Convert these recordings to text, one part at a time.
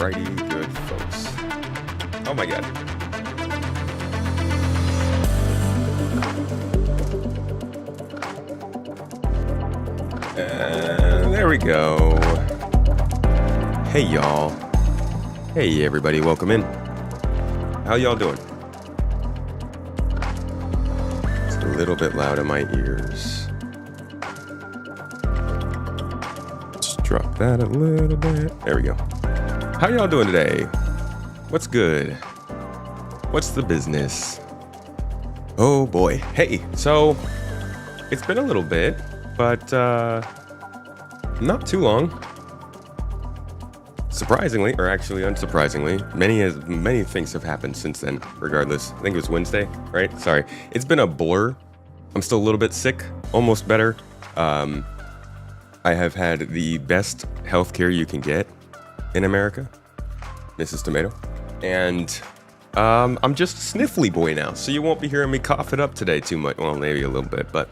Alrighty, good folks. Oh my god. There we go. Hey y'all. Hey everybody, welcome in. How y'all doing? It's a little bit loud in my ears. Just drop that a little bit. There we go. How y'all doing today? What's good? What's the business? Oh boy. Hey, so it's been a little bit, but not too long. Surprisingly, or actually unsurprisingly, many things have happened since then. Regardless, I think it was Wednesday, right? Sorry, it's been a blur. I'm still a little bit sick, almost better. I have had the best healthcare you can get in America, Mrs. Tomato, and I'm just a sniffly boy now, so you won't be hearing me cough it up today too much. Well, maybe a little bit, but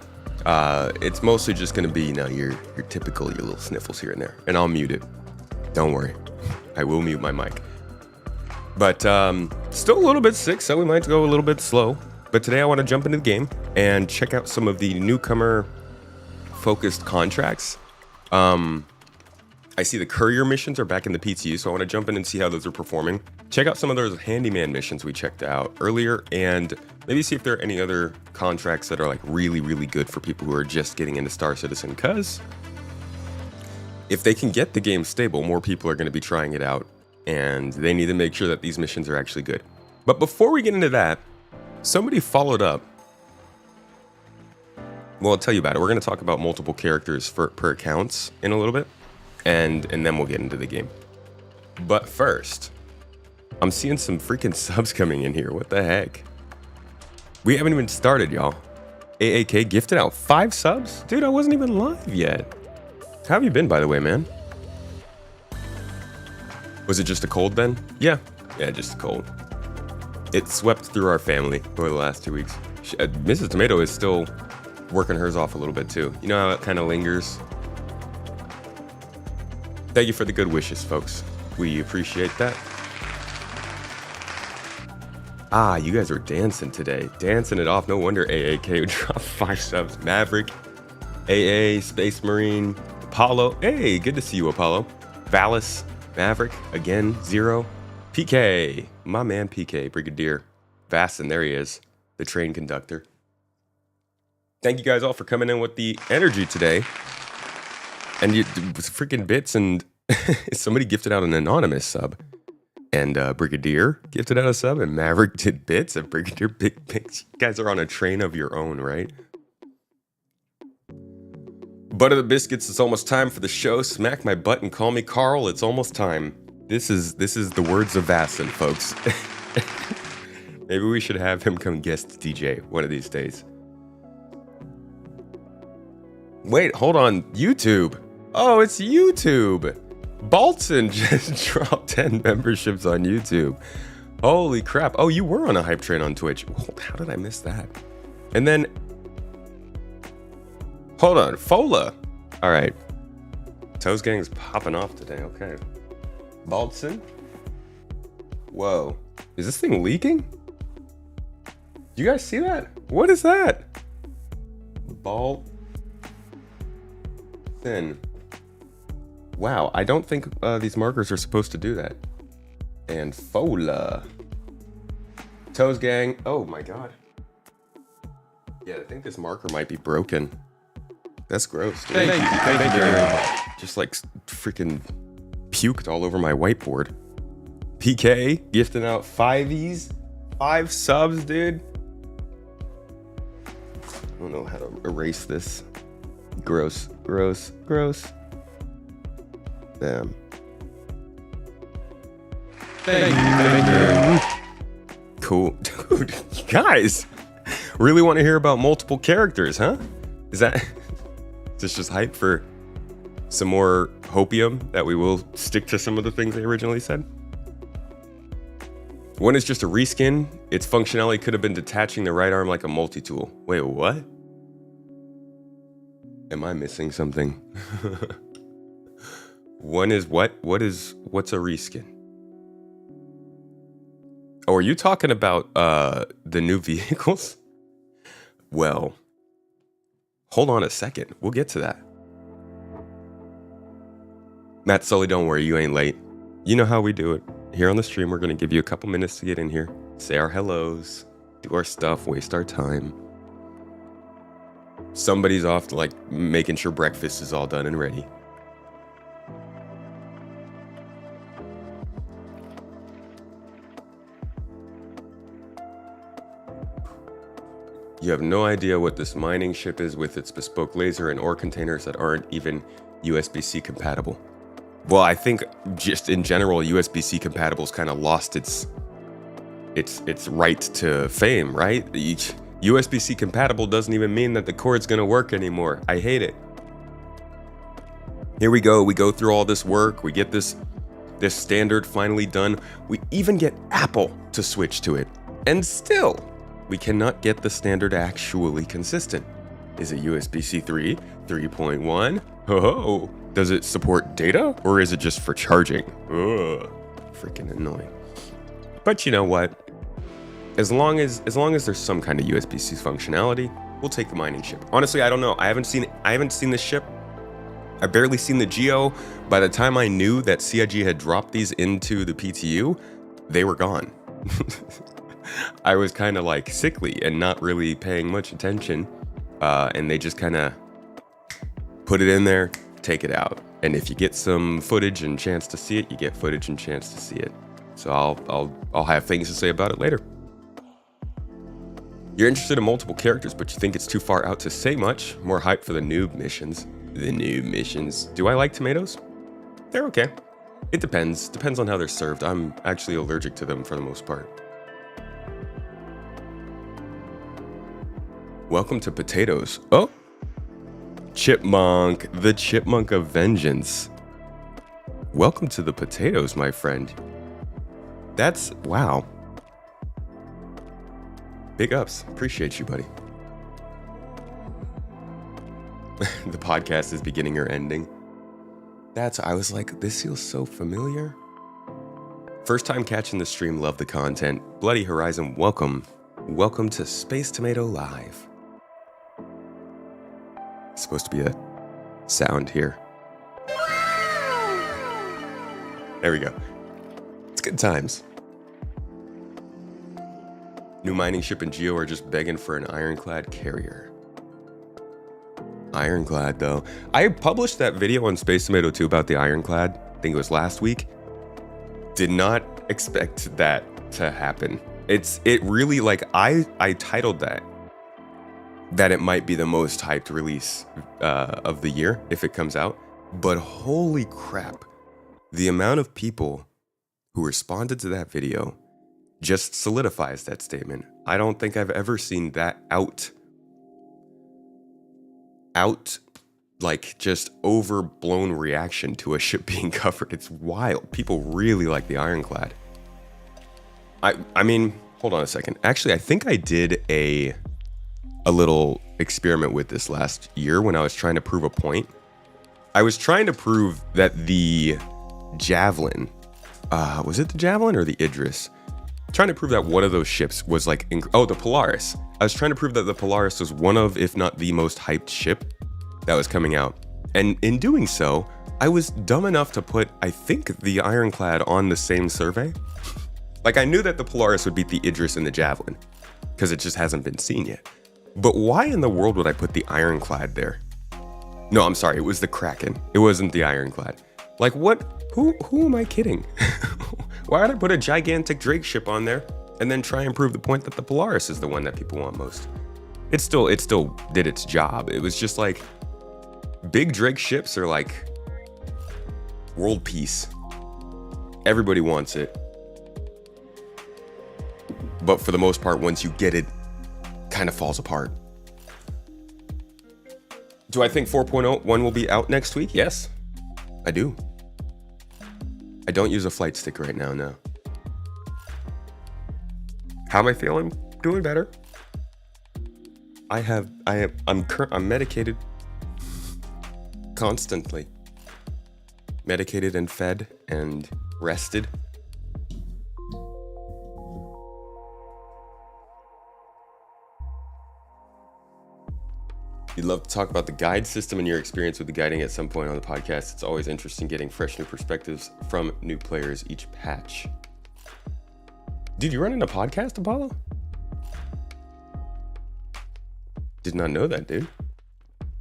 it's mostly just gonna be, your typical, your little sniffles here and there, and I'll mute it. Don't worry, I will mute my mic. But still a little bit sick, so we might go a little bit slow. But today I want to jump into the game and check out some of the newcomer focused contracts. I see the Courier missions are back in the PTU, so I want to jump in and see how those are performing. Check out some of those handyman missions we checked out earlier, and maybe see if there are any other contracts that are like really, really good for people who are just getting into Star Citizen, because if they can get the game stable, more people are going to be trying it out, and they need to make sure that these missions are actually good. But before we get into that, somebody followed up. Well, I'll tell you about it. We're going to talk about multiple characters per accounts in a little bit, and then we'll get into the game. But first, I'm seeing some freaking subs coming in here. What the heck? We haven't even started, y'all. AAK gifted out 5 subs? Dude, I wasn't even live yet. How have you been, by the way, man? Was it just a cold then? Yeah, just a cold. It swept through our family over the last 2 weeks. Mrs. Tomato is still working hers off a little bit too. You know how it kind of lingers? Thank you for the good wishes, folks. We appreciate that. Ah, you guys are dancing today. Dancing it off. No wonder AAK would drop 5 subs. Maverick, AA, Space Marine, Apollo. Hey, good to see you, Apollo. Valis, Maverick, again, 0. PK, my man PK, Brigadier. Vastin, there he is, the train conductor. Thank you guys all for coming in with the energy today. And you freaking bits, and somebody gifted out an anonymous sub. And Brigadier gifted out a sub, and Maverick did bits, and Brigadier big pics. You guys are on a train of your own, right? Butter the biscuits, it's almost time for the show. Smack my butt and call me Carl, it's almost time. This is the words of Vastin, folks. Maybe we should have him come guest DJ one of these days. Wait, hold on. YouTube. Oh, it's YouTube. Baltzen just dropped 10 memberships on YouTube. Holy crap. Oh, you were on a hype train on Twitch. How did I miss that? And then, hold on. Fola. All right. Toes Gang's popping off today. Okay. Baltzen. Whoa. Is this thing leaking? You guys see that? What is that? Baltzen. Wow, I don't think these markers are supposed to do that. And Fola. Toes Gang. Oh my god. Yeah, I think this marker might be broken. That's gross, dude. Thank you very much. Just like freaking puked all over my whiteboard. PK gifting out 5s. 5 subs, dude. I don't know how to erase this. Gross. Damn. Thank you. Cool. Dude, you guys really want to hear about multiple characters, huh? Is this just hype for some more hopium that we will stick to some of the things they originally said? One is just a reskin. Its functionality could have been detaching the right arm like a multi-tool. Wait, what? Am I missing something? One is what? What's a reskin? Oh, are you talking about the new vehicles? Well, hold on a second. We'll get to that. Matt Sully, don't worry, you ain't late. You know how we do it. Here on the stream, we're going to give you a couple minutes to get in here, say our hellos, do our stuff, waste our time. Somebody's off like making sure breakfast is all done and ready. You have no idea what this mining ship is with its bespoke laser and ore containers that aren't even USB-C compatible. Well, I think just in general, USB-C compatible's kind of lost its right to fame, right? Each USB-C compatible doesn't even mean that the cord's gonna work anymore. I hate it. Here we go through all this work, we get this standard finally done. We even get Apple to switch to it. And still, we cannot get the standard actually consistent. Is it USB-C 3, 3.1? Oh, does it support data or is it just for charging? Ugh, freaking annoying. But you know what? As long as there's some kind of USB-C functionality, we'll take the mining ship. Honestly, I don't know. I haven't seen this ship. I barely seen the Geo. By the time I knew that CIG had dropped these into the PTU, they were gone. I was kind of like sickly and not really paying much attention. And they just kind of put it in there, take it out. And if you get some footage and chance to see it, you get footage and chance to see it. So I'll have things to say about it later. You're interested in multiple characters, but you think it's too far out to say much. More hype for the noob missions. The noob missions. Do I like tomatoes? They're okay. It depends. Depends on how they're served. I'm actually allergic to them for the most part. Welcome to potatoes. Oh! Chipmunk. The chipmunk of vengeance. Welcome to the potatoes, my friend. That's... wow. Big ups. Appreciate you, buddy. The podcast is beginning or ending. I was like, this feels so familiar. First time catching the stream, love the content. Bloody Horizon, welcome. Welcome to Space Tomato Live. It's supposed to be a sound here. There we go. It's good times. New mining ship and Geo are just begging for an ironclad carrier. Ironclad, though. I published that video on Space Tomato 2 about the ironclad. I think it was last week. Did not expect that to happen. It really, like, I titled that it might be the most hyped release of the year if it comes out. But holy crap, the amount of people who responded to that video just solidifies that statement. I don't think I've ever seen that out, like just overblown reaction to a ship being covered. It's wild. People really like the ironclad. I mean, hold on a second. Actually, I think I did a little experiment with this last year when I was trying to prove a point. I was trying to prove that the Javelin, was it the Javelin or the Idris? Trying to prove that one of those ships was like, the Polaris. I was trying to prove that the Polaris was one of, if not the most hyped ship that was coming out. And in doing so, I was dumb enough to put, I think, the Ironclad on the same survey. Like, I knew that the Polaris would beat the Idris and the Javelin, because it just hasn't been seen yet. But why in the world would I put the Ironclad there? No, I'm sorry, it was the Kraken. It wasn't the Ironclad. Like, what? Who am I kidding? Why would I put a gigantic Drake ship on there and then try and prove the point that the Polaris is the one that people want most? It still did its job. It was just like, big Drake ships are like world peace. Everybody wants it. But for the most part, once you get it, kind of falls apart. Do I think 4.01 will be out next week? Yes, I do. I don't use a flight stick right now, no. How am I feeling? Doing better. I'm medicated constantly. Medicated and fed and rested. You'd love to talk about the guide system and your experience with the guiding at some point on the podcast. It's always interesting getting fresh new perspectives from new players each patch. Dude, you running a podcast, Apollo? Did not know that, dude.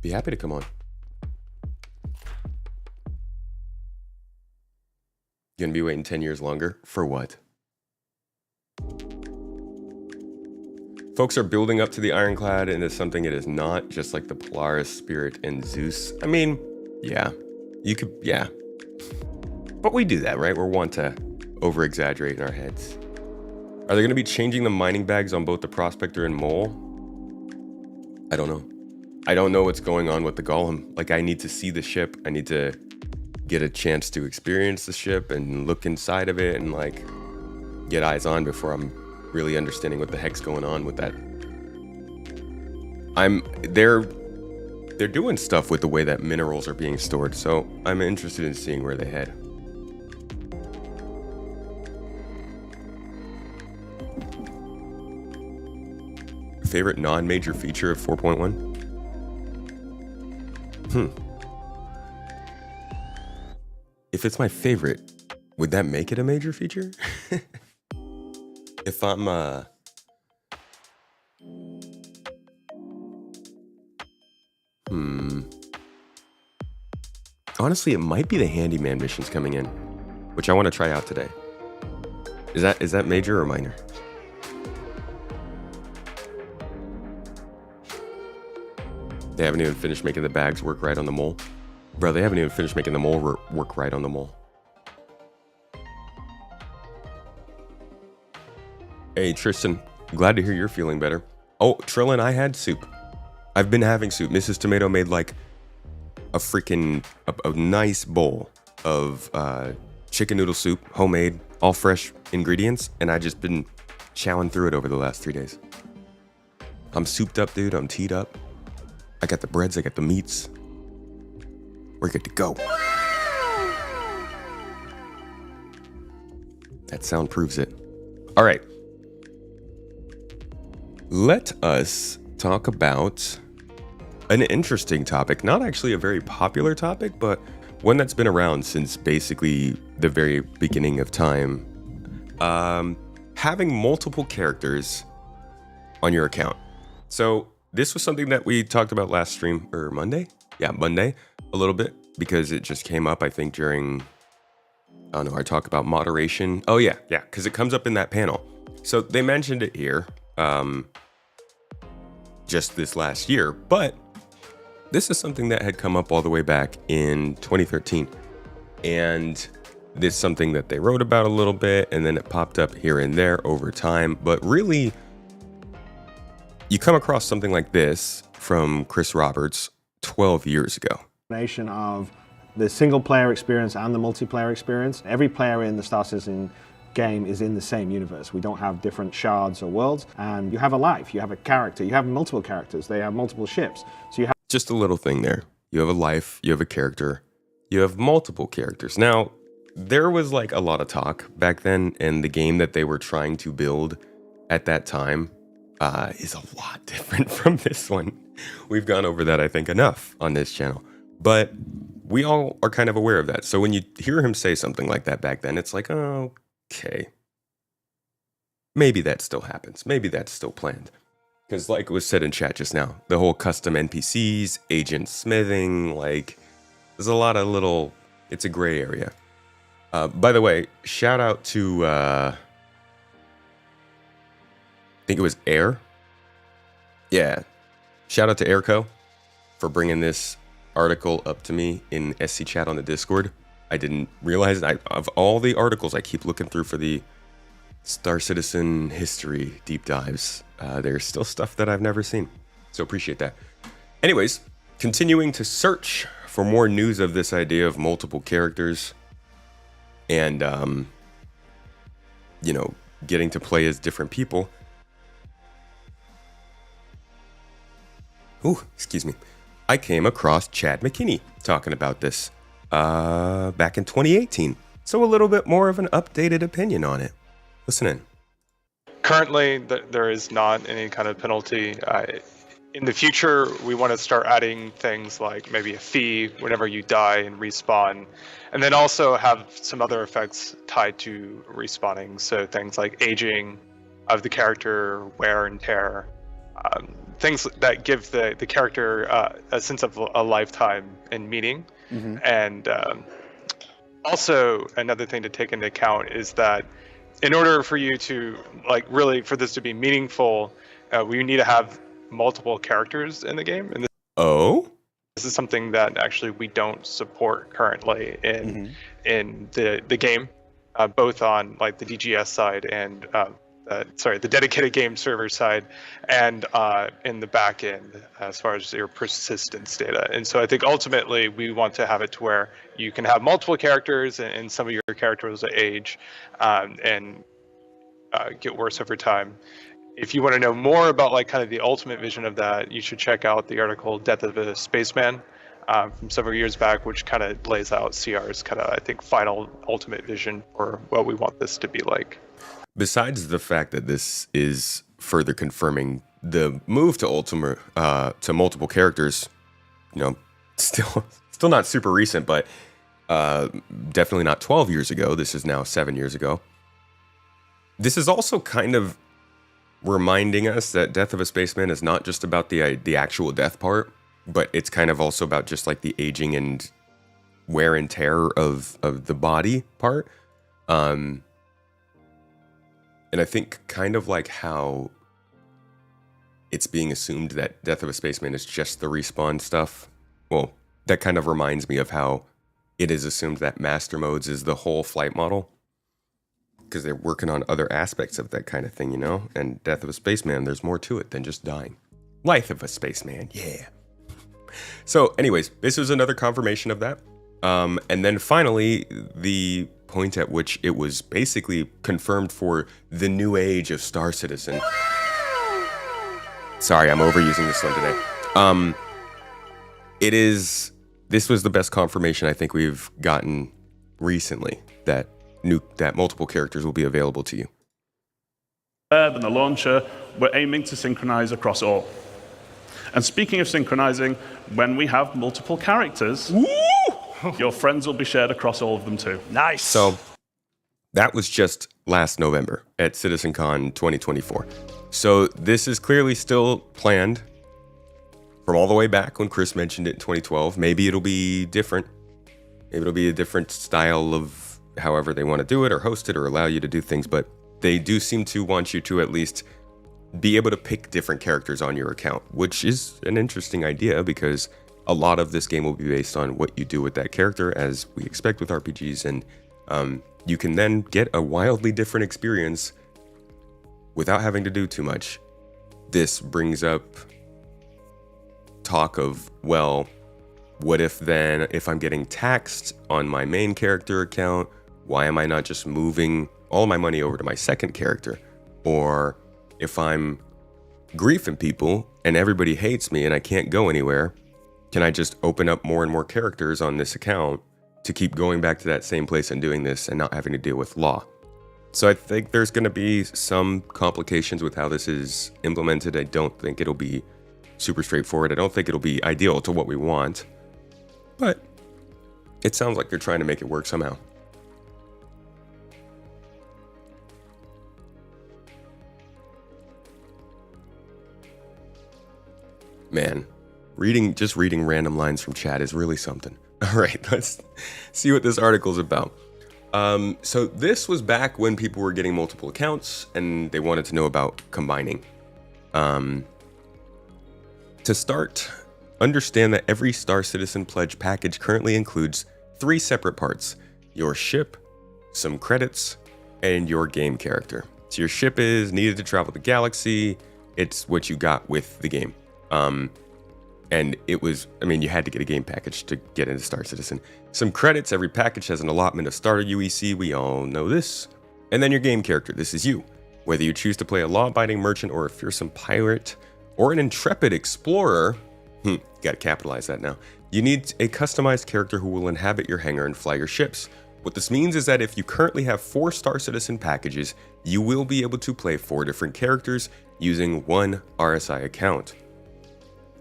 Be happy to come on. You gonna be waiting 10 years longer? For what? Folks are building up to the Ironclad into something it is not, just like the Polaris, Spirit, and Zeus. I mean, yeah. You could, yeah. But we do that, right? We're wont to over-exaggerate in our heads. Are they gonna be changing the mining bags on both the Prospector and Mole? I don't know. I don't know what's going on with the Golem. Like, I need to see the ship. I need to get a chance to experience the ship and look inside of it and like get eyes on before I'm really understanding what the heck's going on with that. They're doing stuff with the way that minerals are being stored, so I'm interested in seeing where they head. Favorite non-major feature of 4.1? If it's my favorite, would that make it a major feature? If I'm honestly, it might be the handyman missions coming in, which I want to try out today. Is that major or minor? They haven't even finished making the bags work right on the Mole. Bro, they haven't even finished making the Mole work right on the Mole. Hey, Tristan, glad to hear you're feeling better. Oh, Trillin, I had soup. I've been having soup. Mrs. Tomato made like a freaking a nice bowl of chicken noodle soup, homemade, all fresh ingredients, and I just been chowing through it over the last 3 days. I'm souped up, dude. I'm teed up. I got the breads. I got the meats. We're good to go. That sound proves it. All right. Let us talk about an interesting topic. Not actually a very popular topic, but one that's been around since basically the very beginning of time. Having multiple characters on your account. So this was something that we talked about last stream, or Monday? Yeah, Monday, a little bit, because it just came up, I think, during, I don't know, I talk about moderation. Oh yeah, because it comes up in that panel. So they mentioned it here just this last year, but this is something that had come up all the way back in 2013. And this is something that they wrote about a little bit, and then it popped up here and there over time. But really, you come across something like this from Chris Roberts 12 years ago. Combination of the single player experience and the multiplayer experience. Every player in the Star Citizen game is in the same universe. We don't have different shards or worlds, and you have a life, you have a character, you have multiple characters, they have multiple ships. So you have just a little thing there. You have a life, you have a character, you have multiple characters. Now, there was like a lot of talk back then, and the game that they were trying to build at that time is a lot different from this one. We've gone over that, I think, enough on this channel. But we all are kind of aware of that. So when you hear him say something like that back then, it's like, oh, okay. Maybe that still happens. Maybe that's still planned. Because like was said in chat just now, the whole custom NPCs, agent smithing, like, there's a lot of little, it's a gray area. By the way, shout out to, I think it was Air. Yeah. Shout out to Airco for bringing this article up to me in SC chat on the Discord. I didn't realize it. Of all the articles I keep looking through for the Star Citizen history deep dives, there's still stuff that I've never seen. So appreciate that. Anyways, continuing to search for more news of this idea of multiple characters and, you know, getting to play as different people. Ooh, excuse me. I came across Chad McKinney talking about this back in 2018. So a little bit more of an updated opinion on it. Listen in. Currently, there is not any kind of penalty in the future, we want to start adding things like maybe a fee whenever you die and respawn, and then also have some other effects tied to respawning. So things like aging of the character, wear and tear, things that give the character a sense of a lifetime and meaning. Mm-hmm. And also another thing to take into account is that in order for you to really for this to be meaningful, we need to have multiple characters in the game, and this is something that actually we don't support currently in the game, both on like the DGS side and the dedicated game server side, and in the back end as far as your persistence data. And so I think ultimately we want to have it to where you can have multiple characters, and some of your characters age and get worse over time. If you want to know more about like kind of the ultimate vision of that, you should check out the article "Death of a Spaceman" from several years back, which kind of lays out CR's kind of, I think, final ultimate vision for what we want this to be like. Besides the fact that this is further confirming the move to multiple characters, still not super recent, but definitely not 12 years ago. This is now 7 years ago. This is also kind of reminding us that Death of a Spaceman is not just about the actual death part, but it's kind of also about just like the aging and wear and tear of the body part. And I think kind of like how it's being assumed that Death of a Spaceman is just the respawn stuff. Well, that kind of reminds me of how it is assumed that Master Modes is the whole flight model, because they're working on other aspects of that kind of thing, And Death of a Spaceman, there's more to it than just dying. Life of a Spaceman, yeah. So anyways, this was another confirmation of that. And then finally, the point at which it was basically confirmed for the new age of Star Citizen. Sorry, I'm overusing this one today. This was the best confirmation I think we've gotten recently that multiple characters will be available to you. And the launcher, we're aiming to synchronize across all. And speaking of synchronizing, when we have multiple characters, your friends will be shared across all of them too. Nice. So that was just last November at CitizenCon 2024. So this is clearly still planned from all the way back when Chris mentioned it in 2012. Maybe it'll be different. Maybe it'll be a different style of however they want to do it or host it or allow you to do things, but they do seem to want you to at least be able to pick different characters on your account, which is an interesting idea because a lot of this game will be based on what you do with that character, as we expect with RPGs, and you can then get a wildly different experience without having to do too much. This brings up talk of, well, what if then, if I'm getting taxed on my main character account, why am I not just moving all my money over to my second character? Or if I'm griefing people and everybody hates me and I can't go anywhere, can I just open up more and more characters on this account to keep going back to that same place and doing this and not having to deal with law? So I think there's going to be some complications with how this is implemented. I don't think it'll be super straightforward. I don't think it'll be ideal to what we want, but it sounds like they're trying to make it work somehow. Man, reading random lines from chat is really something. All right, let's see what this article's about. So this was back when people were getting multiple accounts and they wanted to know about combining. To start, understand that every Star Citizen Pledge package currently includes 3 separate parts: your ship, some credits, and your game character. So your ship is needed to travel the galaxy. It's what you got with the game. And it was, you had to get a game package to get into Star Citizen. Some credits, every package has an allotment of starter UEC, we all know this. And then your game character, this is you. Whether you choose to play a law-abiding merchant or a fearsome pirate or an intrepid explorer, gotta capitalize that now, you need a customized character who will inhabit your hangar and fly your ships. What this means is that if you currently have 4 Star Citizen packages, you will be able to play 4 different characters using one RSI account.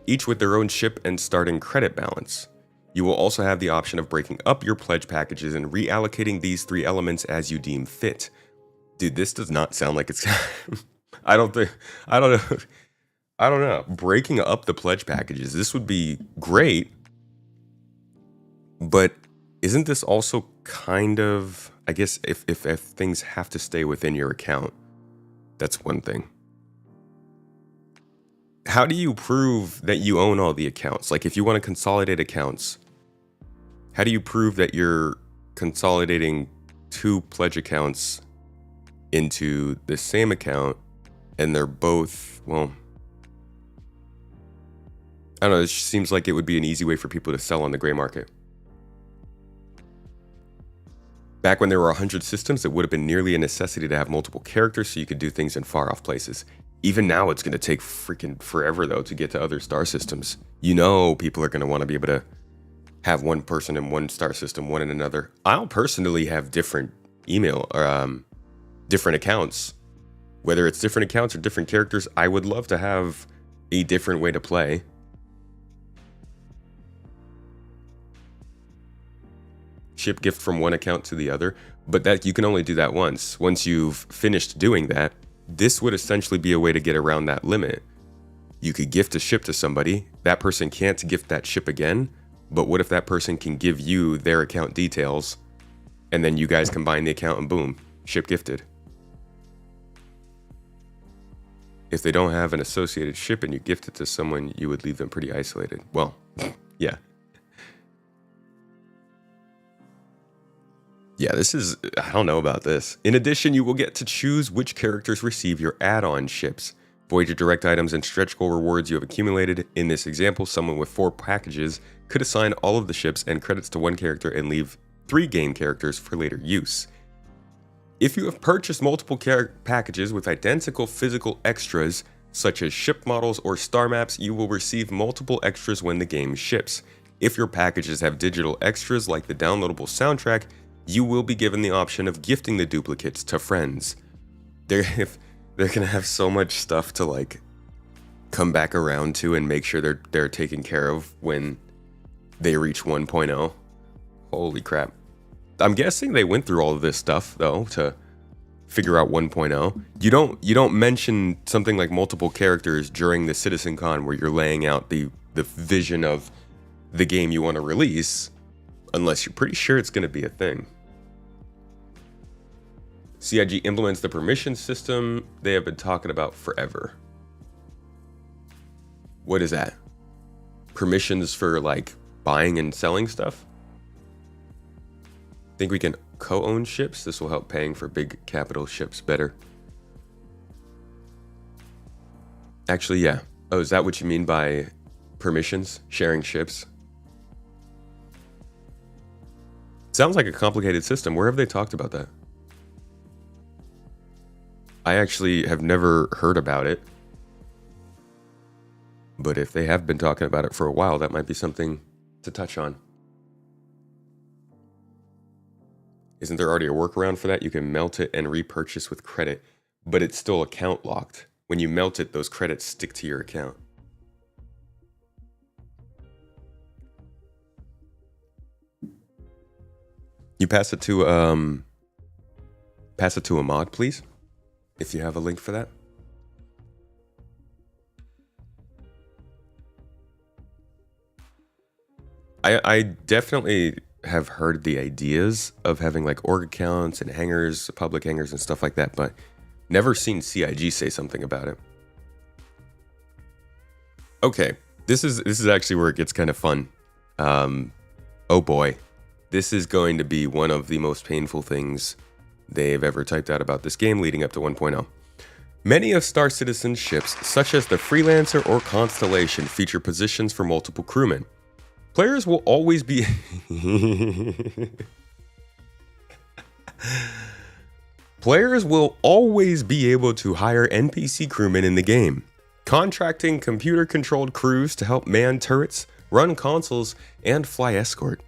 each with their own ship and starting credit balance. You will also have the option of breaking up your pledge packages and reallocating these 3 elements as you deem fit. Dude, this does not sound like it's... I don't know. Breaking up the pledge packages, this would be great. But isn't this also kind of... I guess if things have to stay within your account, that's one thing. How do you prove that you own all the accounts? Like if you want to consolidate accounts, how do you prove that you're consolidating 2 pledge accounts into the same account and they're both, well, I don't know, it just seems like it would be an easy way for people to sell on the gray market. Back when there were 100 systems, it would have been nearly a necessity to have multiple characters so you could do things in far off places. Even now, it's going to take freaking forever, though, to get to other star systems. You know, people are going to want to be able to have one person in one star system, one in another. I'll personally have different email or different accounts. Whether it's different accounts or different characters, I would love to have a different way to play. Ship gift from one account to the other, but that you can only do that once. Once you've finished doing that, this would essentially be a way to get around that limit. You could gift a ship to somebody, that person can't gift that ship again, but what if that person can give you their account details, and then you guys combine the account and boom, ship gifted. If they don't have an associated ship and you gift it to someone, you would leave them pretty isolated. Well, yeah. Yeah, this is, I don't know about this. In addition, you will get to choose which characters receive your add-on ships. Voyager Direct items and stretch goal rewards you have accumulated. In this example, someone with 4 packages could assign all of the ships and credits to one character and leave 3 game characters for later use. If you have purchased multiple packages with identical physical extras, such as ship models or star maps, you will receive multiple extras when the game ships. If your packages have digital extras like the downloadable soundtrack, you will be given the option of gifting the duplicates to friends. They're gonna have so much stuff to like come back around to and make sure they're taken care of when they reach 1.0. Holy crap. I'm guessing they went through all of this stuff though to figure out 1.0. You don't mention something like multiple characters during the Citizen Con where you're laying out the vision of the game you want to release unless you're pretty sure it's going to be a thing. CIG implements the permission system they have been talking about forever. What is that? Permissions for like buying and selling stuff? Think we can co-own ships? This will help paying for big capital ships better. Actually, yeah. Oh, is that what you mean by permissions? Sharing ships? Sounds like a complicated system. Where have they talked about that? I actually have never heard about it. But if they have been talking about it for a while, that might be something to touch on. Isn't there already a workaround for that? You can melt it and repurchase with credit, but it's still account locked. When you melt it, those credits stick to your account. You pass it to a mod, please, if you have a link for that. I definitely have heard the ideas of having like org accounts and hangars, public hangars and stuff like that, but never seen CIG say something about it. Okay, this is actually where it gets kind of fun. Oh boy, this is going to be one of the most painful things they've ever typed out about this game leading up to 1.0. Many of Star Citizen's ships, such as the Freelancer or Constellation, feature positions for multiple crewmen. Players will always be Players will always be able to hire NPC crewmen in the game, contracting computer-controlled crews to help man turrets, run consoles, and fly escort.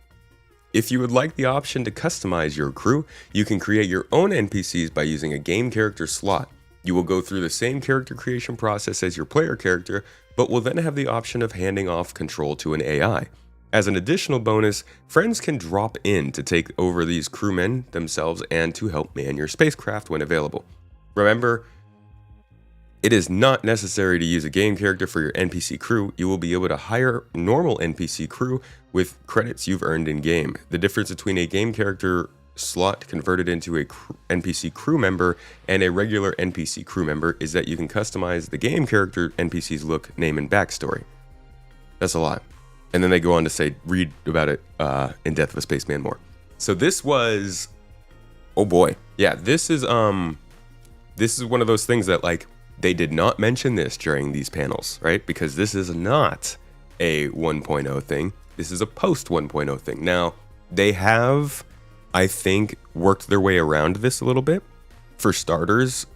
If you would like the option to customize your crew, you can create your own NPCs by using a game character slot. You will go through the same character creation process as your player character, but will then have the option of handing off control to an AI. As an additional bonus, friends can drop in to take over these crewmen themselves and to help man your spacecraft when available. Remember, it is not necessary to use a game character for your NPC crew. You will be able to hire normal NPC crew with credits you've earned in game. The difference between a game character slot converted into a NPC crew member and a regular NPC crew member is that you can customize the game character NPC's look, name, and backstory. That's a lot. And then they go on to say, read about it in Death of a Spaceman more. So this was, oh boy. Yeah, this is one of those things that, like, they did not mention this during these panels, right? Because this is not a 1.0 thing. This is a post 1.0 thing. Now, they have, I think, worked their way around this a little bit. For starters,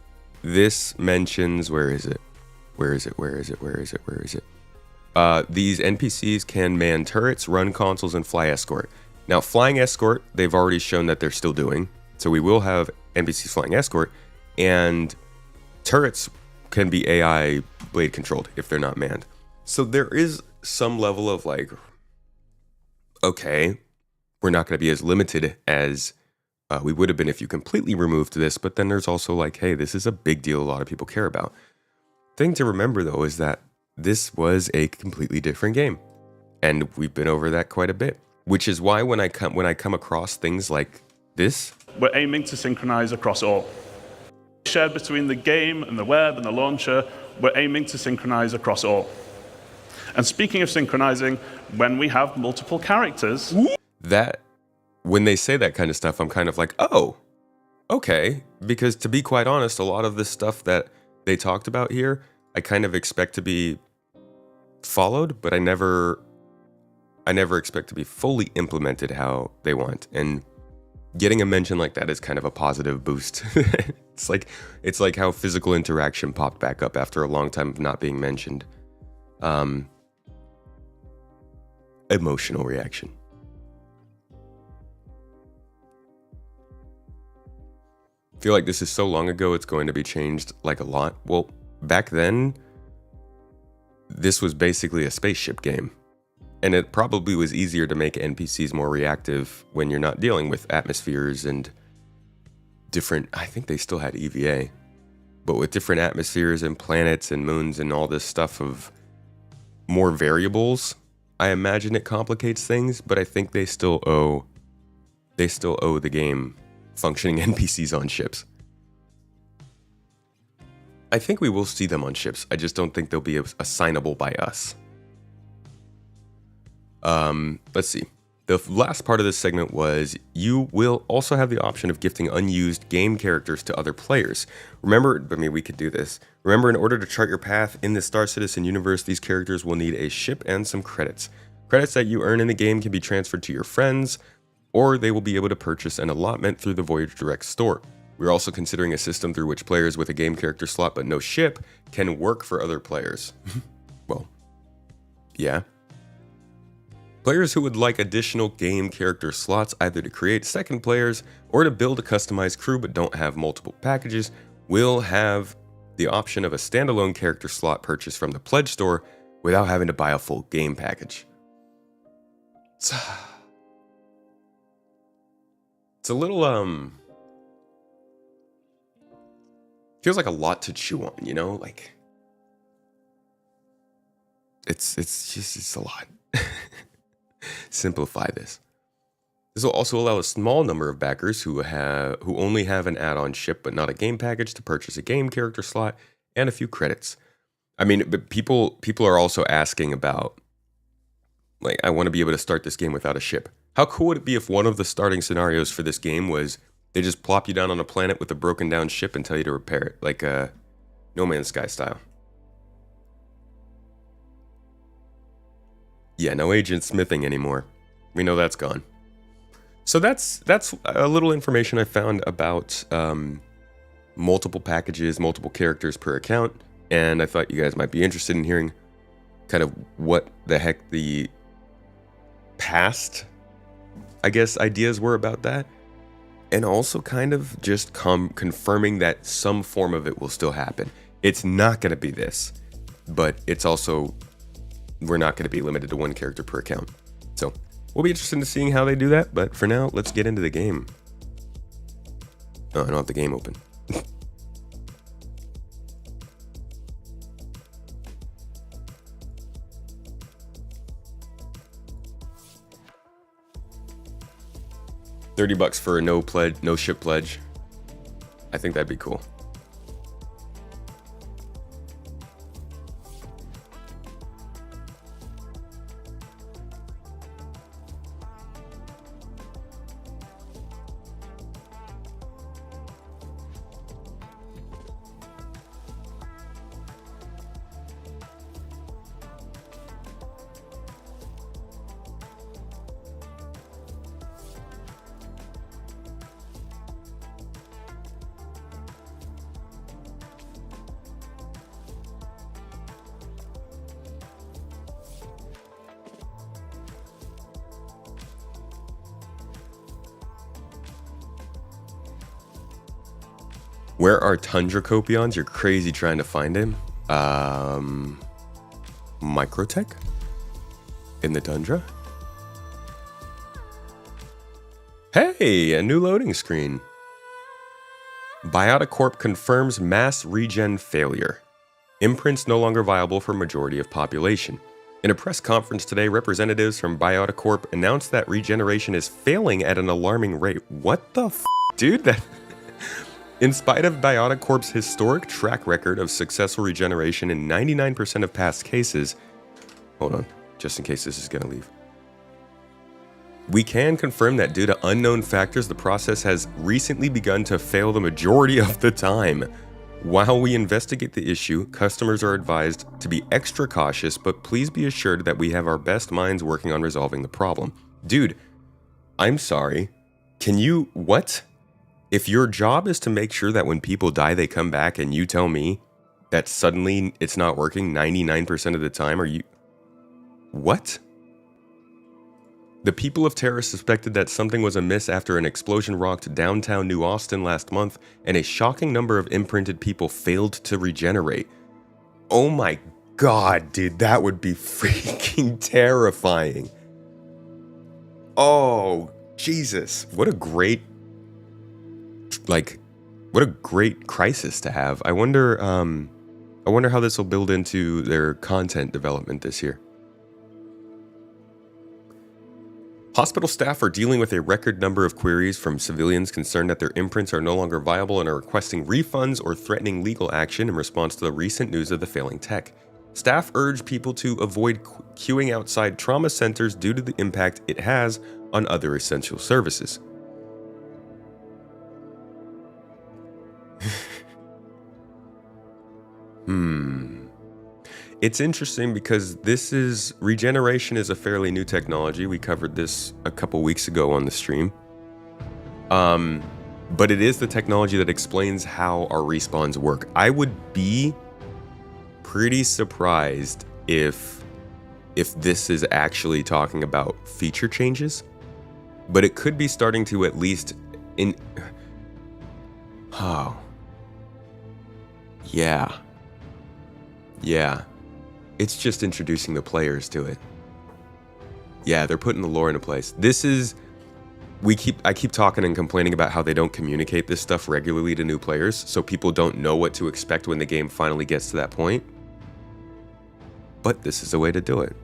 this mentions, where is it? These NPCs can man turrets, run consoles, and fly escort. Now, flying escort, they've already shown that they're still doing. So we will have NPCs flying escort, and turrets can be AI blade controlled if they're not manned. So there is some level of like, okay, we're not going to be as limited as we would have been if you completely removed this. But then there's also like, hey, this is a big deal a lot of people care about. Thing to remember, though, is that this was a completely different game. And we've been over that quite a bit. Which is why when I come across things like this, we're aiming to synchronize across all. Shared between the game and the web and the launcher, we're aiming to synchronize across all. And speaking of synchronizing, when we have multiple characters, that when they say that kind of stuff, I'm kind of like, oh, okay. Because to be quite honest, a lot of this stuff that they talked about here, I kind of expect to be followed, but I never expect to be fully implemented how they want. And getting a mention like that is kind of a positive boost. It's like how physical interaction popped back up after a long time of not being mentioned. Emotional reaction. I feel like this is so long ago, it's going to be changed like a lot. Well, back then, this was basically a spaceship game. And it probably was easier to make NPCs more reactive when you're not dealing with atmospheres and different, I think they still had EVA, but with different atmospheres and planets and moons and all this stuff of more variables, I imagine it complicates things, but I think they still owe the game functioning NPCs on ships. I think we will see them on ships. I just don't think they'll be assignable by us. Let's see. The last part of this segment was you will also have the option of gifting unused game characters to other players. Remember, I mean, we could do this. Remember, in order to chart your path in the Star Citizen universe, these characters will need a ship and some credits. Credits that you earn in the game can be transferred to your friends, or they will be able to purchase an allotment through the Voyage Direct store. We're also considering a system through which players with a game character slot but no ship can work for other players. Well, yeah. Players who would like additional game character slots either to create second players or to build a customized crew but don't have multiple packages will have the option of a standalone character slot purchased from the Pledge store without having to buy a full game package. It's a little, feels like a lot to chew on, you know? Like, it's a lot. Simplify this. This will also allow a small number of backers who only have an add-on ship but not a game package to purchase a game character slot and a few credits. I mean, but people are also asking about, like, I want to be able to start this game without a ship. How cool would it be if one of the starting scenarios for this game was they just plop you down on a planet with a broken down ship and tell you to repair it, like No Man's Sky style? Yeah, no agent smithing anymore. We know that's gone. So that's a little information I found about multiple packages, multiple characters per account, and I thought you guys might be interested in hearing kind of what the heck the past, I guess, ideas were about that. and also kind of just confirming that some form of it will still happen. It's not going to be this, but it's also, we're not going to be limited to one character per account. So we'll be interested in seeing how they do that, but for now, let's get into the game. Oh, I don't have the game open. $30 for a no ship pledge. I think that'd be cool. Where are Tundra Copions? You're crazy trying to find him. Microtech? In the Tundra? Hey, a new loading screen. Biota Corp confirms mass regen failure. Imprints no longer viable for majority of population. In a press conference today, representatives from Biota Corp announced that regeneration is failing at an alarming rate. What the f***, dude? That... In spite of Biota Corp's historic track record of successful regeneration in 99% of past cases, hold on, just in case this is gonna leave. We can confirm that due to unknown factors, the process has recently begun to fail the majority of the time. While we investigate the issue, customers are advised to be extra cautious, but please be assured that we have our best minds working on resolving the problem. Dude, I'm sorry. Can you, what? If your job is to make sure that when people die, they come back and you tell me that suddenly it's not working 99% of the time, are you... What? The people of Terra suspected that something was amiss after an explosion rocked downtown New Austin last month and a shocking number of imprinted people failed to regenerate. Oh my god, dude, that would be freaking terrifying. Oh, Jesus. What a great crisis to have. I wonder how this will build into their content development this year. Hospital staff are dealing with a record number of queries from civilians concerned that their imprints are no longer viable and are requesting refunds or threatening legal action in response to the recent news of the failing tech. Staff urge people to avoid queuing outside trauma centers due to the impact it has on other essential services. It's interesting because regeneration is a fairly new technology. We covered this a couple weeks ago on the stream. But it is the technology that explains how our respawns work. I would be pretty surprised if this is actually talking about feature changes. But it could be starting to at least Oh. Yeah. It's just introducing the players to it. Yeah, they're putting the lore into place. I keep talking and complaining about how they don't communicate this stuff regularly to new players, so people don't know what to expect when the game finally gets to that point. But this is a way to do it.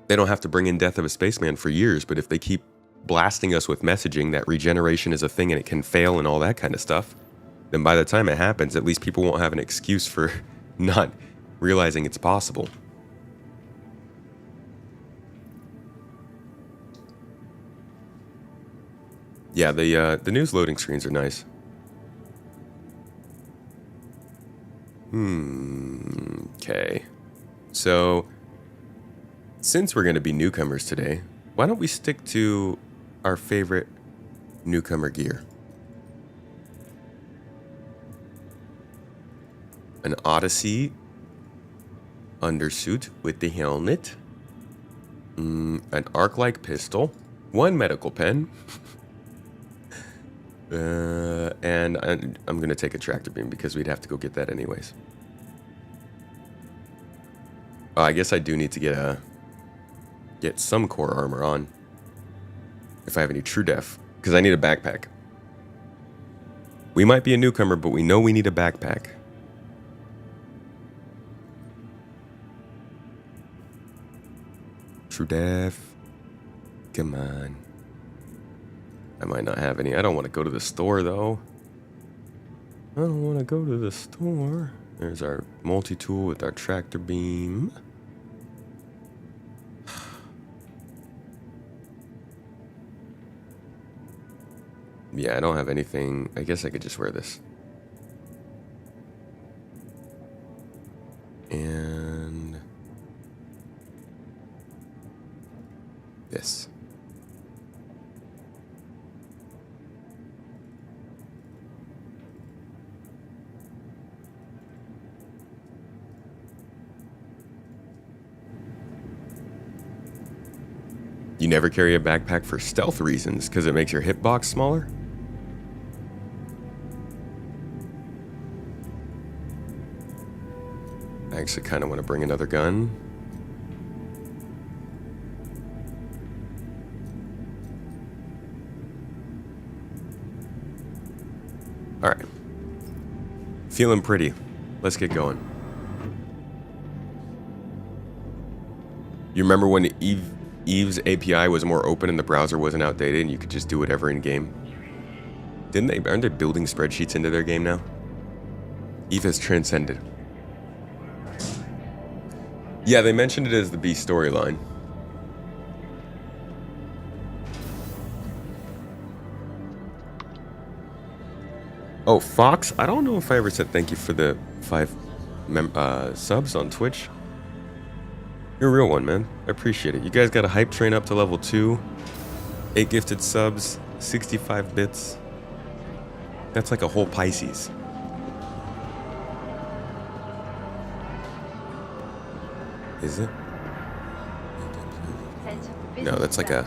They don't have to bring in Death of a Spaceman for years, but if they keep blasting us with messaging that regeneration is a thing and it can fail and all that kind of stuff, then by the time it happens, at least people won't have an excuse for not realizing it's possible. Yeah, the news loading screens are nice. Okay. So, since we're going to be newcomers today, why don't we stick to our favorite newcomer gear? An Odyssey undersuit with the helmet, an arc-like pistol, one medical pen, And I'm going to take a tractor beam because we'd have to go get that anyways. I guess I do need to get some core armor on. If I have any true def. Because I need a backpack. We might be a newcomer, but we know we need a backpack. True def. Come on. I might not have any. I don't want to go to the store, though. I don't want to go to the store. There's our multi-tool with our tractor beam. Yeah, I don't have anything. I guess I could just wear this. And this. You never carry a backpack for stealth reasons because it makes your hitbox smaller? I actually kind of want to bring another gun. All right. Feeling pretty. Let's get going. You remember when Eve's API was more open and the browser wasn't outdated and you could just do whatever in game? Aren't they building spreadsheets into their game now? Eve has transcended. Yeah, they mentioned it as the B storyline. Oh, Fox, I don't know if I ever said thank you for the 5 subs on Twitch. You're a real one, man. I appreciate it. You guys got a hype train up to level 2. 8 gifted subs, 65 bits. That's like a whole Pisces. Is it? No, that's like a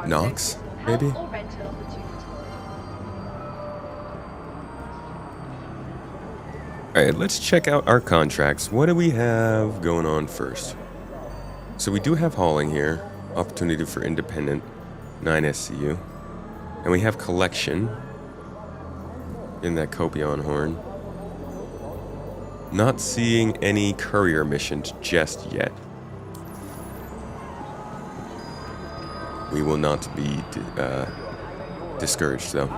Nox, maybe? Alright, let's check out our contracts. What do we have going on first? So we do have hauling here. Opportunity for independent, 9 SCU. And we have collection. In that Copion horn. Not seeing any courier missions just yet. We will not be discouraged, though.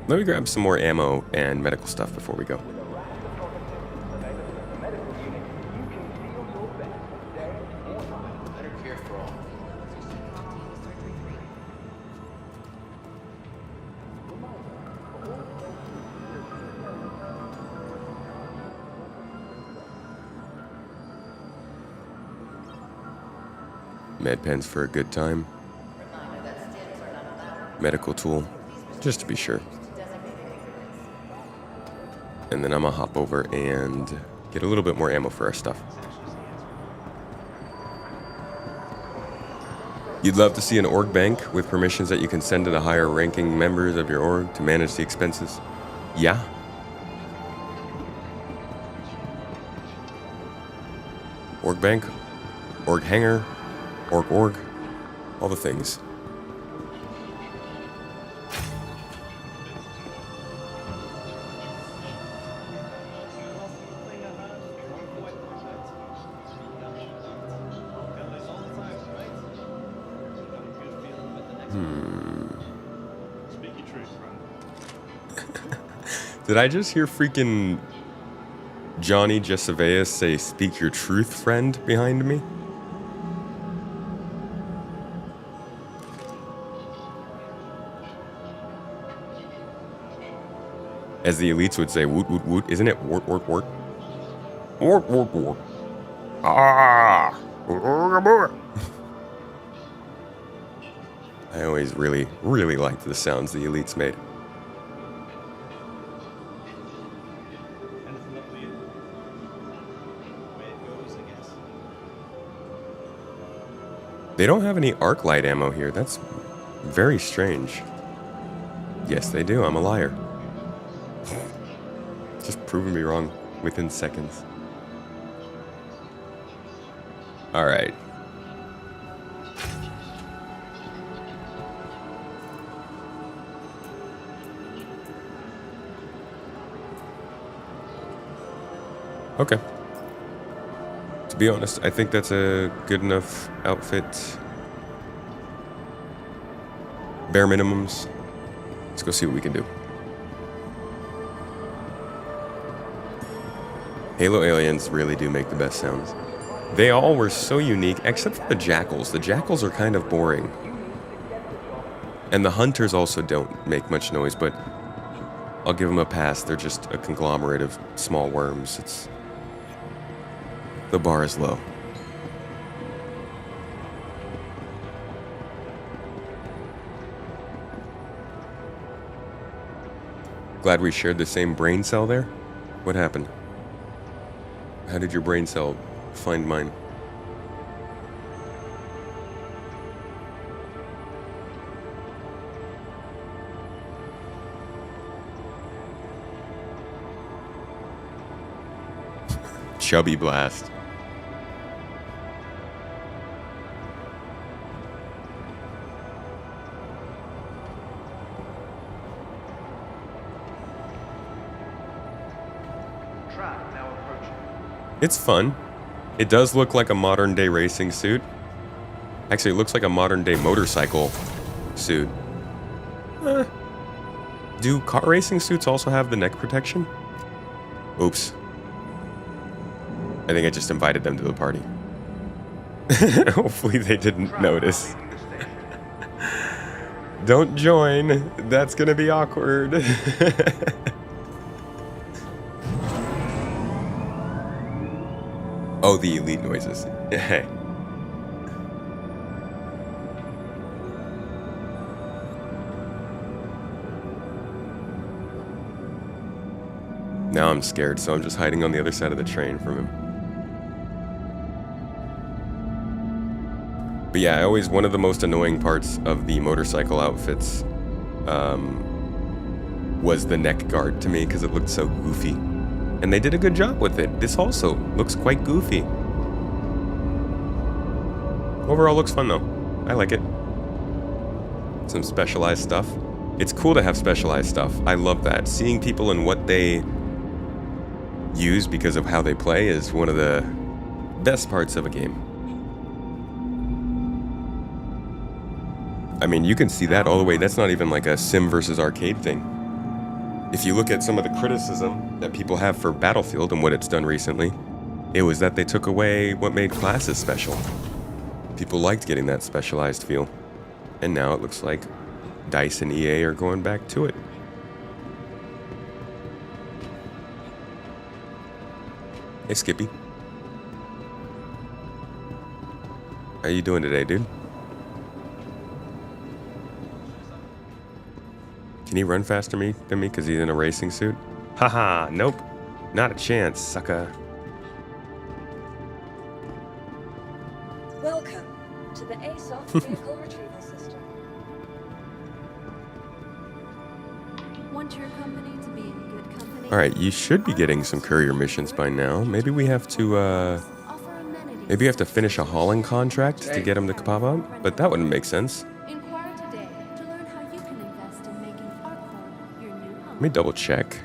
Let me grab some more ammo and medical stuff before we go. Med pens for a good time. Medical tool, just to be sure. And then I'm gonna hop over and get a little bit more ammo for our stuff. You'd love to see an org bank with permissions that you can send to the higher ranking members of your org to manage the expenses? Yeah. Org bank, org hangar, org, all the things. Did I just hear freaking Johnny Jessaveus say, "Speak your truth, friend," behind me? As the elites would say, woot, woot, woot. Isn't it wort, wort, wort? Wort, wort, wort. Ah! I always really, really liked the sounds the elites made. They don't have any arc light ammo here. That's very strange. Yes, they do. I'm a liar. Just proving me wrong within seconds. All right. Okay. To be honest, I think that's a good enough outfit. Bare minimums. Let's go see what we can do. Halo aliens really do make the best sounds. They all were so unique, except for the jackals. The jackals are kind of boring. And the hunters also don't make much noise, but I'll give them a pass. They're just a conglomerate of small worms. The bar is low. Glad we shared the same brain cell there? What happened? How did your brain cell find mine? Chubby blast. It's fun. It does look like a modern day racing suit. Actually, it looks like a modern day motorcycle suit. Do car racing suits also have the neck protection? Oops. I think I just invited them to the party. Hopefully they didn't notice. Don't join. That's gonna be awkward. Oh, the elite noises. Hey. Now I'm scared, so I'm just hiding on the other side of the train from him. But yeah, one of the most annoying parts of the motorcycle outfits was the neck guard to me, because it looked so goofy. And they did a good job with it. This also looks quite goofy. Overall looks fun though. I like it. Some specialized stuff. It's cool to have specialized stuff. I love that. Seeing people and what they use because of how they play is one of the best parts of a game. I mean, you can see that all the way. That's not even like a sim versus arcade thing. If you look at some of the criticism that people have for Battlefield and what it's done recently, it was that they took away what made classes special. People liked getting that specialized feel. And now it looks like DICE and EA are going back to it. Hey, Skippy. How you doing today, dude? Can he run faster than me because he's in a racing suit? Haha, nope. Not a chance, sucker. Welcome to the ASOS Vehicle Retrieval System. Want your company to be in good company? Alright, you should be getting some courier missions by now. Maybe we have to, maybe you have to finish a hauling contract to get them to pop up? But that wouldn't make sense. Inquire today to learn how you can invest in making Arcor your new home. Let me double check.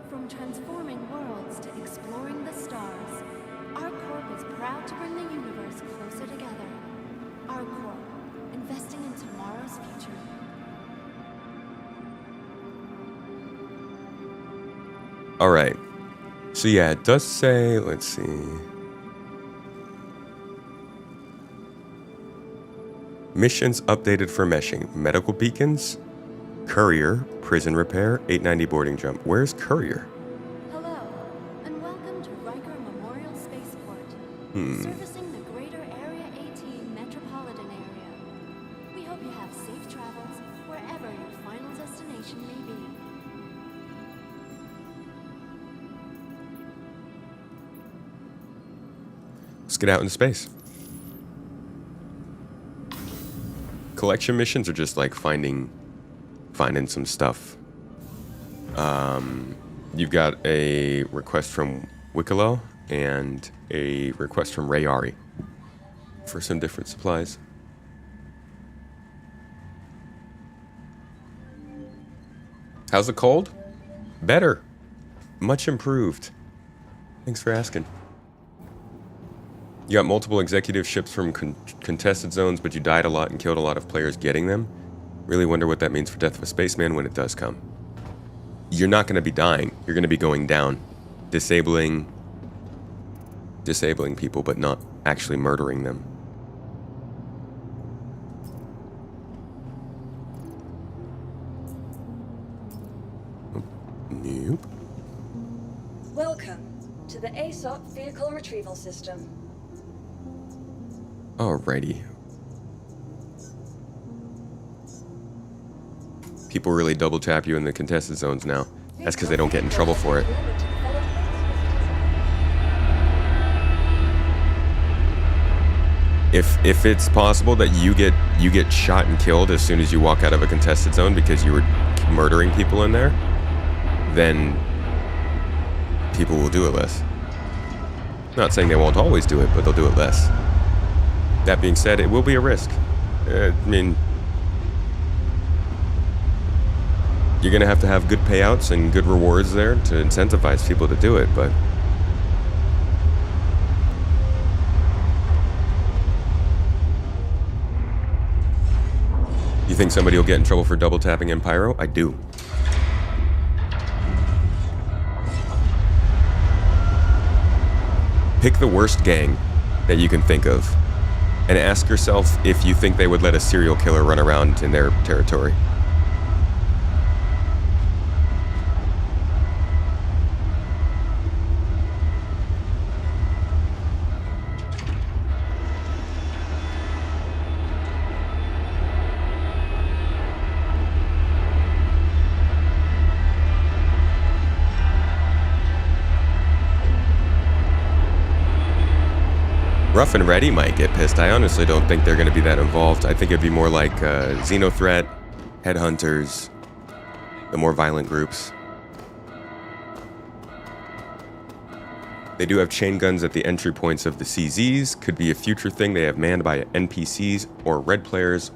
From transforming worlds to exploring the stars, Arcor is proud to bring the universe closer together. Arcor, investing in tomorrow's future. All right. So yeah, it does say, let's see. Missions updated for meshing. Medical beacons, Courier, prison repair, 890 boarding jump. Where's Courier? Hello, and welcome to Riker Memorial Spaceport. Servicing the greater area hope you have safe travels wherever your final destination may be. Let's get out into space. Collection missions are just like finding some stuff. You've got a request from Wicklow and a request from Rayari for some different supplies. How's the cold? Better. Much improved. Thanks for asking. You got multiple executive ships from contested zones, but you died a lot and killed a lot of players getting them. Really wonder what that means for Death of a Spaceman when it does come. You're not going to be dying. You're going to be going down. Disabling people, but not actually murdering them. Nope. Welcome to the ASOP Vehicle Retrieval System. Alrighty. People really double tap you in the contested zones now. That's because they don't get in trouble for it. If it's possible that you get shot and killed as soon as you walk out of a contested zone because you were murdering people in there, then people will do it less. Not saying they won't always do it, but they'll do it less. That being said, it will be a risk. I mean, you're going to have good payouts and good rewards there to incentivize people to do it, but you think somebody will get in trouble for double tapping in Pyro? I do. Pick the worst gang that you can think of and ask yourself if you think they would let a serial killer run around in their territory. Rough and Ready might get pissed. I honestly don't think they're going to be that involved. I think it'd be more like Xenothreat, Headhunters, the more violent groups. They do have chain guns at the entry points of the CZs. Could be a future thing. They have manned by NPCs or red players.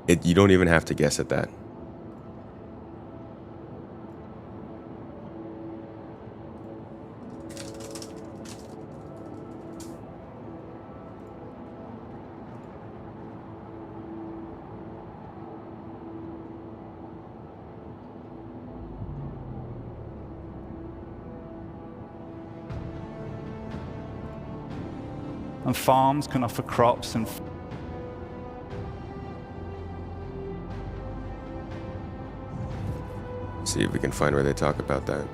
You don't even have to guess at that. And farms can offer crops and See if we can find where they talk about that.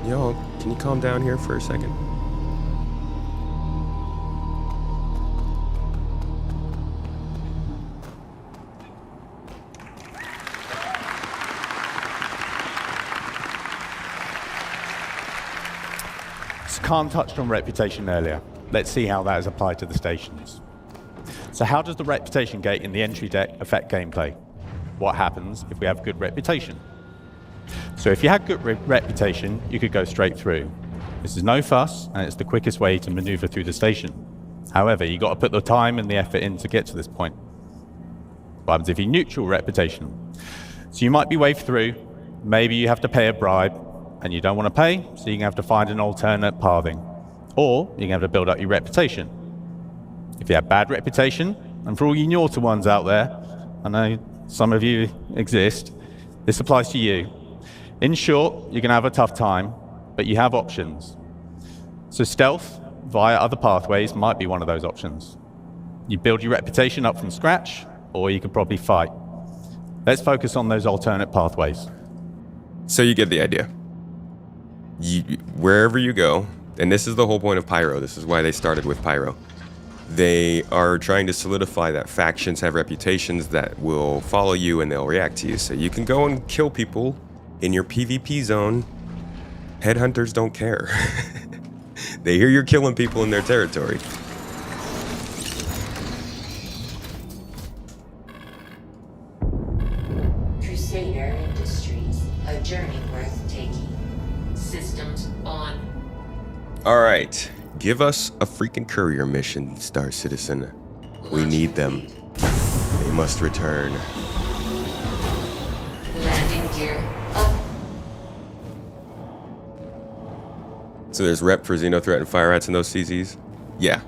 Yo, can you calm down here for a second? Khan touched on reputation earlier. Let's see how that is applied to the stations. So how does the reputation gate in the entry deck affect gameplay? What happens if we have good reputation? So if you had good reputation, you could go straight through. This is no fuss, and it's the quickest way to maneuver through the station. However, you got to put the time and the effort in to get to this point. What happens if you neutral reputation? So you might be waved through, maybe you have to pay a bribe, and you don't want to pay, so you're going to have to find an alternate pathing. Or you're going to have to build up your reputation. If you have bad reputation, and for all you naughty ones out there, I know some of you exist, this applies to you. In short, you're going to have a tough time, but you have options. So stealth via other pathways might be one of those options. You build your reputation up from scratch, or you could probably fight. Let's focus on those alternate pathways. So you get the idea. wherever you go, and this is the whole point of Pyro. This is why they started with Pyro. They are trying to solidify that factions have reputations that will follow you and they'll react to you. So you can go and kill people in your PvP zone. Headhunters don't care. They hear you're killing people in their territory. Crusader Industries, a journey worth taking. Systems on. All right. Give us a freaking courier mission, Star Citizen. We need them. They must return. Landing gear up. So there's rep for Xenothreat and Fire Rats in those CZs? Yeah.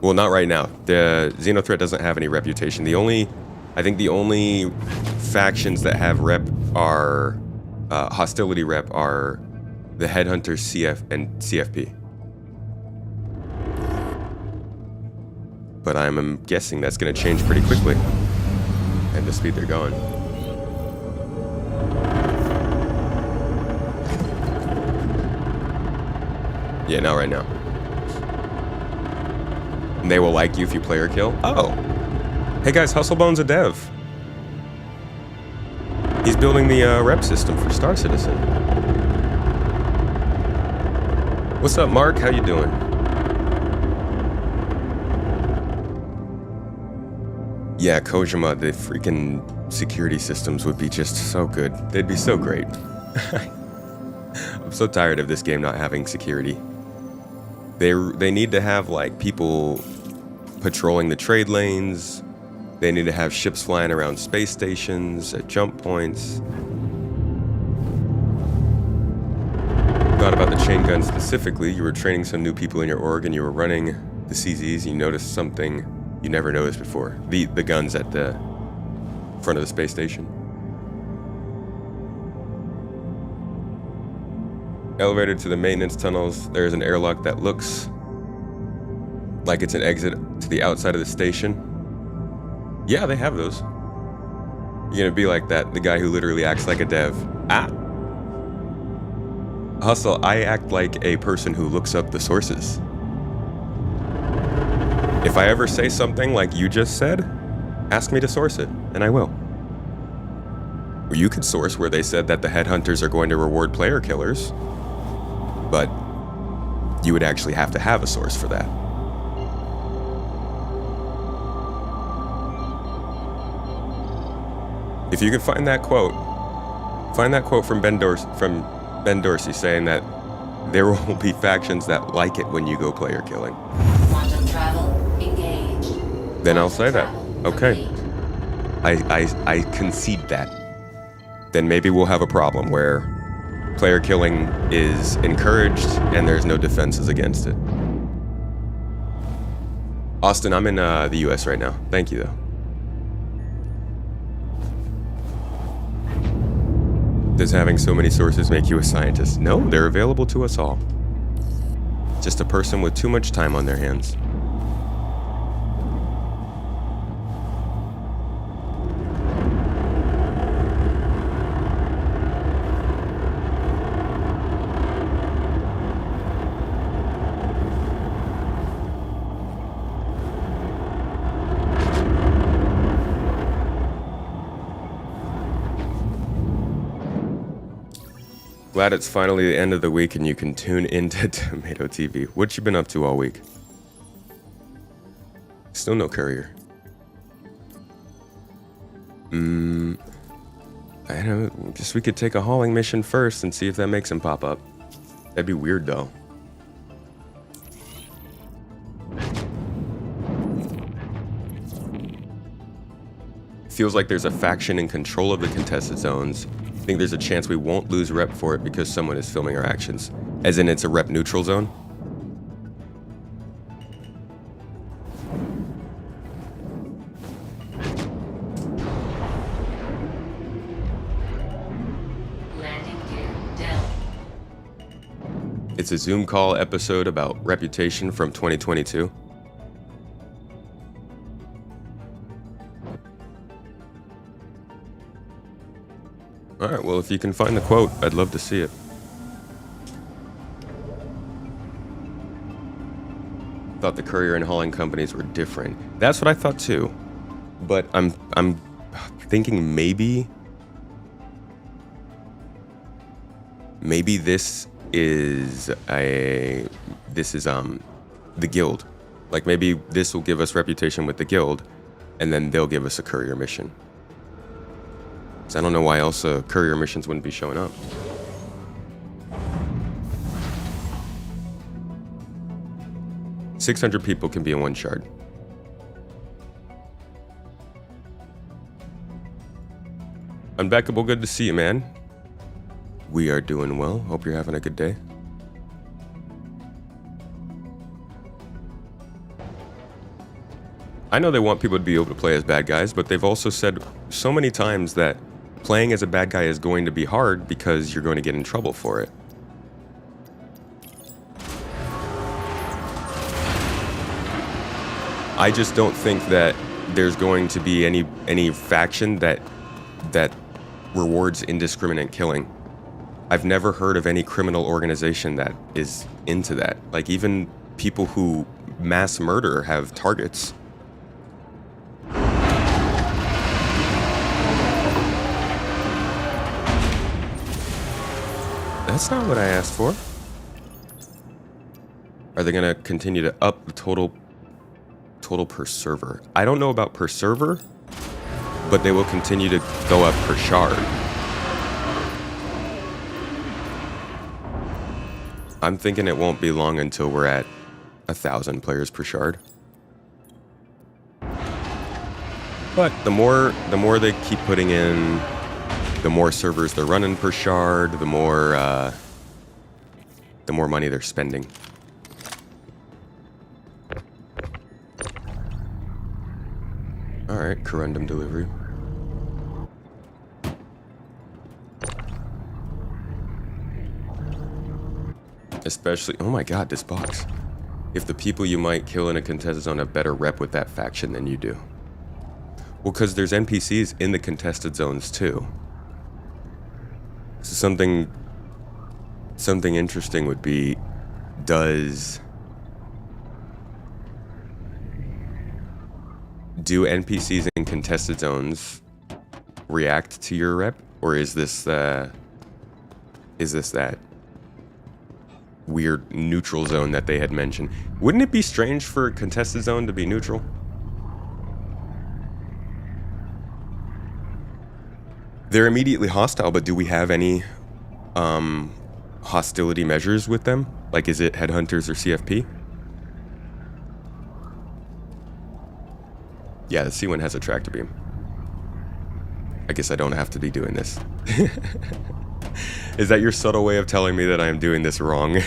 Well, not right now. The Xenothreat doesn't have any reputation. I think the only factions that have rep are, hostility rep are the Headhunters, CF, and CFP. But I'm guessing that's going to change pretty quickly. And the speed they're going. Yeah, not right now. And they will like you if you play or kill? Oh. Hey guys, Hustlebone's a dev. He's building the rep system for Star Citizen. What's up, Mark? How you doing? Yeah, Kojima, the freaking security systems would be just so good. They'd be so great. I'm so tired of this game not having security. They need to have like people patrolling the trade lanes. They need to have ships flying around space stations at jump points. Thought about the chain gun specifically. You were training some new people in your org and you were running the CZs. You noticed something you never noticed before. The guns at the front of the space station. Elevator to the maintenance tunnels. There's an airlock that looks like it's an exit to the outside of the station. Yeah, they have those. You're gonna be like that, the guy who literally acts like a dev. Hustle, I act like a person who looks up the sources. If I ever say something like you just said, ask me to source it, and I will. Or you could source where they said that the headhunters are going to reward player killers, but you would actually have to have a source for that. If you can find that quote from Ben Dorsey saying that there will be factions that like it when you go player killing. Quantum travel engaged. Then I'll say that. Okay. I concede that. Then maybe we'll have a problem where player killing is encouraged and there's no defenses against it. Austin, I'm in the US right now. Thank you though. Does having so many sources make you a scientist? No, they're available to us all. Just a person with too much time on their hands. Glad it's finally the end of the week and you can tune into Tomato TV. What you been up to all week? Still no courier. I don't know. Guess we could take a hauling mission first and see if that makes him pop up. That'd be weird though. Feels like there's a faction in control of the contested zones. I think there's a chance we won't lose rep for it because someone is filming our actions. As in it's a rep neutral zone. Landing gear down. It's a Zoom call episode about reputation from 2022. All right, well, if you can find the quote, I'd love to see it. thought the courier and hauling companies were different. That's what I thought too. But I'm thinking maybe this is the guild. Like maybe this will give us reputation with the guild, and then they'll give us a courier mission. So I don't know why else courier missions wouldn't be showing up. "600 people can be in one shard." Unbackable, good to see you, man. We are doing well. Hope you're having a good day. I know they want people to be able to play as bad guys, but they've also said so many times that playing as a bad guy is going to be hard because you're going to get in trouble for it. I just don't think that there's going to be any faction that rewards indiscriminate killing. I've never heard of any criminal organization that is into that. Like even people who mass murder have targets. That's not what I asked for. Are they gonna continue to up the total per server? I don't know about per server, but they will continue to go up per shard. I'm thinking it won't be long until we're at 1,000 players per shard. But the more they keep putting in, the more servers they're running per shard, the more money they're spending. All right, corundum delivery. Especially, oh my god, this box. If the people you might kill in a contested zone have better rep with that faction than you do. Well, because there's NPCs in the contested zones too. So something interesting would be, do NPCs in contested zones react to your rep, or is this that weird neutral zone that they had mentioned? Wouldn't it be strange for a contested zone to be neutral? They're immediately hostile, but do we have any hostility measures with them? Like, is it headhunters or CFP? Yeah, the C1 has a tractor beam. I guess I don't have to be doing this. Is that your subtle way of telling me that I am doing this wrong?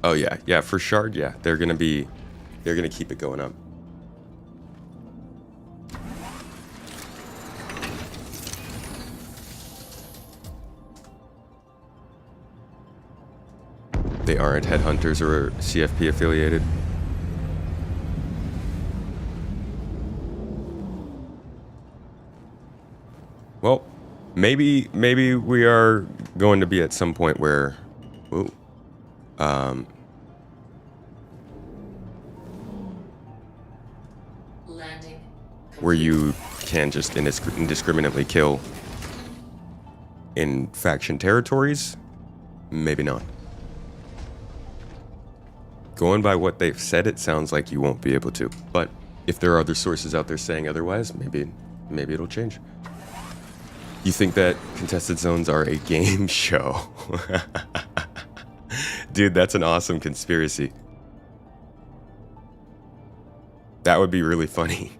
Oh yeah, for shard, yeah. They're gonna keep it going up. They aren't headhunters or CFP affiliated. Well, maybe we are going to be at some point where, where you can just indiscriminately kill in faction territories. Maybe not. Going by what they've said, it sounds like you won't be able to. But if there are other sources out there saying otherwise, maybe it'll change. You think that contested zones are a game show? Dude, that's an awesome conspiracy. That would be really funny.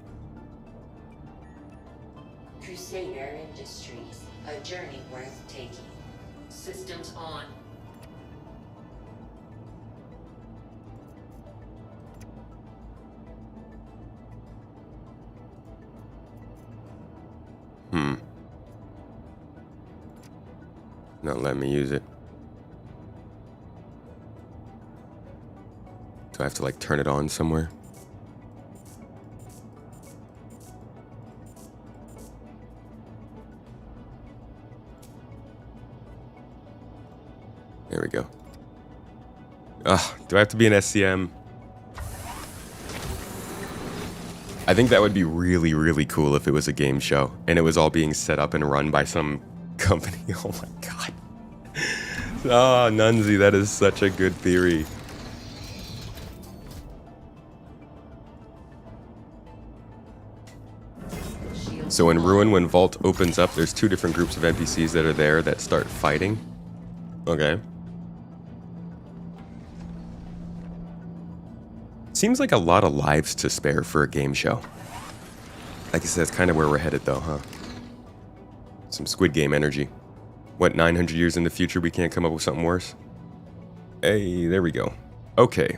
Crusader Industries, a journey worth taking. Systems on. Not letting me use it. Do I have to like turn it on somewhere? There we go. Do I have to be an SCM? I think that would be really, really cool if it was a game show and it was all being set up and run by some company. Oh my god. Oh, Nunzi, that is such a good theory. So in Ruin, when Vault opens up, there's 2 different groups of NPCs that are there that start fighting. Okay. Seems like a lot of lives to spare for a game show. I guess that's kind of where we're headed though, huh? Some Squid Game energy. What, 900 years in the future we can't come up with something worse? Hey, there we go. Okay.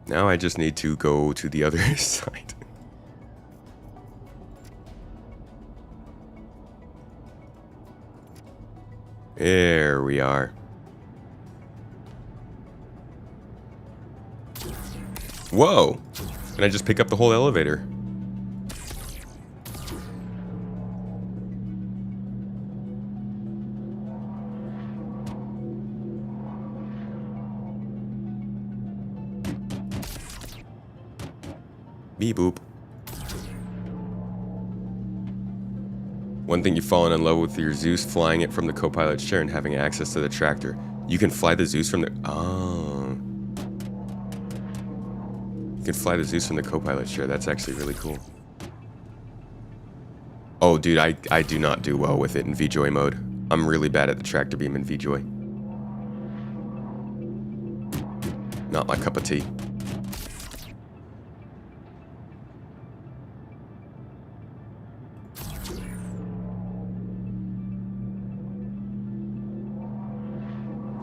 Now I just need to go to the other side. There we are. Whoa! Can I just pick up the whole elevator? Beep boop. One thing you've fallen in love with your Zeus, flying it from the co-pilot's chair and having access to the tractor. You can fly the Zeus from the... Oh. You can fly the Zeus from the co-pilot's chair. That's actually really cool. Oh, dude, I do not do well with it in VJoy mode. I'm really bad at the tractor beam in VJoy. Not my cup of tea.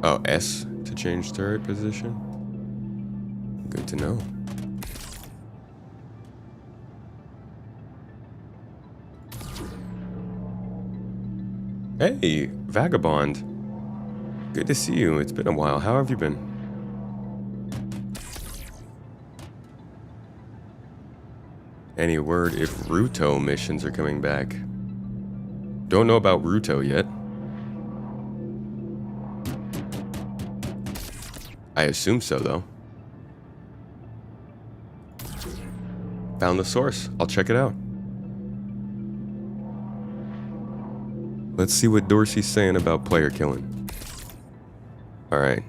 Oh, S to change turret position? Good to know. Hey, Vagabond. Good to see you. It's been a while. How have you been? Any word if Ruto missions are coming back? Don't know about Ruto yet. I assume so, though. Found the source. I'll check it out. Let's see what Dorsey's saying about player killing. Alright.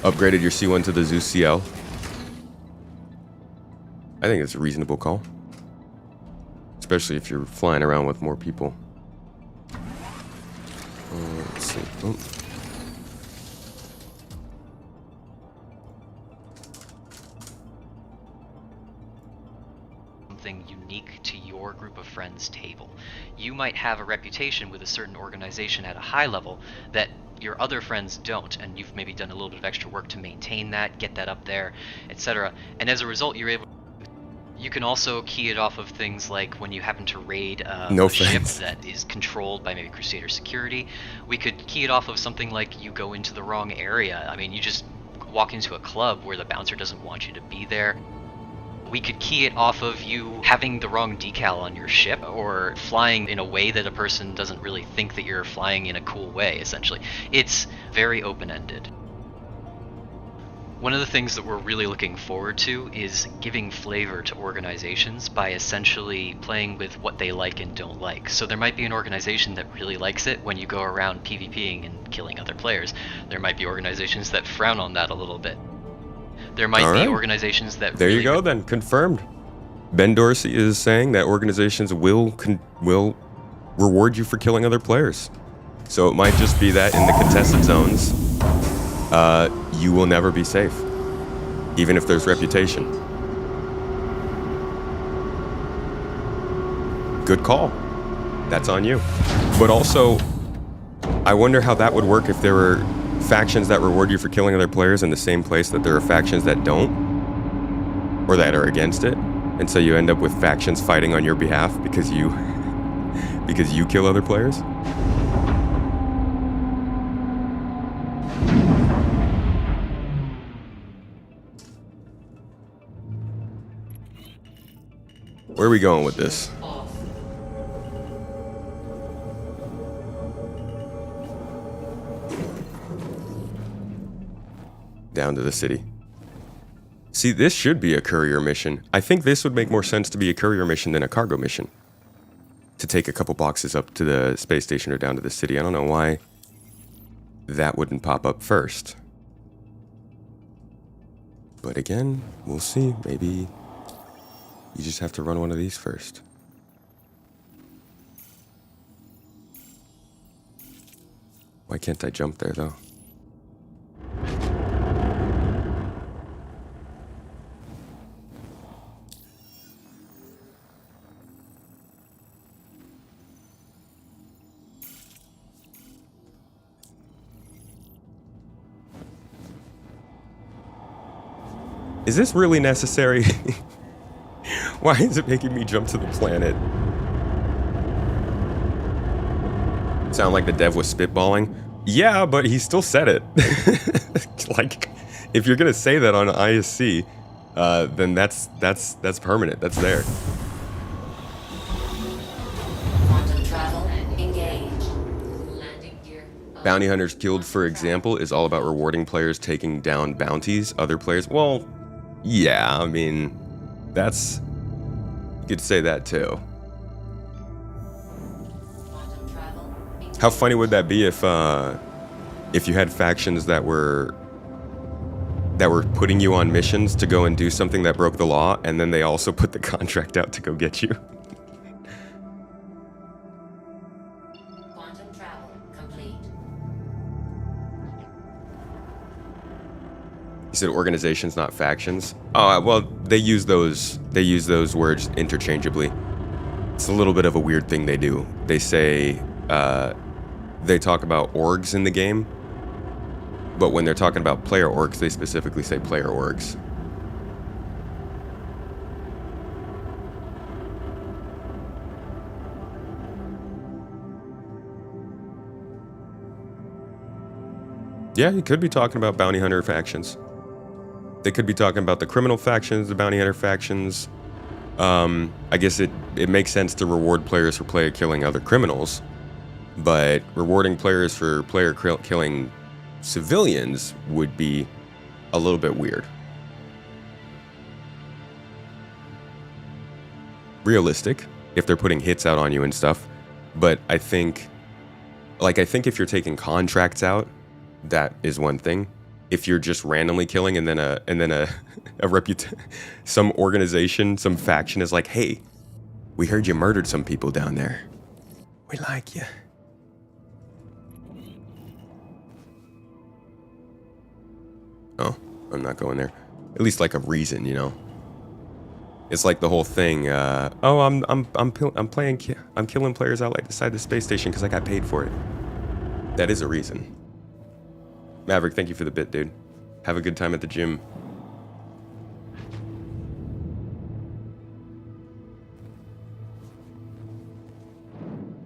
Upgraded your C1 to the Zeus CL. I think it's a reasonable call. Especially if you're flying around with more people. Let's see. Oh. Something unique to your group of friends table. You might have a reputation with a certain organization at a high level that your other friends don't, and you've maybe done a little bit of extra work to maintain that, get that up there, etc. And as a result, you're able. You can also key it off of things like when you happen to raid a ship that is controlled by maybe Crusader security. We could key it off of something like you go into the wrong area. I mean, you just walk into a club where the bouncer doesn't want you to be there. We could key it off of you having the wrong decal on your ship, or flying in a way that a person doesn't really think that you're flying in a cool way, essentially. It's very open-ended. One of the things that we're really looking forward to is giving flavor to organizations by essentially playing with what they like and don't like. So there might be an organization that really likes it when you go around PvPing and killing other players. There might be organizations that frown on that a little bit. There might be organizations that There really you go then, confirmed. Ben Dorsey is saying that organizations will reward you for killing other players. So it might just be that in the contested zones, you will never be safe, even if there's reputation. Good call. That's on you. But also, I wonder how that would work if there were factions that reward you for killing other players in the same place that there are factions that don't, or that are against it, and so you end up with factions fighting on your behalf because you kill other players. Where are we going with this? Off. Down to the city. See, this should be a courier mission. I think this would make more sense to be a courier mission than a cargo mission. To take a couple boxes up to the space station or down to the city. I don't know why that wouldn't pop up first. But again, we'll see. Maybe you just have to run one of these first. Why can't I jump there, though? Is this really necessary? Why is it making me jump to the planet? Sound like the dev was spitballing? Yeah, but he still said it. Like, if you're gonna say that on ISC, then that's permanent. That's there. Quantum travel engaged. Landing gear. Bounty Hunters Guild, for example, is all about rewarding players taking down bounties. Other players, well, yeah, I mean, that's... You could say that too. Quantum travel. How funny would that be if you had factions that were putting you on missions to go and do something that broke the law, and then they also put the contract out to go get you? Quantum travel complete. You said organizations, not factions. Oh, well, they use those words interchangeably. It's a little bit of a weird thing they do. They say they talk about orgs in the game, but when they're talking about player orgs, they specifically say player orgs. Yeah, you could be talking about bounty hunter factions. They could be talking about the criminal factions, the bounty hunter factions. I guess it makes sense to reward players for player killing other criminals, but rewarding players for player killing civilians would be a little bit weird. Realistic, if they're putting hits out on you and stuff, but I think if you're taking contracts out, that is one thing. If you're just randomly killing and then some organization, some faction is like, hey, we heard you murdered some people down there. We like you. Oh, I'm not going there. At least like a reason, you know. It's like the whole thing. I'm killing players out like beside the space station because I got paid for it. That is a reason. Maverick, thank you for the bit, dude. Have a good time at the gym.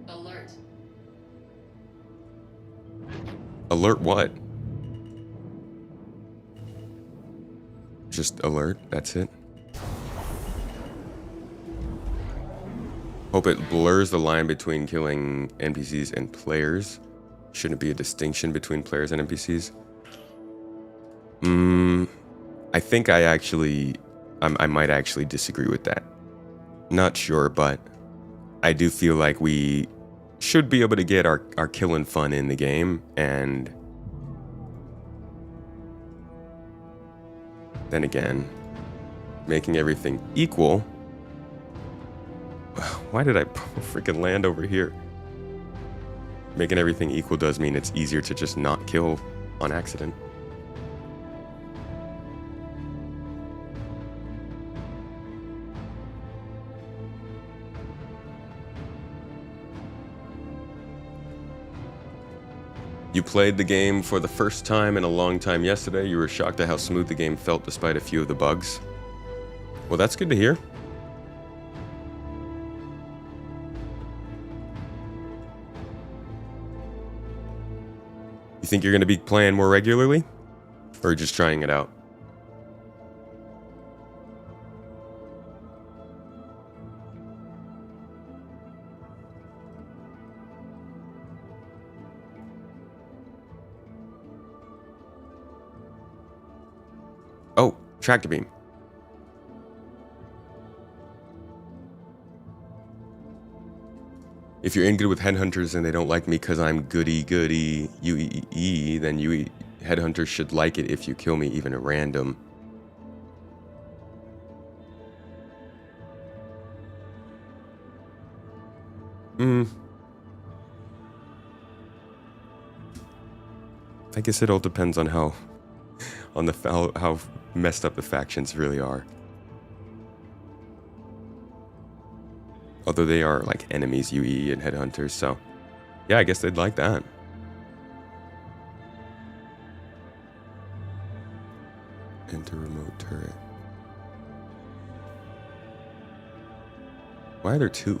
Alert. Alert what? Just alert, that's it. Hope it blurs the line between killing NPCs and players. Shouldn't be a distinction between players and NPCs. I think I might actually disagree with that. Not sure, but I do feel like we should be able to get our killing fun in the game, and then again, making everything equal. Why did I freaking land over here? Making everything equal does mean it's easier to just not kill on accident. You played the game for the first time in a long time yesterday. You were shocked at how smooth the game felt despite a few of the bugs. Well, that's good to hear. You think you're going to be playing more regularly? Or just trying it out? Tractor beam. If you're in good with headhunters and they don't like me because I'm goody UEE, then headhunters should like it if you kill me even at random. I guess it all depends on how messed up the factions really are. Although they are like enemies, UE and headhunters, so yeah, I guess they'd like that. Enter remote turret. Why are there two?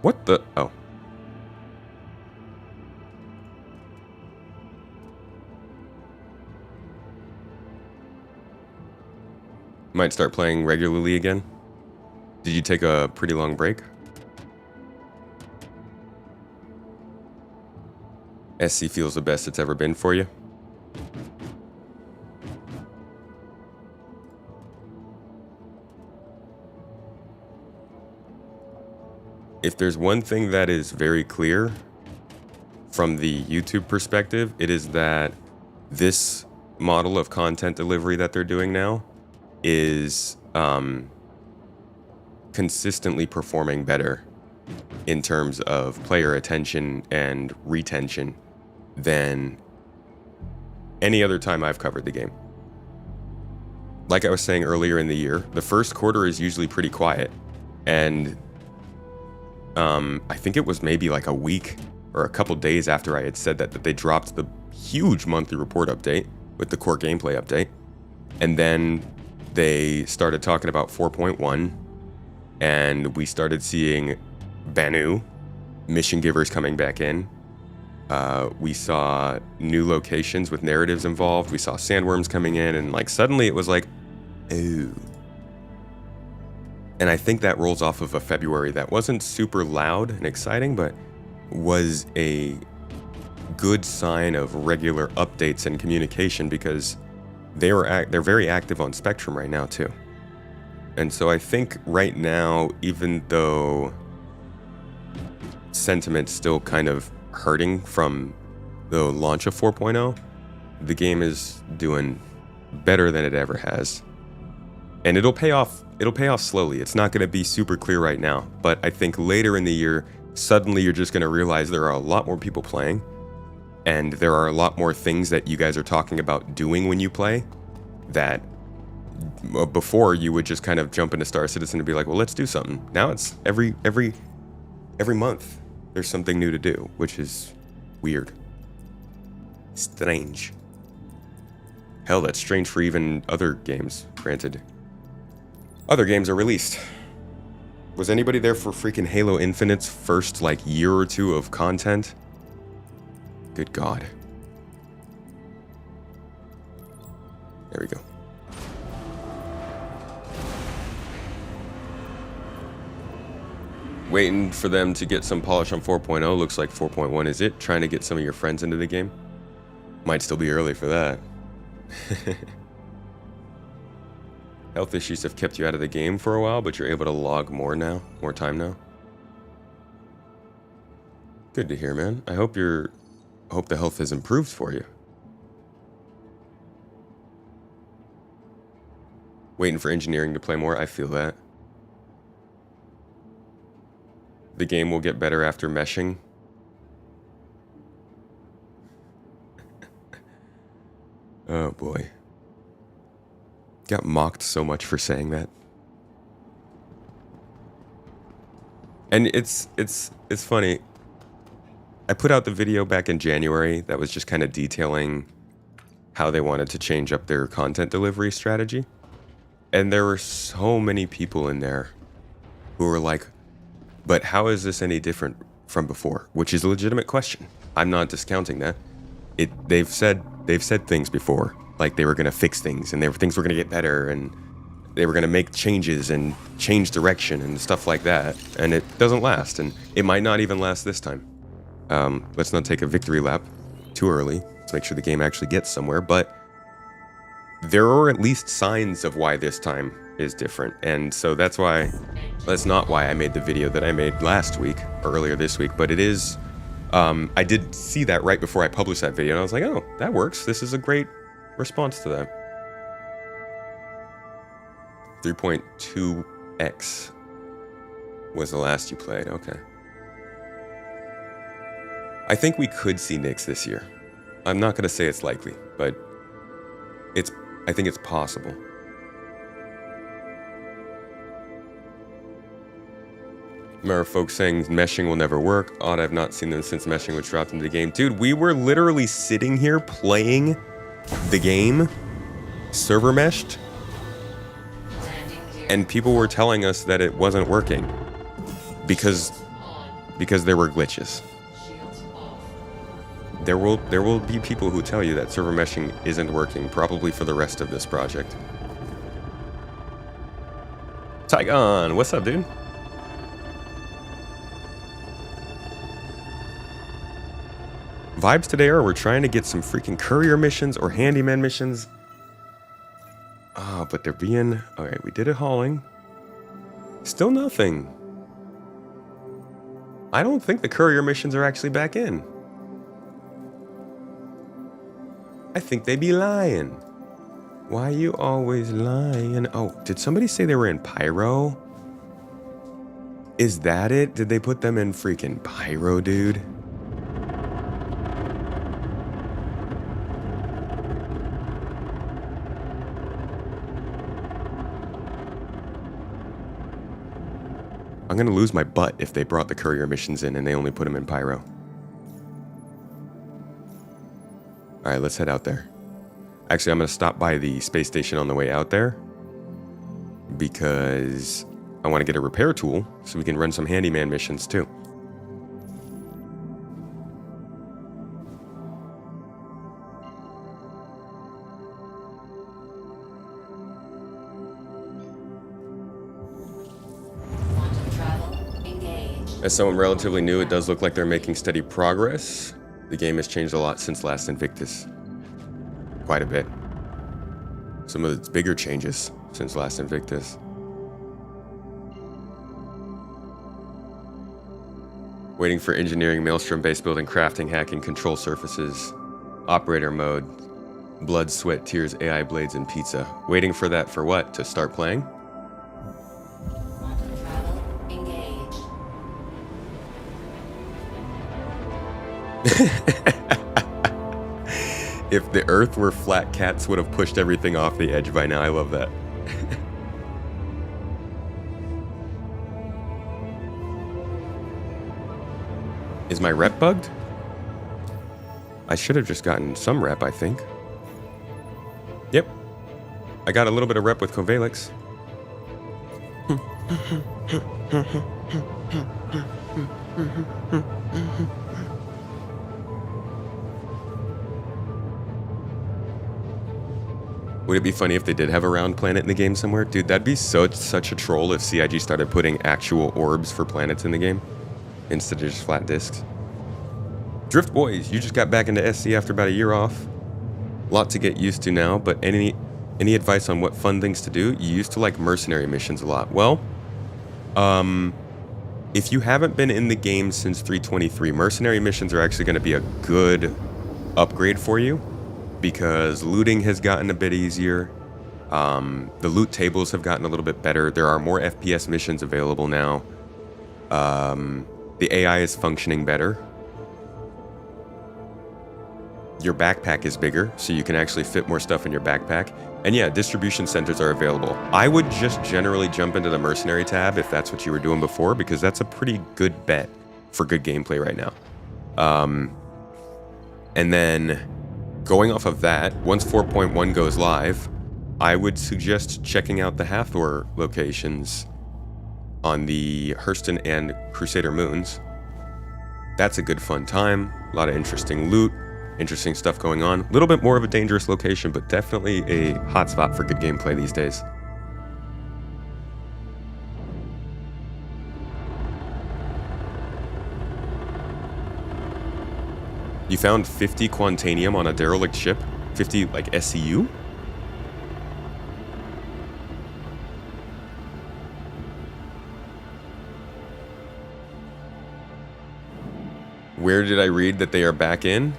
What the? Oh. Might start playing regularly again. Did you take a pretty long break? SC feels the best it's ever been for you. If there's one thing that is very clear from the YouTube perspective, it is that this model of content delivery that they're doing now is consistently performing better in terms of player attention and retention than any other time I've covered the game. Like I was saying earlier in the year, the first quarter is usually pretty quiet, and I think it was maybe like a week or a couple days after I had said that they dropped the huge monthly report update with the core gameplay update, and then they started talking about 4.1, and we started seeing Banu, mission givers coming back in. We saw new locations with narratives involved. We saw sandworms coming in, and like suddenly it was like, ooh. And I think that rolls off of a February that wasn't super loud and exciting, but was a good sign of regular updates and communication, because they're very active on Spectrum right now too. And so I think right now, even though sentiment's still kind of hurting from the launch of 4.0, the game is doing better than it ever has. And it'll pay off slowly. It's not going to be super clear right now, but I think later in the year, suddenly you're just going to realize there are a lot more people playing, and there are a lot more things that you guys are talking about doing when you play that before you would just kind of jump into Star Citizen and be like, well, let's do something. Now it's every month there's something new to do, which is weird. Strange. Hell, that's strange for even other games, granted. Other games are released. Was anybody there for freaking Halo Infinite's first, like, year or two of content? Good God. There we go. Waiting for them to get some polish on 4.0. Looks like 4.1 is it. Trying to get some of your friends into the game. Might still be early for that. Health issues have kept you out of the game for a while, but you're able to log more time now. Good to hear, man. I hope the health has improved for you. Waiting for engineering to play more. I feel that. The game will get better after meshing. Oh boy. Got mocked so much for saying that. And it's funny. I put out the video back in January that was just kind of detailing how they wanted to change up their content delivery strategy. And there were so many people in there who were like, but how is this any different from before? Which is a legitimate question. I'm not discounting that. They've said things before, like they were going to fix things and things were going to get better and they were going to make changes and change direction and stuff like that. And it doesn't last, and it might not even last this time. Let's not take a victory lap too early. Let's make sure the game actually gets somewhere. But there are at least signs of why this time is different. And so that's not why I made the video that I made last week, or earlier this week, but it is, I did see that right before I published that video, and I was like, oh, that works. This is a great response to that. 3.2x was the last you played, okay. I think we could see Nyx this year. I'm not gonna say it's likely, but I think it's possible. There are folks saying meshing will never work. Odd, I've not seen them since meshing was dropped into the game. Dude, we were literally sitting here playing the game, server meshed, and people were telling us that it wasn't working because there were glitches. There will be people who tell you that server meshing isn't working, probably for the rest of this project. Tygon, what's up, dude? Vibes today are we're trying to get some freaking courier missions or handyman missions. But they're being... Alright, we did it hauling. Still nothing. I don't think the courier missions are actually back in. I think they be lying. Why you always lying? Oh, did somebody say they were in Pyro? Is that it? Did they put them in freaking Pyro, dude? I'm gonna lose my butt if they brought the courier missions in and they only put them in Pyro. Alright, let's head out there. Actually, I'm gonna stop by the space station on the way out there because I want to get a repair tool so we can run some handyman missions too. As someone relatively new, it does look like they're making steady progress. The game has changed a lot since last Invictus. Quite a bit. Some of its bigger changes since last Invictus. Waiting for engineering, maelstrom base building, crafting, hacking, control surfaces, operator mode, blood, sweat, tears, AI blades, and pizza. Waiting for that for what? To start playing? If the earth were flat, cats would have pushed everything off the edge by now. I love that. Is my rep bugged? I should have just gotten some rep, I think. Yep. I got a little bit of rep with Covalix. Would it be funny if they did have a round planet in the game somewhere? Dude, that'd be such a troll if CIG started putting actual orbs for planets in the game instead of just flat discs. Drift Boys, you just got back into SC after about a year off. Lot to get used to now, but any advice on what fun things to do? You used to like mercenary missions a lot. Well, if you haven't been in the game since 3.23, mercenary missions are actually going to be a good upgrade for you, because looting has gotten a bit easier. The loot tables have gotten a little bit better. There are more FPS missions available now. The AI is functioning better. Your backpack is bigger, so you can actually fit more stuff in your backpack. And yeah, distribution centers are available. I would just generally jump into the mercenary tab if that's what you were doing before, because that's a pretty good bet for good gameplay right now. And then going off of that, once 4.1 goes live, I would suggest checking out the Hathor locations on the Hurston and Crusader moons. That's a good fun time. A lot of interesting loot, interesting stuff going on. A little bit more of a dangerous location, but definitely a hotspot for good gameplay these days. You found 50 Quantanium on a derelict ship? 50, like, SCU? Where did I read that they are back in?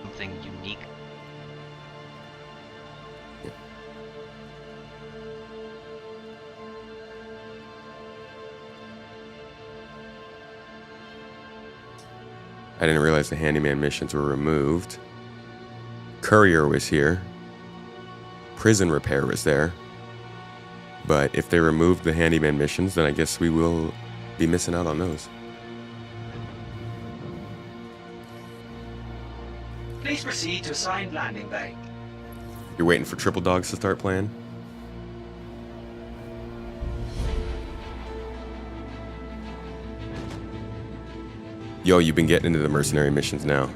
Something unique. I didn't realize the handyman missions were removed. Courier was here. Prison repair was there. But if they removed the handyman missions, then I guess we will be missing out on those. Please proceed to assigned landing bay. You're waiting for Triple Dogs to start playing? Yo, you've been getting into the mercenary missions now.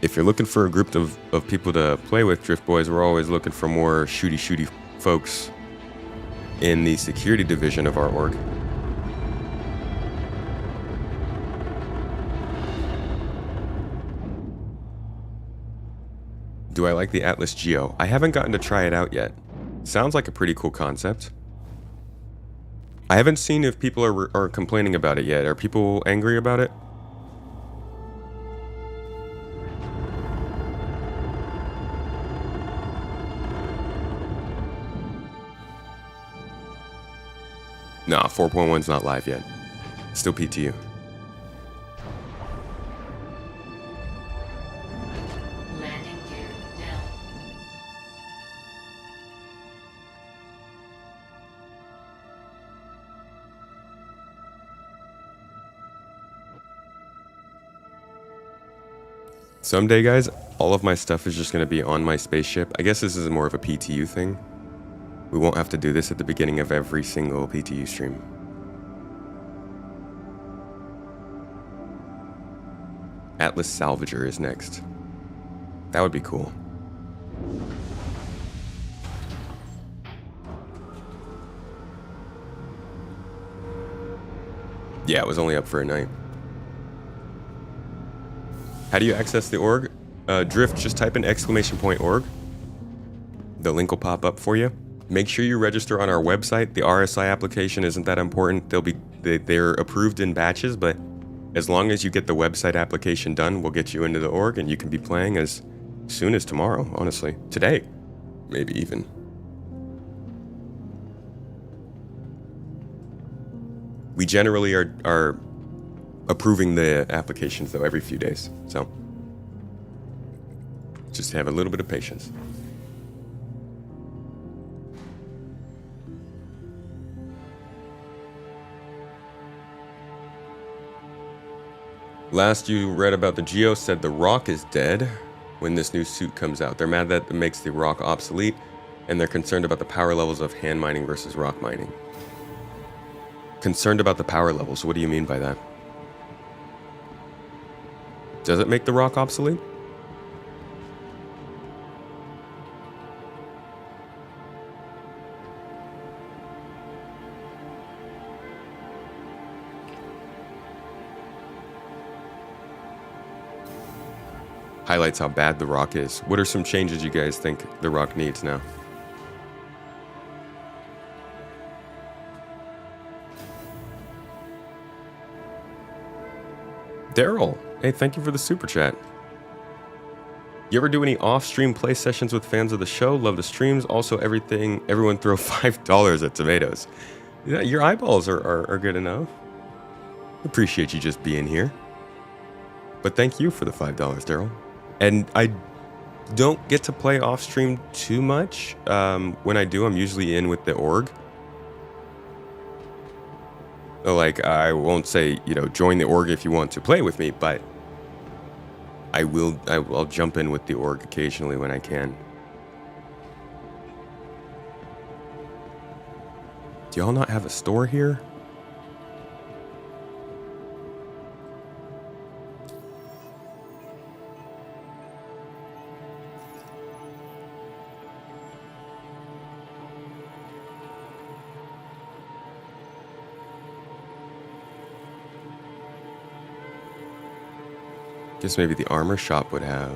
If you're looking for a group of people to play with, Drift Boys, we're always looking for more shooty folks in the security division of our org. Do I like the Atlas Geo? I haven't gotten to try it out yet. Sounds like a pretty cool concept. I haven't seen if people are complaining about it yet. Are people angry about it? Nah, 4.1's not live yet. Still PTU. Landing gear down. Someday, guys, all of my stuff is just going to be on my spaceship. I guess this is more of a PTU thing. We won't have to do this at the beginning of every single PTU stream. Atlas Salvager is next. That would be cool. Yeah, it was only up for a night. How do you access the org? Drift, just type in !org. The link will pop up for you. Make sure you register on our website. The RSI application isn't that important. They're approved in batches, but as long as you get the website application done, we'll get you into the org and you can be playing as soon as tomorrow, honestly. Today, maybe even. We generally are approving the applications though every few days, so just have a little bit of patience. Last you read about the Geo said the Rock is dead when this new suit comes out. They're mad that it makes the Rock obsolete, and they're concerned about the power levels of hand mining versus rock mining. Concerned about the power levels, what do you mean by that? Does it make the Rock obsolete? Highlights how bad the Rock is. What are some changes you guys think the Rock needs now? Daryl, hey, thank you for the super chat. You ever do any off-stream play sessions with fans of the show? Love the streams. Also, everyone throw $5 at tomatoes. Yeah, your eyeballs are good enough. Appreciate you just being here. But thank you for the $5, Daryl. And I don't get to play off-stream too much. When I do, I'm usually in with the org. Like, I won't say, join the org if you want to play with me, but I'll jump in with the org occasionally when I can. Do y'all not have a store here? Guess maybe the armor shop would have.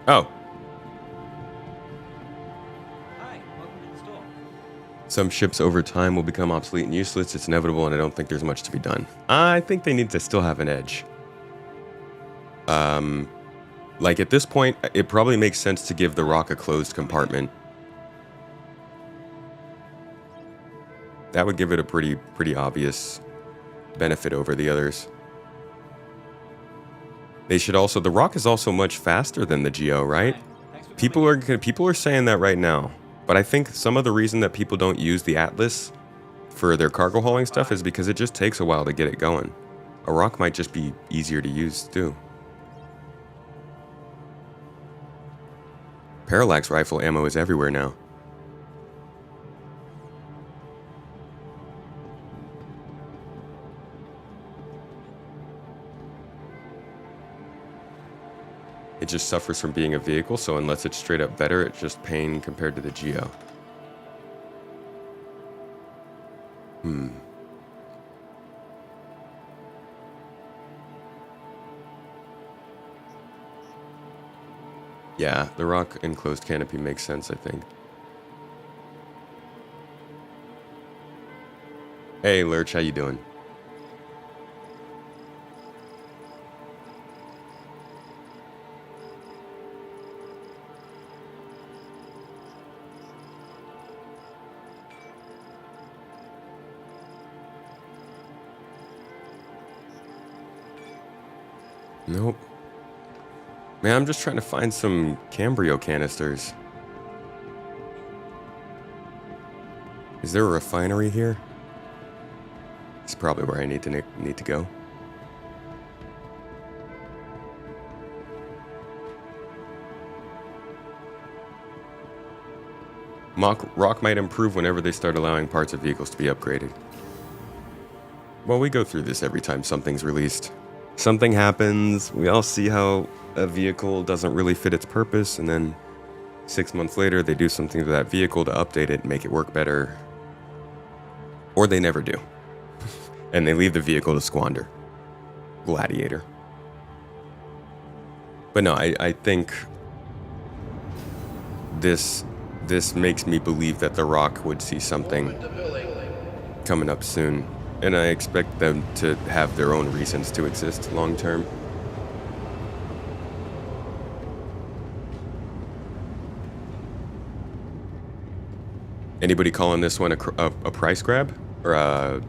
Oh. Hi, welcome to the store. Some ships over time will become obsolete and useless. It's inevitable, and I don't think there's much to be done. I think they need to still have an edge. Like at this point, it probably makes sense to give the rock a closed compartment. That would give it a pretty obvious benefit over the others. They should also. The rock is also much faster than the Geo, right? People are saying that right now. But I think some of the reason that people don't use the Atlas for their cargo hauling stuff is because it just takes a while to get it going. A rock might just be easier to use too. Parallax rifle ammo is everywhere now. It just suffers from being a vehicle, so unless it's straight up better, it's just pain compared to the Geo. Yeah, the rock enclosed canopy makes sense, I think. Hey, Lurch, how you doing? Nope. Man, I'm just trying to find some Cambrio canisters. Is there a refinery here? It's probably where I need to go. Rock might improve whenever they start allowing parts of vehicles to be upgraded. Well, we go through this every time something's released. Something happens, we all see how a vehicle doesn't really fit its purpose, and then 6 months later they do something to that vehicle to update it and make it work better. Or they never do. And they leave the vehicle to squander. Gladiator. But no, I think this makes me believe that The Rock would see something coming up soon. And I expect them to have their own reasons to exist long term. Anybody calling this one a price grab? Or a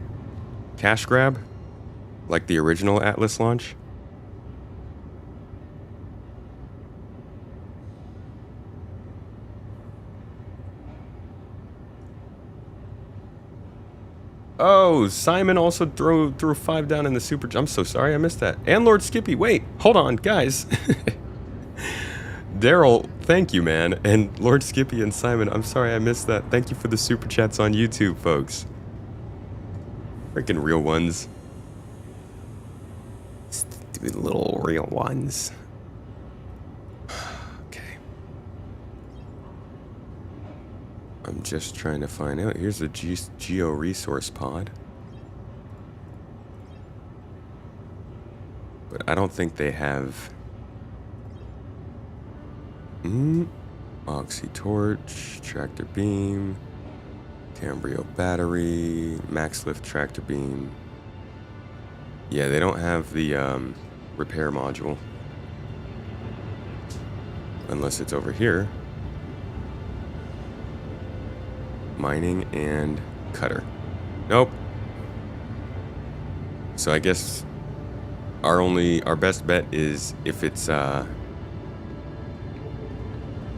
cash grab? Like the original Atlas launch? Oh, Simon also threw 5 down in the super. I'm so sorry, I missed that. And Lord Skippy, wait, hold on, guys. Daryl, thank you, man. And Lord Skippy and Simon, I'm sorry I missed that. Thank you for the super chats on YouTube, folks. Freaking real ones. Stupid little real ones. Okay. I'm just trying to find out. Here's a Geo resource pod. But I don't think they have... Oxy torch, tractor beam, Cambrio battery, max lift tractor beam. Yeah, they don't have the repair module. Unless it's over here. Mining and cutter. Nope. So I guess our best bet is if it's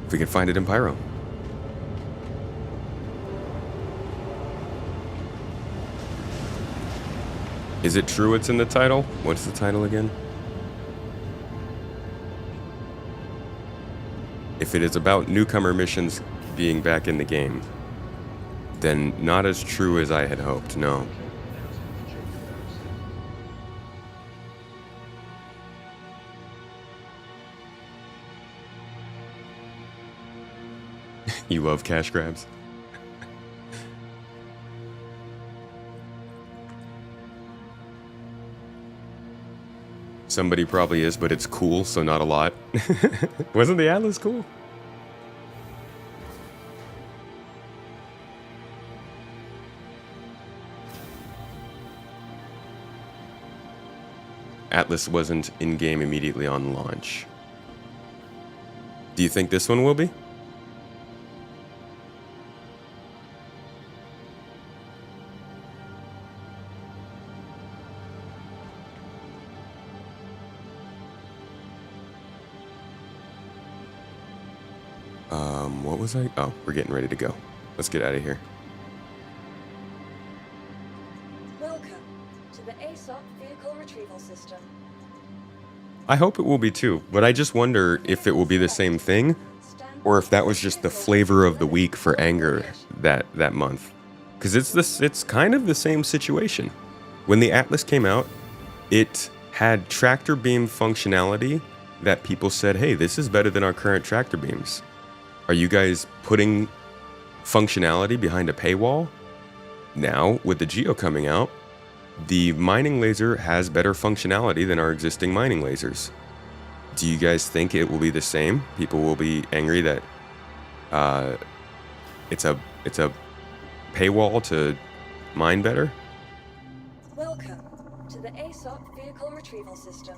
if we can find it in Pyro. Is it true it's in the title? What's the title again? If it is about newcomer missions being back in the game, then not as true as I had hoped, no. You love cash grabs. Somebody probably is, but it's cool, so not a lot. Wasn't the Atlas cool? Atlas wasn't in-game immediately on launch. Do you think this one will be? What was I? Oh, we're getting ready to go. Let's get out of here. Welcome to the ASOP Vehicle Retrieval System. I hope it will be too, but I just wonder if it will be the same thing, or if that was just the flavor of the week for Anger that month. Because it's kind of the same situation. When the Atlas came out, it had tractor beam functionality that people said, hey, this is better than our current tractor beams. Are you guys putting functionality behind a paywall? Now, with the Geo coming out, the mining laser has better functionality than our existing mining lasers. Do you guys think it will be the same? People will be angry that it's a paywall to mine better? Welcome to the ASOP Vehicle Retrieval System.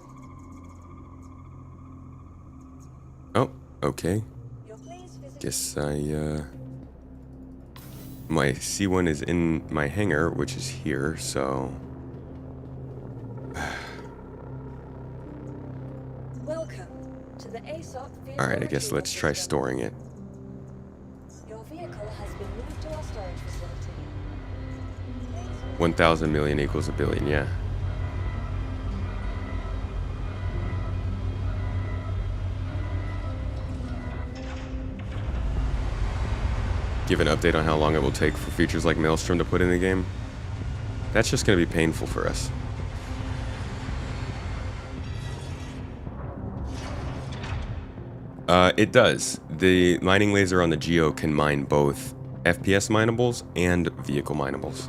Oh, okay. You're please visit. Guess my C1 is in my hangar, which is here, so Welcome to the ASOP Vehicle all right, I guess Retrieval let's try System. storing it. Your vehicle has been moved to our storage facility. 1,000 million equals a billion, yeah. Give an update on how long it will take for features like Maelstrom to put in the game. That's just going to be painful for us. It does. The mining laser on the Geo can mine both FPS minables and vehicle minables.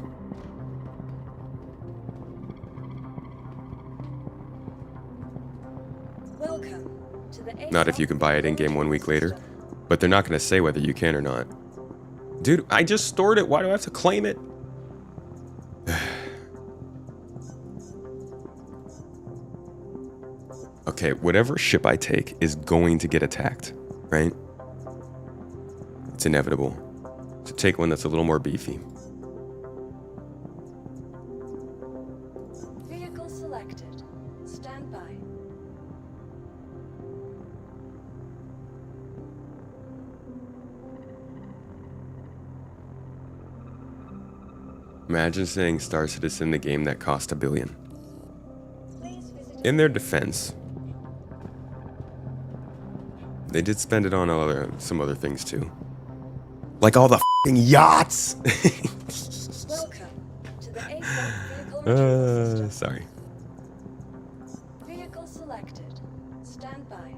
Welcome to the Not if you can buy it in game 1 week later, but they're not going to say whether you can or not. Dude, I just stored it. Why do I have to claim it? Okay, whatever ship I take is going to get attacked, right? It's inevitable. So take one that's a little more beefy. Vehicle selected. Stand by. Imagine saying Star Citizen, the game that cost $1 billion. Please visit. In their defense, they did spend it on some other things too. Like all the f***ing yachts! Welcome to the ASOP Vehicle Retrieval System. Sorry. Vehicle selected. Stand by.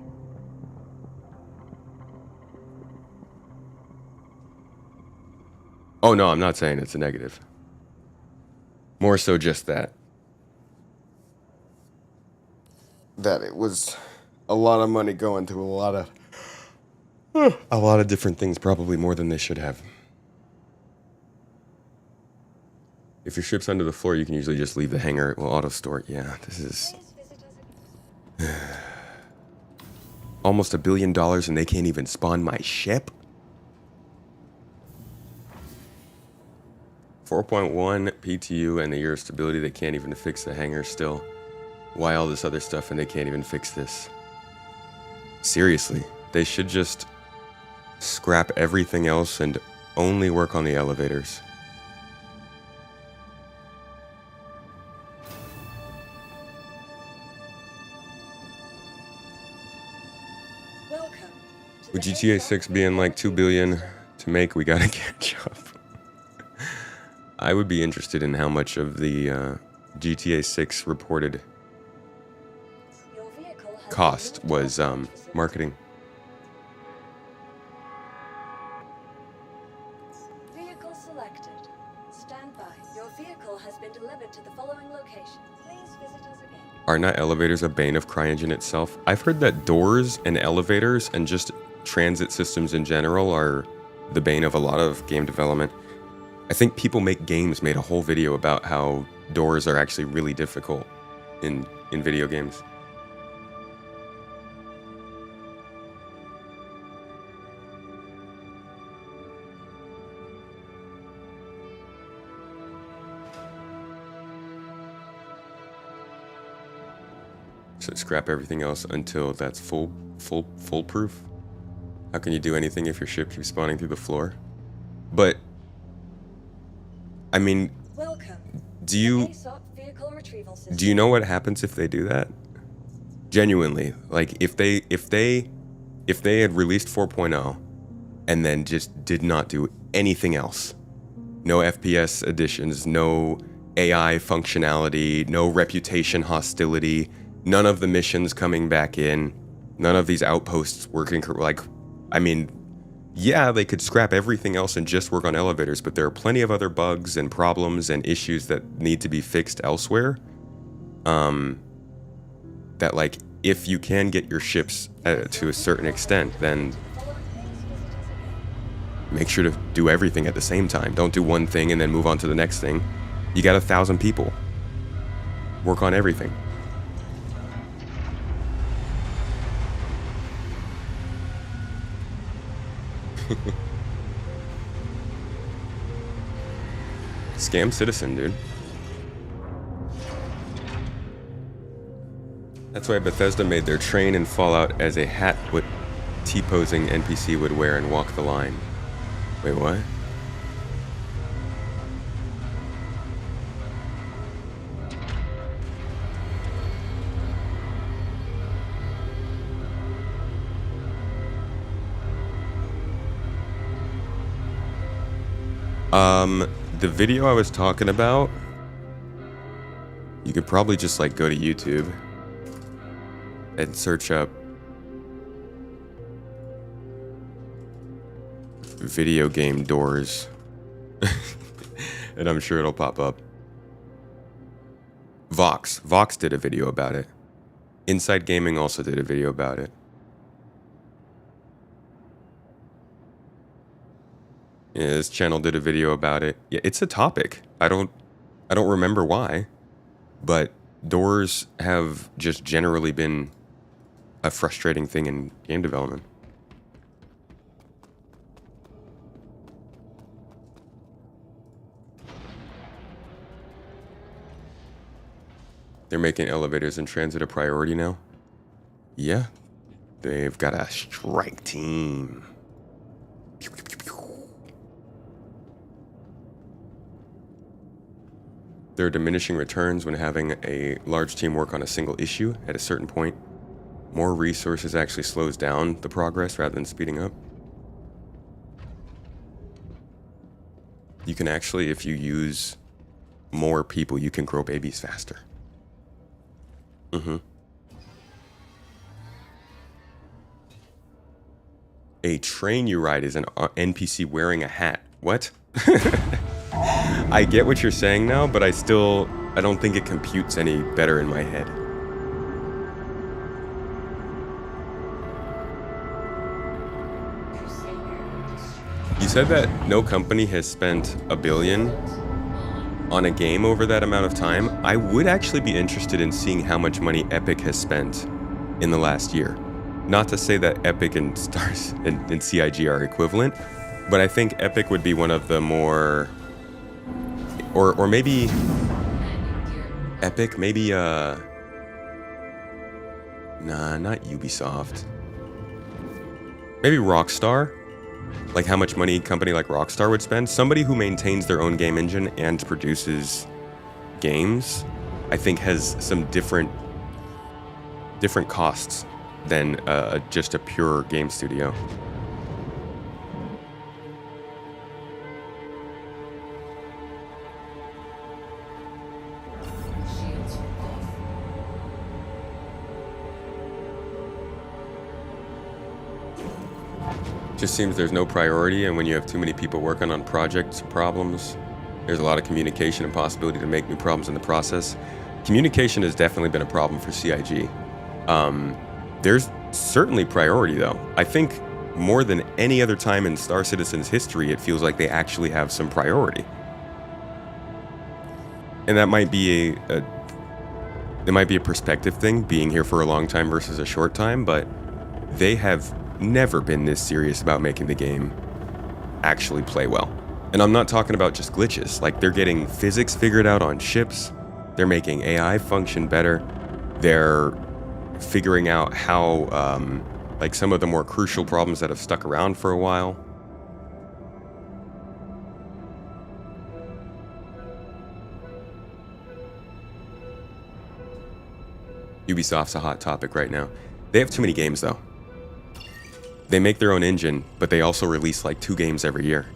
Oh no, I'm not saying it's a negative. More so just that it was a lot of money going to a lot of different things, probably more than they should have. If your ship's under the floor, you can usually just leave the hangar. It will auto store. Yeah, this is Please visit us. almost $1 billion and they can't even spawn my ship. 4.1 PTU and a year of stability. They can't even fix the hangar still. Why all this other stuff and they can't even fix this? Seriously, they should just scrap everything else and only work on the elevators. Welcome to With the GTA ASOP 6 being like 2 billion to make, we gotta catch up. I would be interested in how much of the GTA 6 reported Your vehicle has cost been moved to our was storage facility. marketing. selected. Stand by. Your vehicle has been delivered to the following location. Please visit us again. Are not elevators a bane of CryEngine itself? I've heard that doors and elevators and just transit systems in general are the bane of a lot of game development. I think People Make Games made a whole video about how doors are actually really difficult in video games. So scrap everything else until that's foolproof. How can you do anything if your ship keeps spawning through the floor? But I mean, Welcome. do you know what happens if they do that? Genuinely, like if they had released 4.0 and then just did not do anything else, no FPS additions, no AI functionality, no reputation hostility, none of the missions coming back in, none of these outposts working, like, I mean, yeah, they could scrap everything else and just work on elevators, but there are plenty of other bugs and problems and issues that need to be fixed elsewhere. That, like, if you can get your ships to a certain extent, then make sure to do everything at the same time. Don't do one thing and then move on to the next thing. You got 1,000 people. Work on everything. Scam Citizen, dude. That's why Bethesda made their train in Fallout as a hat what T-posing NPC would wear and walk the line. Wait, what? The video I was talking about, you could probably just like go to YouTube and search up video game doors and I'm sure it'll pop up. Vox did a video about it. Inside Gaming also did a video about it. Yeah, this channel did a video about it. Yeah, it's a topic. I don't remember why, but doors have just generally been a frustrating thing in game development. They're making elevators and transit a priority now. Yeah, they've got a strike team. There are diminishing returns when having a large team work on a single issue. At a certain point, more resources actually slows down the progress rather than speeding up. You can actually, if you use more people, you can grow babies faster. A train you ride is an NPC wearing a hat. What? I get what you're saying now, but I don't think it computes any better in my head. You said that no company has spent $1 billion on a game over that amount of time. I would actually be interested in seeing how much money Epic has spent in the last year. Not to say that Epic and Stars and CIG are equivalent, but I think Epic would be one of the more... Or maybe Epic, maybe nah, not Ubisoft. Maybe Rockstar. Like how much money a company like Rockstar would spend. Somebody who maintains their own game engine and produces games, I think has some different costs than just a pure game studio. Just seems there's no priority, and when you have too many people working on projects, problems, there's a lot of communication and possibility to make new problems in the process. Communication has definitely been a problem for CIG. There's certainly priority, though. I think more than any other time in Star Citizen's history, it feels like they actually have some priority. And that might be it might be a perspective thing, being here for a long time versus a short time, but they have never been this serious about making the game actually play well. And I'm not talking about just glitches. Like, they're getting physics figured out on ships. They're making AI function better. They're figuring out how, like, some of the more crucial problems that have stuck around for a while. Ubisoft's a hot topic right now. They have too many games, though. They make their own engine, but they also release like 2 games every year.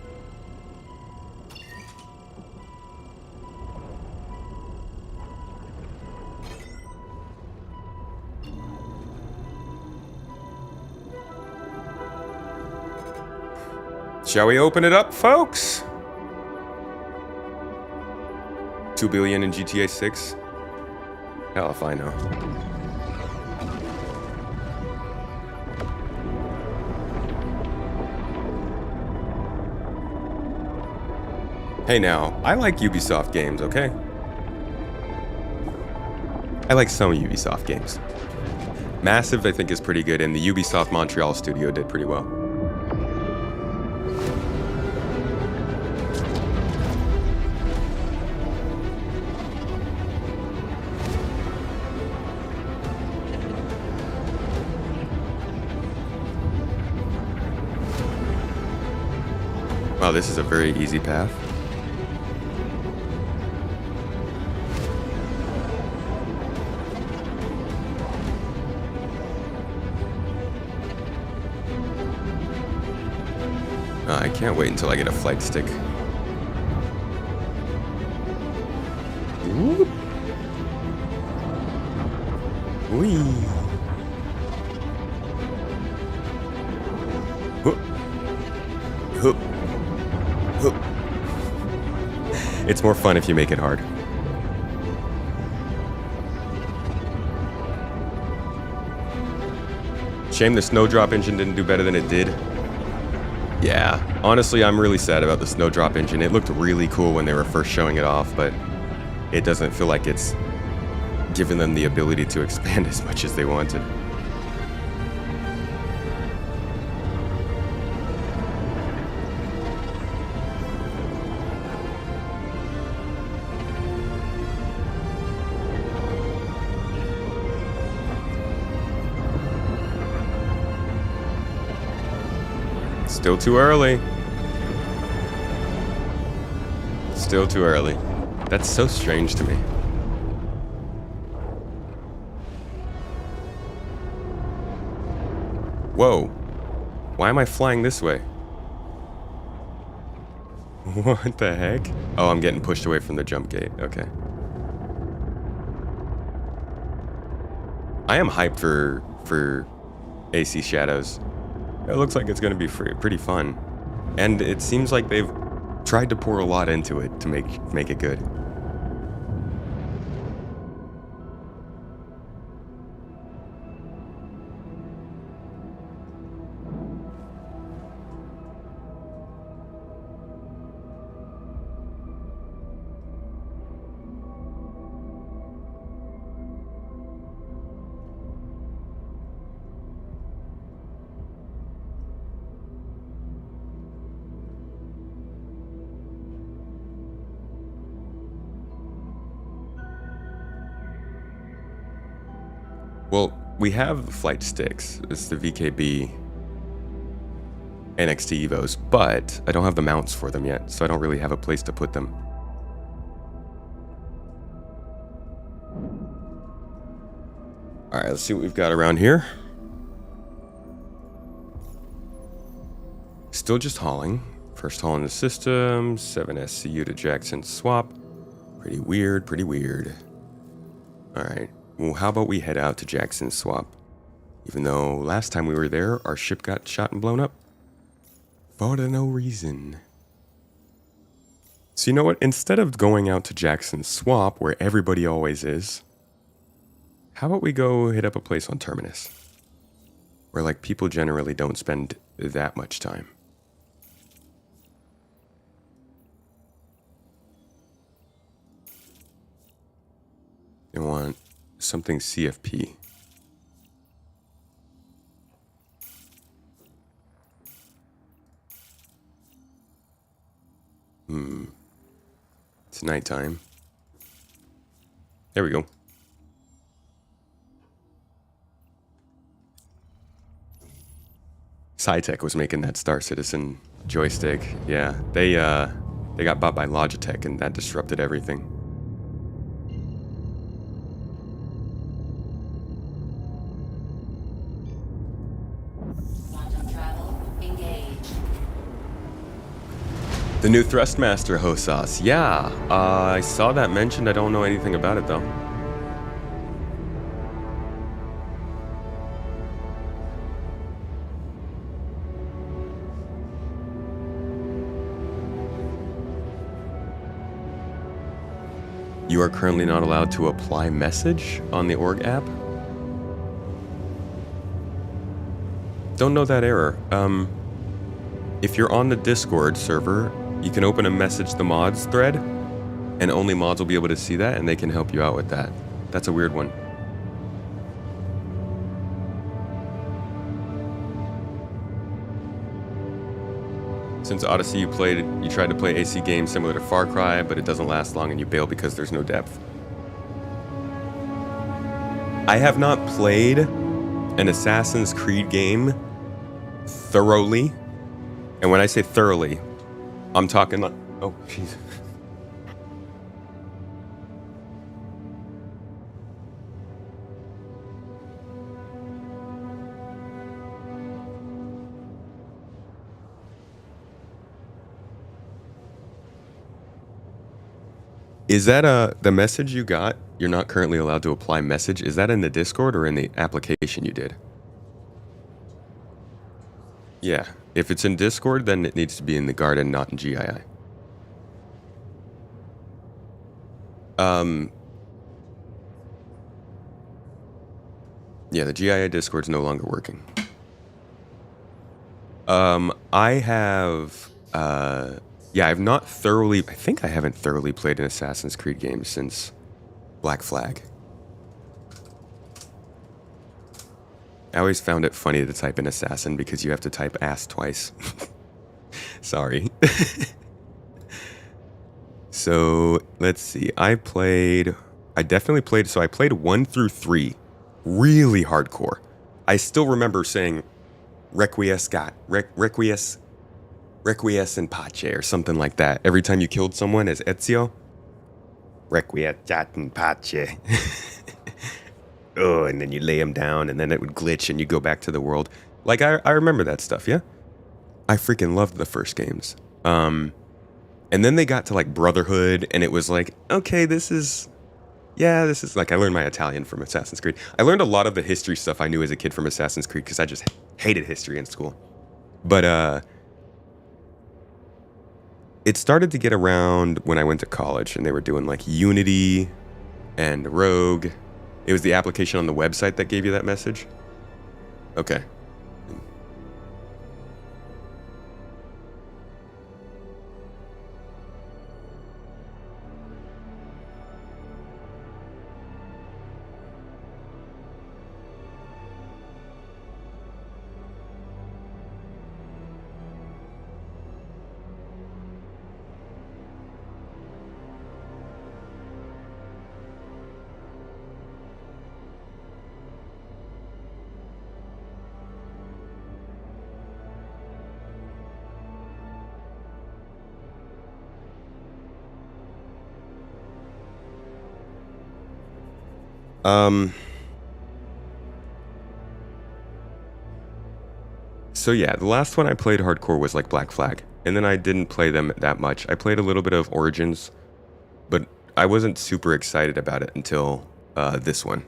Shall we open it up, folks? 2 billion in GTA 6? Hell if I know. Hey now, I like Ubisoft games, okay? I like some Ubisoft games. Massive, I think, is pretty good, and the Ubisoft Montreal studio did pretty well. Wow, this is a very easy path. I can't wait until I get a flight stick. Whoop. Whee. Whoop. Whoop. Whoop. It's more fun if you make it hard. Shame the Snowdrop engine didn't do better than it did. Yeah, honestly, I'm really sad about the Snowdrop engine. It looked really cool when they were first showing it off, but it doesn't feel like it's given them the ability to expand as much as they wanted. Still too early. Still too early. That's so strange to me. Whoa. Why am I flying this way? What the heck? Oh, I'm getting pushed away from the jump gate. Okay. I am hyped for AC Shadows. It looks like it's going to be pretty fun. And it seems like they've tried to pour a lot into it to make it good. Well, we have flight sticks. It's the VKB NXT Evos, but I don't have the mounts for them yet, so I don't really have a place to put them. Alright, let's see what we've got around here. Still just hauling. First haul in the system, 7 SCU to Jackson swap. Pretty weird, pretty weird. Alright. Well, how about we head out to Jackson Swap? Even though last time we were there, our ship got shot and blown up. For no reason. So you know what? Instead of going out to Jackson's Swamp, where everybody always is, how about we go hit up a place on Terminus? Where, like, people generally don't spend that much time. They want something CFP. It's nighttime. There we go. SciTech was making that Star Citizen joystick. Yeah, they got bought by Logitech, and that disrupted everything. Quantum travel engaged. The new Thrustmaster Hosas. Yeah, I saw that mentioned. I don't know anything about it, though. You are currently not allowed to apply message on the org app? Don't know that error. If you're on the Discord server, you can open a message the mods thread, and only mods will be able to see that, and they can help you out with that. That's a weird one. Since Odyssey you tried to play AC games similar to Far Cry, but it doesn't last long and you bail because there's no depth. I have not played an Assassin's Creed game thoroughly. And when I say thoroughly, I'm talking like, oh, jeez. Is that the message you got? You're not currently allowed to apply message. Is that in the Discord or in the application you did? Yeah. If it's in Discord, then it needs to be in the garden, not in GII. Yeah, the GII Discord's no longer working. I have, yeah, I've not thoroughly, I think I haven't thoroughly played an Assassin's Creed game since Black Flag. I always found it funny to type in assassin because you have to type ass twice. Sorry. So, let's see. I definitely played, so I played 1 through 3 really hardcore. I still remember saying Requiescat in Pace or something like that. Every time you killed someone as Ezio. Requiescat in Pace. Oh, and then you lay him down, and then it would glitch, and you go back to the world. Like, I remember that stuff, yeah? I freaking loved the first games. And then they got to, like, Brotherhood, and it was like, okay, this is, like, I learned my Italian from Assassin's Creed. I learned a lot of the history stuff I knew as a kid from Assassin's Creed, because I just hated history in school. But, it started to get around when I went to college, and they were doing, like, Unity and Rogue. It was the application on the website that gave you that message? Okay. So yeah, the last one I played hardcore was like Black Flag, and then I didn't play them that much. I played a little bit of Origins, but I wasn't super excited about it until this one.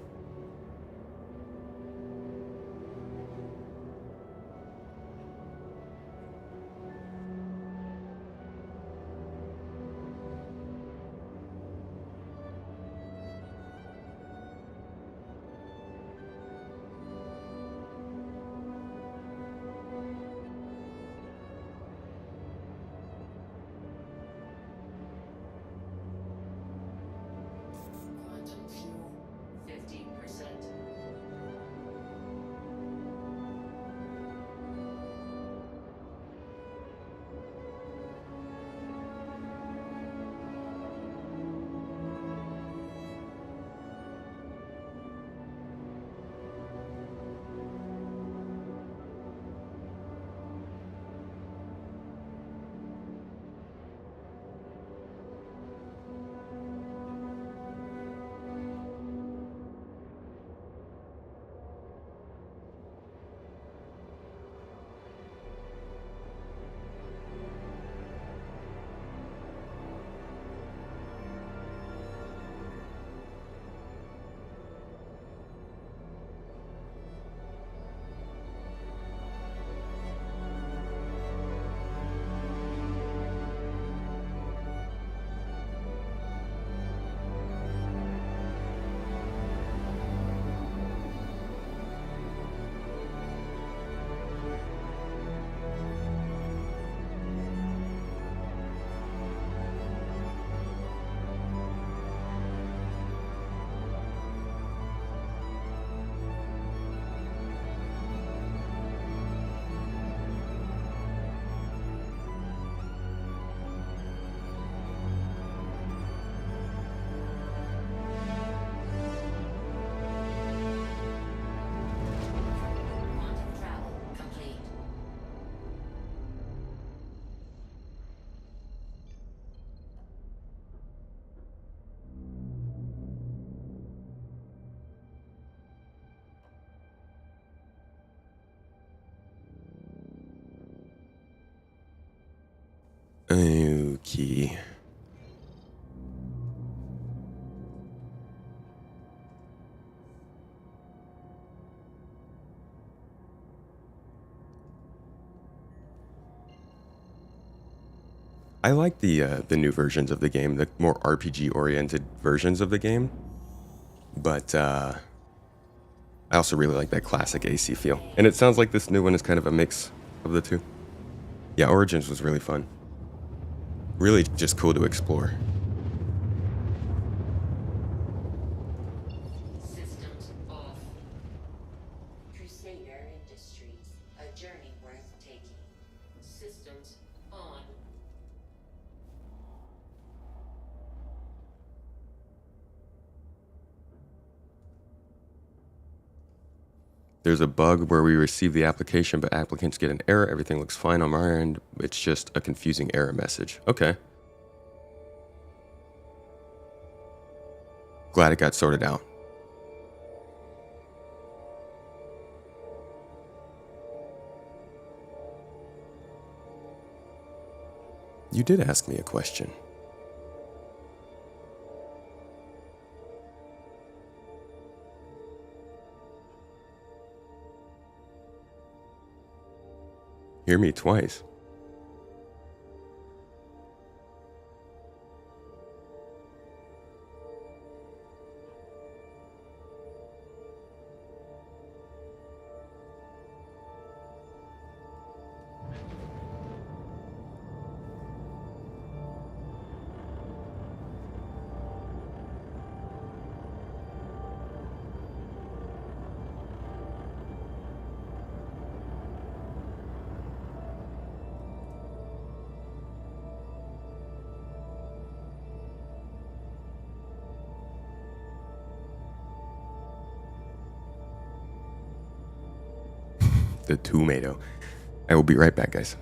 key. I like the new versions of the game, the more RPG-oriented versions of the game. But I also really like that classic AC feel. And it sounds like this new one is kind of a mix of the two. Yeah, Origins was really fun. Really just cool to explore. Systems off. Crusader Industries. A journey worth taking. Systems on. There's a bug where we receive the application, but applicants get an error. Everything looks fine on our end. It's just a confusing error message. Okay. Glad it got sorted out. You did ask me a question. Hear me twice. The tomato. I will be right back, guys.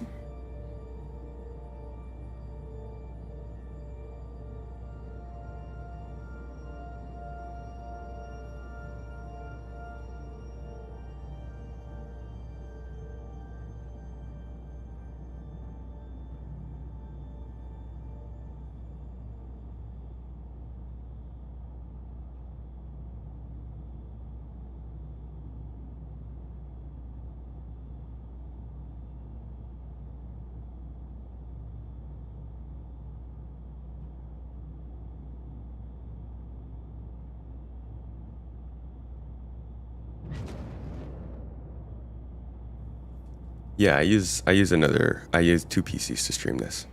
Yeah, I use two PCs to stream this.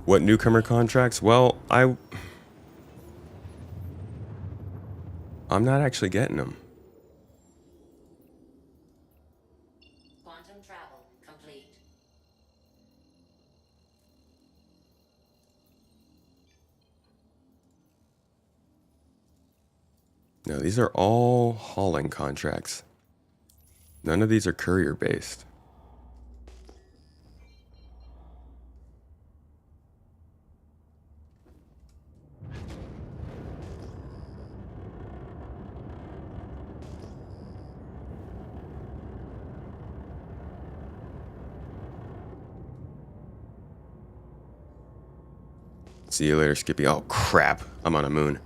What newcomer contracts? Well, I'm not actually getting them. Quantum travel complete. No, these are all hauling contracts. None of these are courier based. See you later, Skippy. Oh, crap. I'm on a moon.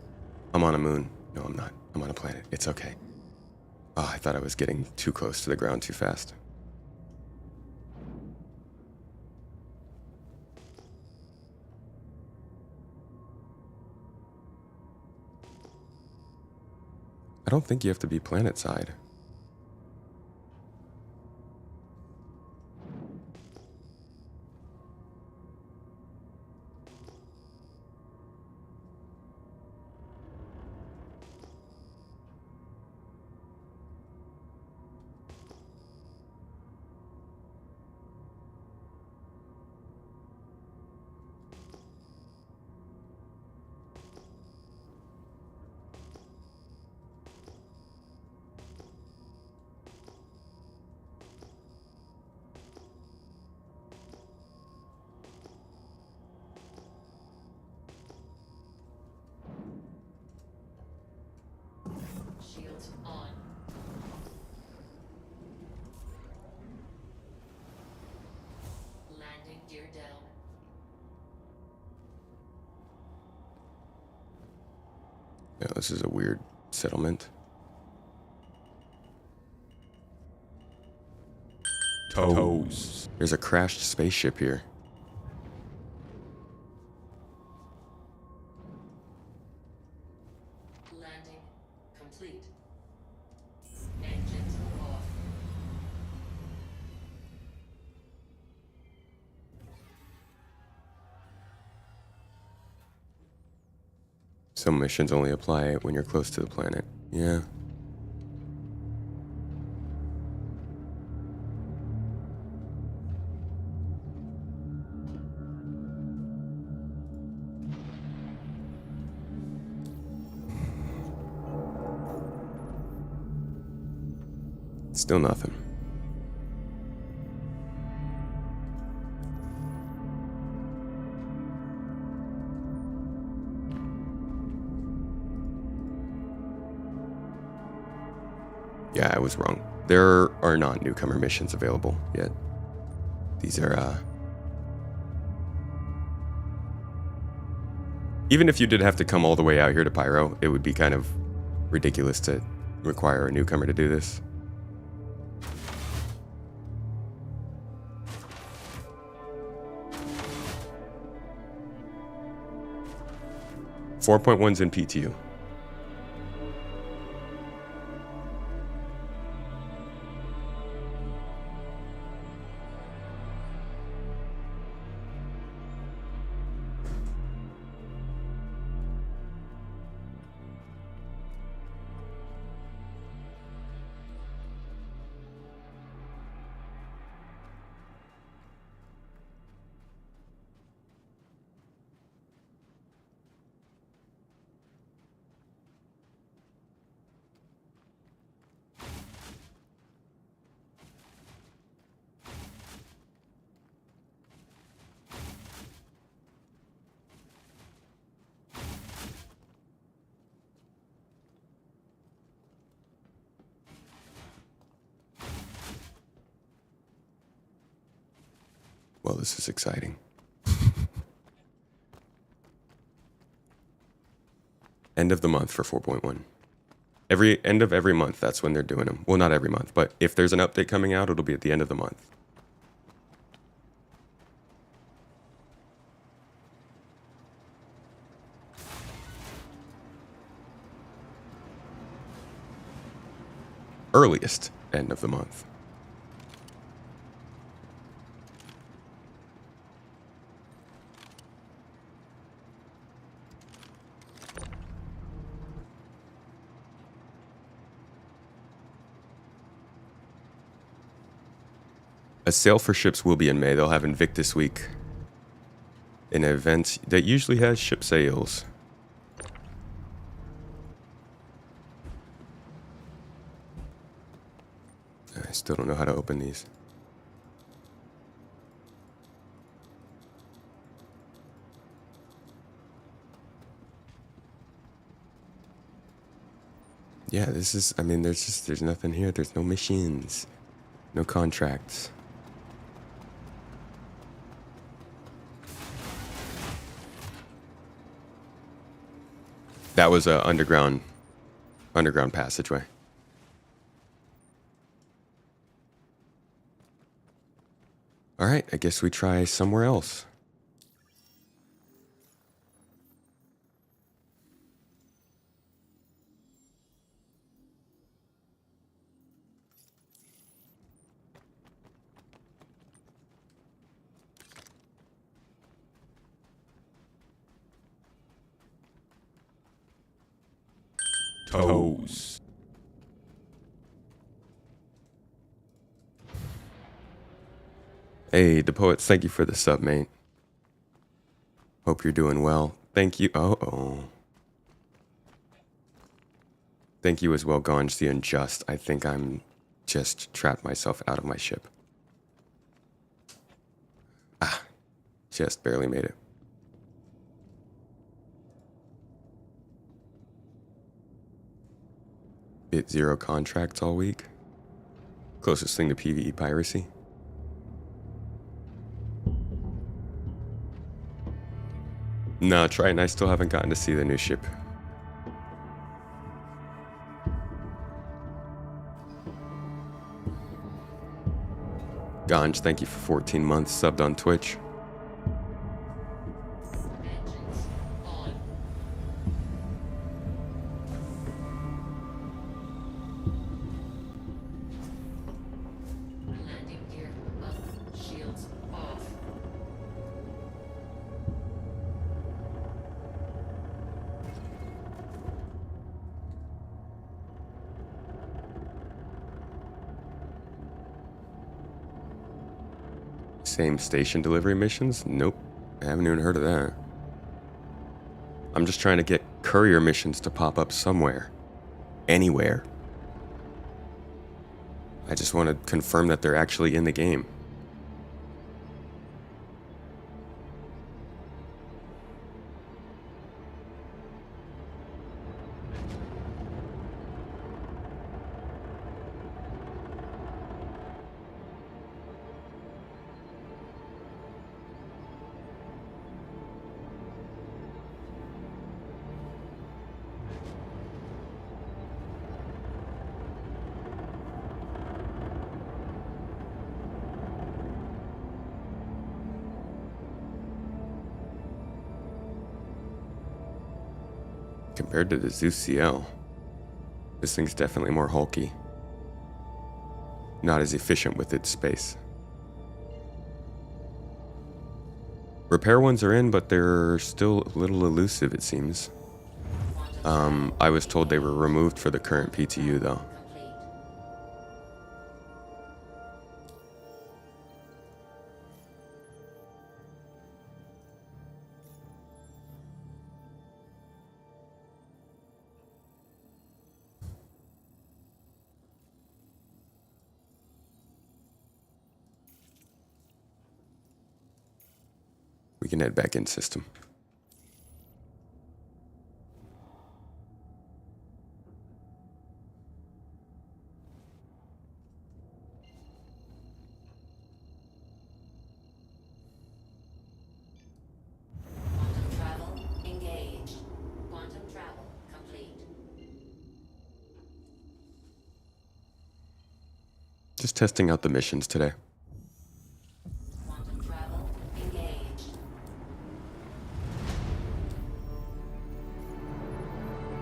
I'm on a moon. No, I'm not. I'm on a planet. It's okay. Oh, I thought I was getting too close to the ground too fast. I don't think you have to be planet side. Shields on. Yeah, this is a weird settlement. Toes. There's a crashed spaceship here. Landing complete. Engines off. Some missions only apply when you're close to the planet. Yeah. Still nothing. Yeah, I was wrong. There are not newcomer missions available yet. These are, even if you did have to come all the way out here to Pyro, it would be kind of ridiculous to require a newcomer to do this. .4.1's in PTU. Well, this is exciting. End of the month for 4.1. Every end of every month, that's when they're doing them. Well, not every month, but if there's an update coming out, it'll be at the end of the month. Earliest end of the month. A sale for ships will be in May. They'll have Invictus Week, an event that usually has ship sales. I still don't know how to open these. Yeah, this is, I mean, there's nothing here. There's no machines, no contracts. That was a underground passageway. All right, I guess we try somewhere else. Toes. Hey, the poets, thank you for the sub, mate. Hope you're doing well. Thank you. Oh. Thank you as well, Ganj the Unjust. I think I'm just trapped myself out of my ship. Ah, just barely made it. Bit zero contracts all week. Closest thing to PvE piracy. No, Triton, I still haven't gotten to see the new ship. Ganj, thank you for 14 months subbed on Twitch. Engines on. Landing gear up. Shields off. Same station delivery missions? Nope. I haven't even heard of that. I'm just trying to get courier missions to pop up somewhere. Anywhere. I just want to confirm that they're actually in the game. Compared to the Zeus CL, this thing's definitely more hulky. Not as efficient with its space. Repair ones are in, but they're still a little elusive, it seems. I was told they were removed for the current PTU, though. Complete. We can head back in system. Quantum travel engaged. Quantum travel complete. Just testing out the missions today. Quantum travel engaged.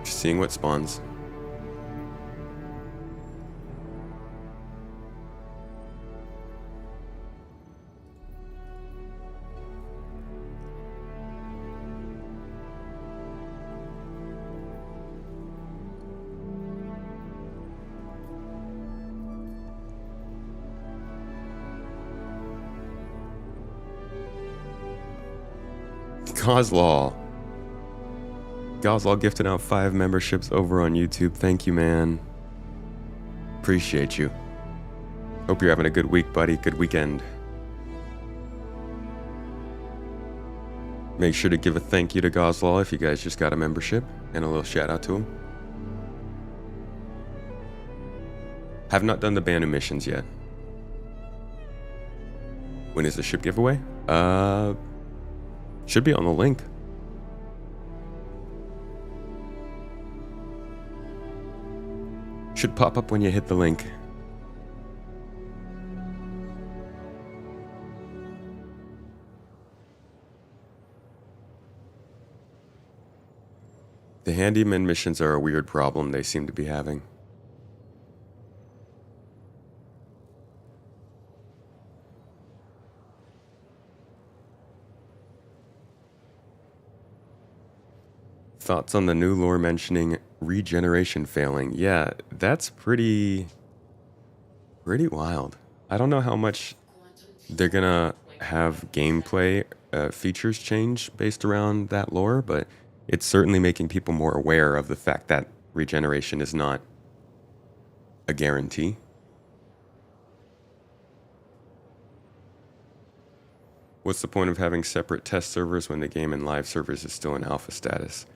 Just seeing what spawns. Gozlaw. Gozlaw gifted out 5 memberships over on YouTube. Thank you, man. Appreciate you. Hope you're having a good week, buddy. Good weekend. Make sure to give a thank you to Gozlaw if you guys just got a membership, and a little shout out to him. Have not done the Banu missions yet. When is the ship giveaway? Should be on the link. Should pop up when you hit the link. The handyman missions are a weird problem they seem to be having. Thoughts on the new lore mentioning regeneration failing? Yeah, that's pretty wild. I don't know how much they're gonna have gameplay features change based around that lore, but it's certainly making people more aware of the fact that regeneration is not a guarantee. What's the point of having separate test servers when the game and live servers is still in alpha status?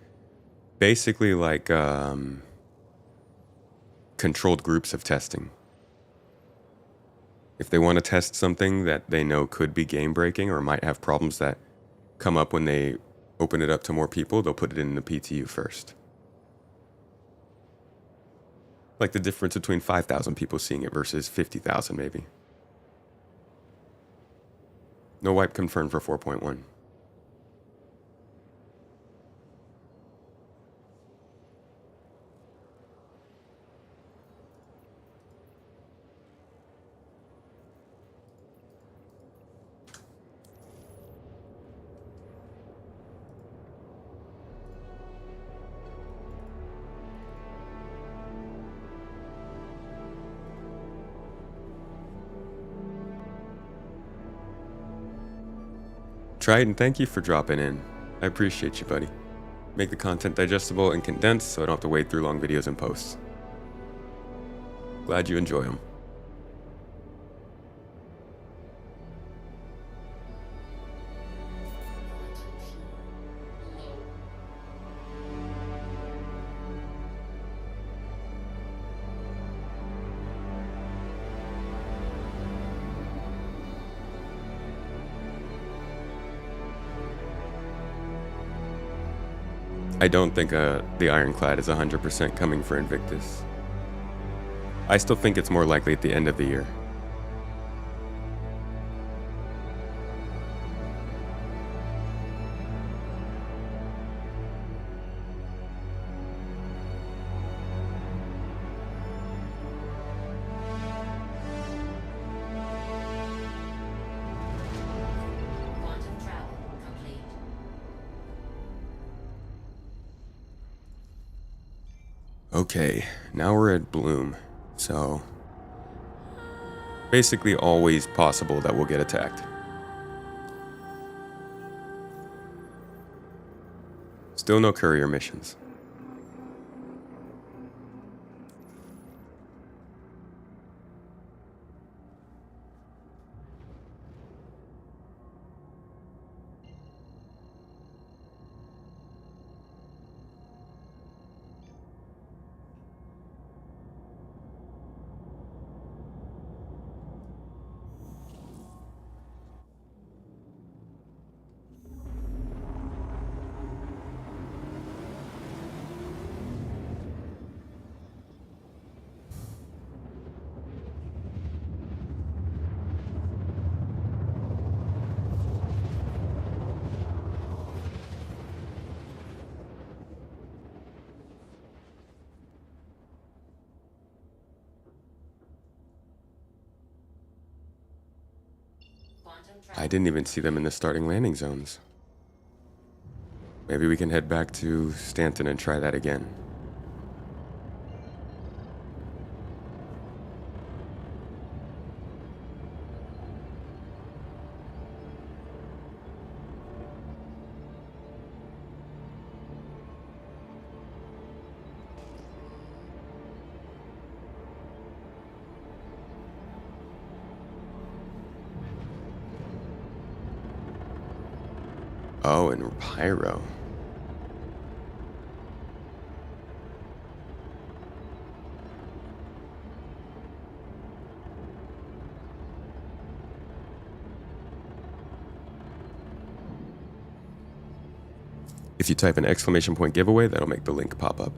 Basically like controlled groups of testing. If they want to test something that they know could be game breaking or might have problems that come up when they open it up to more people, they'll put it in the PTU first. Like the difference between 5,000 people seeing it versus 50,000 maybe. No wipe confirmed for 4.1. Triton, thank you for dropping in. I appreciate you, buddy. Make the content digestible and condensed so I don't have to wade through long videos and posts. Glad you enjoy them. I don't think the Ironclad is 100% coming for Invictus. I still think it's more likely at the end of the year. Quantum travel complete. Okay, now we're at Bloom, so basically always possible that we'll get attacked. Still no courier missions. Quantum I travel. didn't even see them in the starting landing zones. Maybe we can head back to Stanton and try that again. Oh, and Pyro. If you type an exclamation point giveaway, that'll make the link pop up.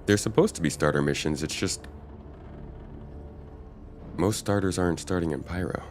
They're supposed to be starter missions, it's just most starters aren't starting in Pyro.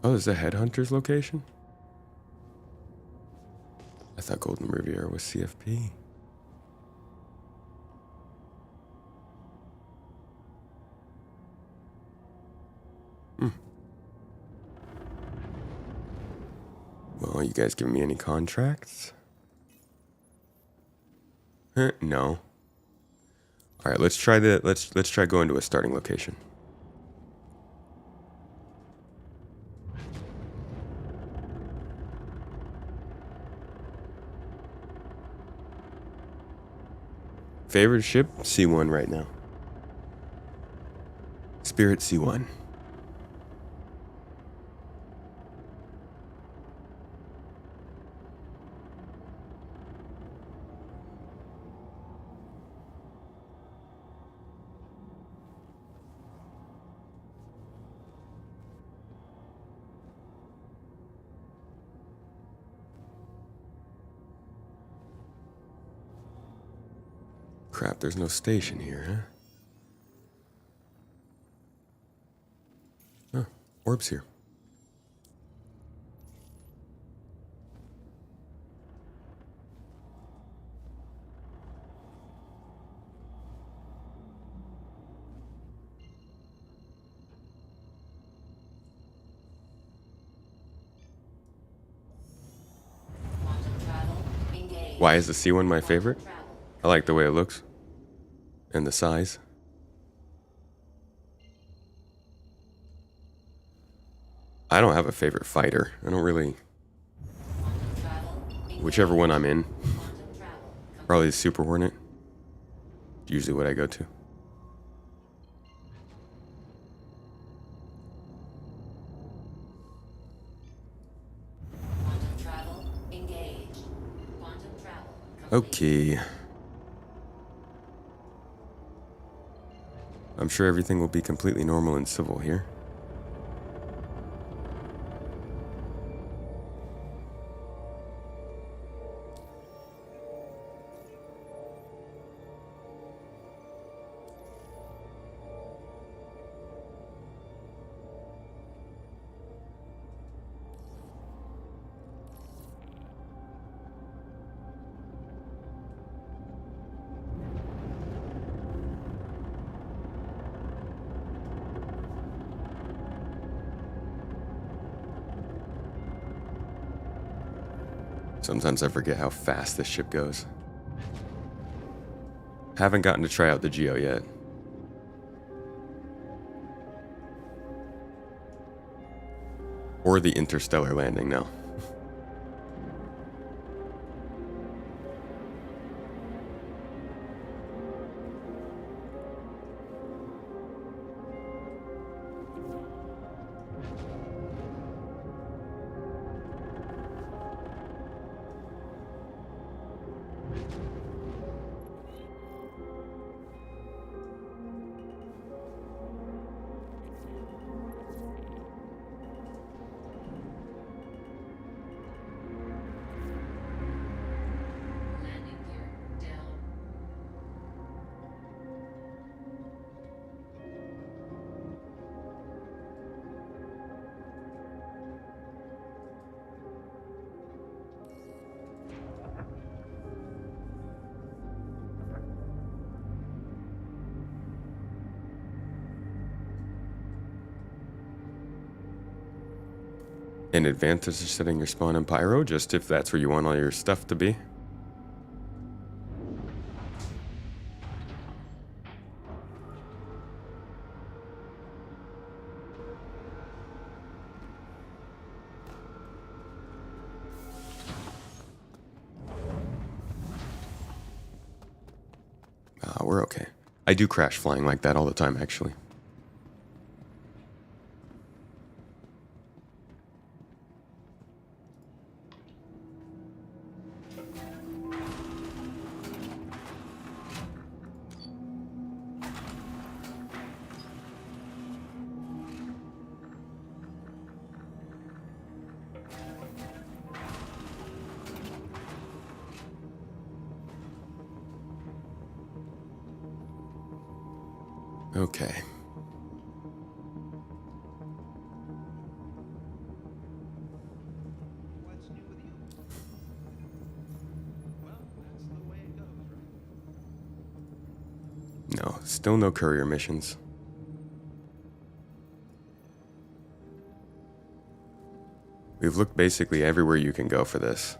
Oh, there's a Headhunter's location? I thought Golden Riviera was CFP. Oh, you guys giving me any contracts? No. All right, let's try let's try going to a starting location. Favorite ship? C1 right now. Spirit C1. Crap, there's no station here, huh? Oh, orbs here. Why is the C1 my favorite? I like the way it looks. And the size. I don't have a favorite fighter. I don't really... Whichever one I'm in. Probably the Super Hornet. Usually what I go to. Okay. I'm sure everything will be completely normal and civil here. Sometimes I forget how fast this ship goes. Haven't gotten to try out the Geo yet. Or the interstellar landing now. An advantage of setting your spawn in Pyro, just if that's where you want all your stuff to be. We're okay. I do crash flying like that all the time, actually. Okay. What's new with you? Well, that's the way it goes, right? No, still no courier missions. We've looked basically everywhere you can go for this.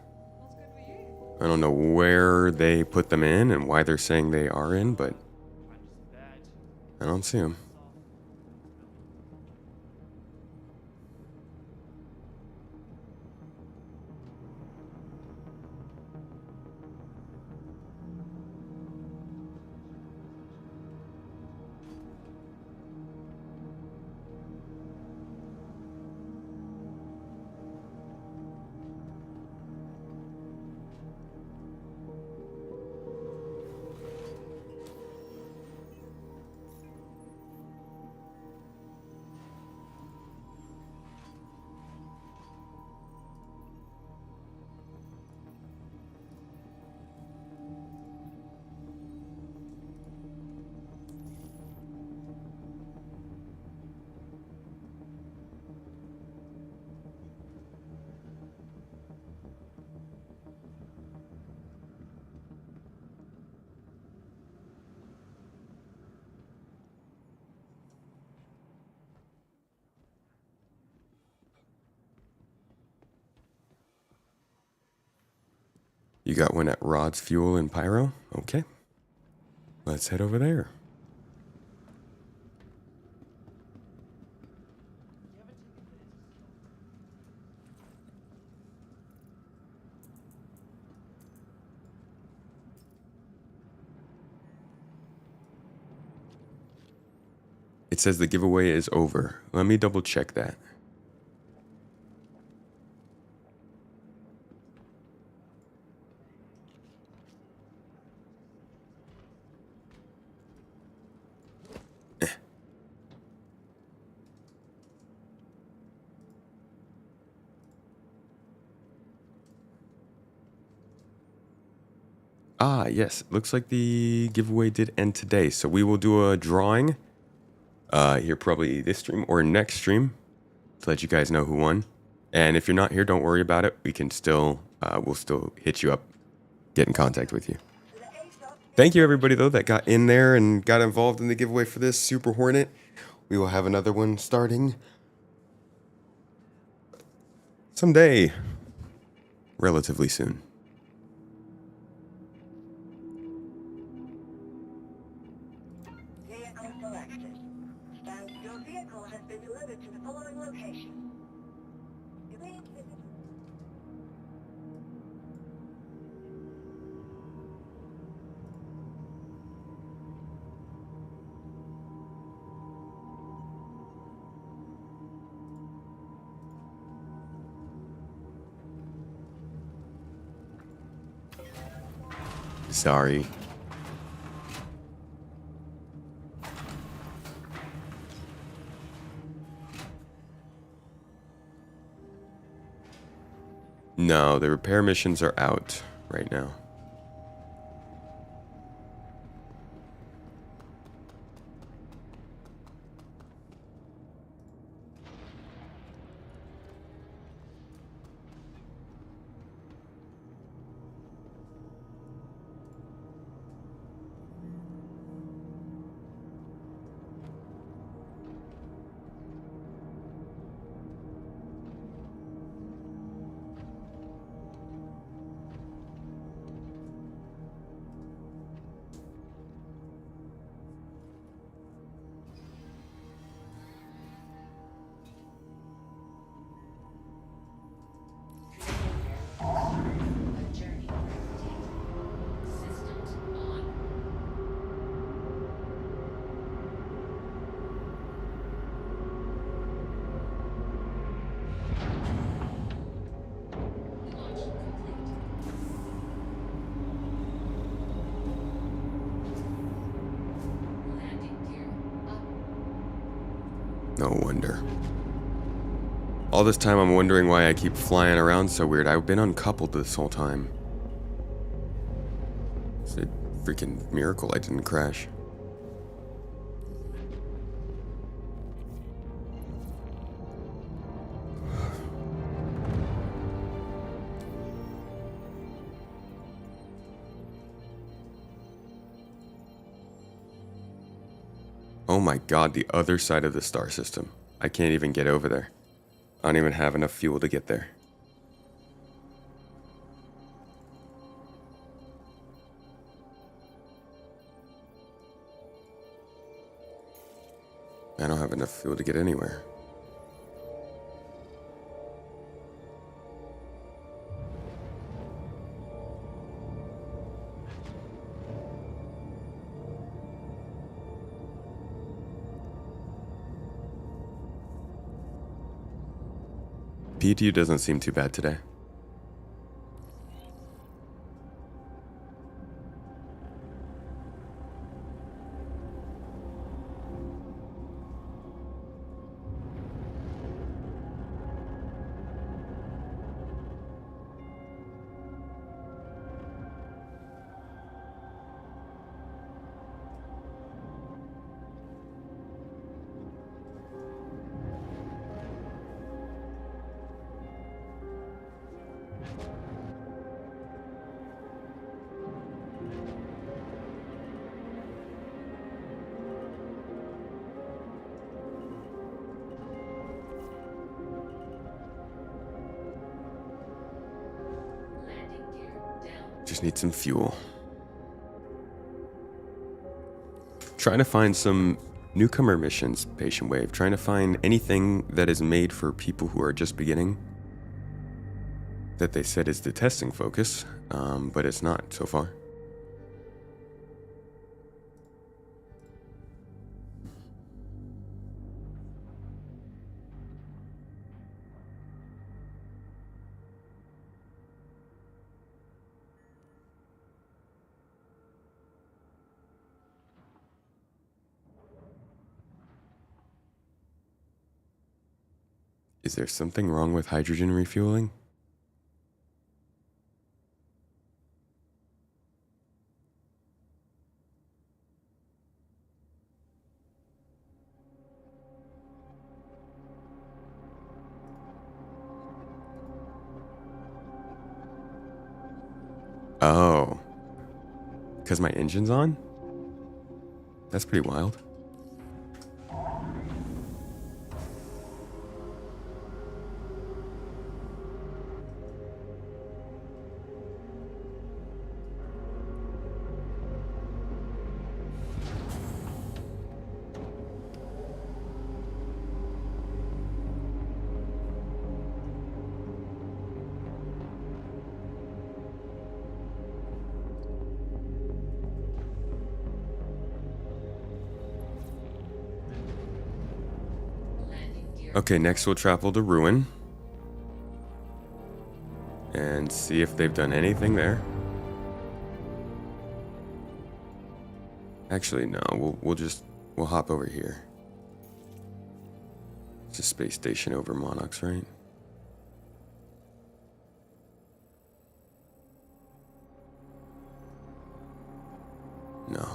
I don't know where they put them in and why they're saying they are in, but I don't see them. You got one at Rod's Fuel and Pyro? Okay. Let's head over there. It says the giveaway is over. Let me double check that. Ah, yes. Looks like the giveaway did end today. So we will do a drawing here probably this stream or next stream to let you guys know who won. And if you're not here, don't worry about it. We can still, we'll still hit you up, get in contact with you. Thank you, everybody, though, that got in there and got involved in the giveaway for this Super Hornet. We will have another one starting someday, relatively soon. Vehicle selected. Your vehicle has been delivered to the following location. Please visit. Sorry. No, the repair missions are out right now. A journey worth taking. Systems on. Launch complete. Landing gear up. No wonder. All this time I'm wondering why I keep flying around so weird. I've been uncoupled this whole time. It's a freaking miracle I didn't crash. Oh my god, the other side of the star system. I can't even get over there. I don't even have enough fuel to get there. I don't have enough fuel to get anywhere. PTU doesn't seem too bad today. Landing gear down. Just need some fuel. Trying to find some newcomer missions, Patient Wave. Trying to find anything that is made for people who are just beginning. That they said is the testing focus, but it's not so far. Is there something wrong with hydrogen refueling? Oh. Because my engine's on? That's pretty wild. Landing gear. Okay, next we'll travel to Ruin. And see if they've done anything there. Actually, no, we'll hop over here. It's a space station over Monarchs, right? No.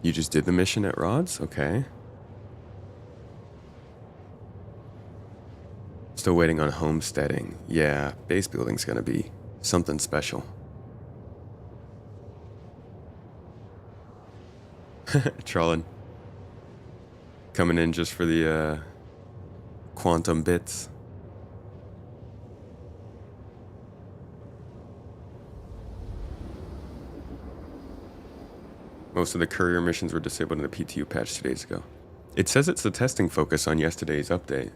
You just did the mission at Rod's? Okay. Still waiting on homesteading. Yeah, base building's gonna be something special. Trollin. Coming in just for the quantum bits. Most of the courier missions were disabled in the PTU patch 2 days ago. It says it's the testing focus on yesterday's update.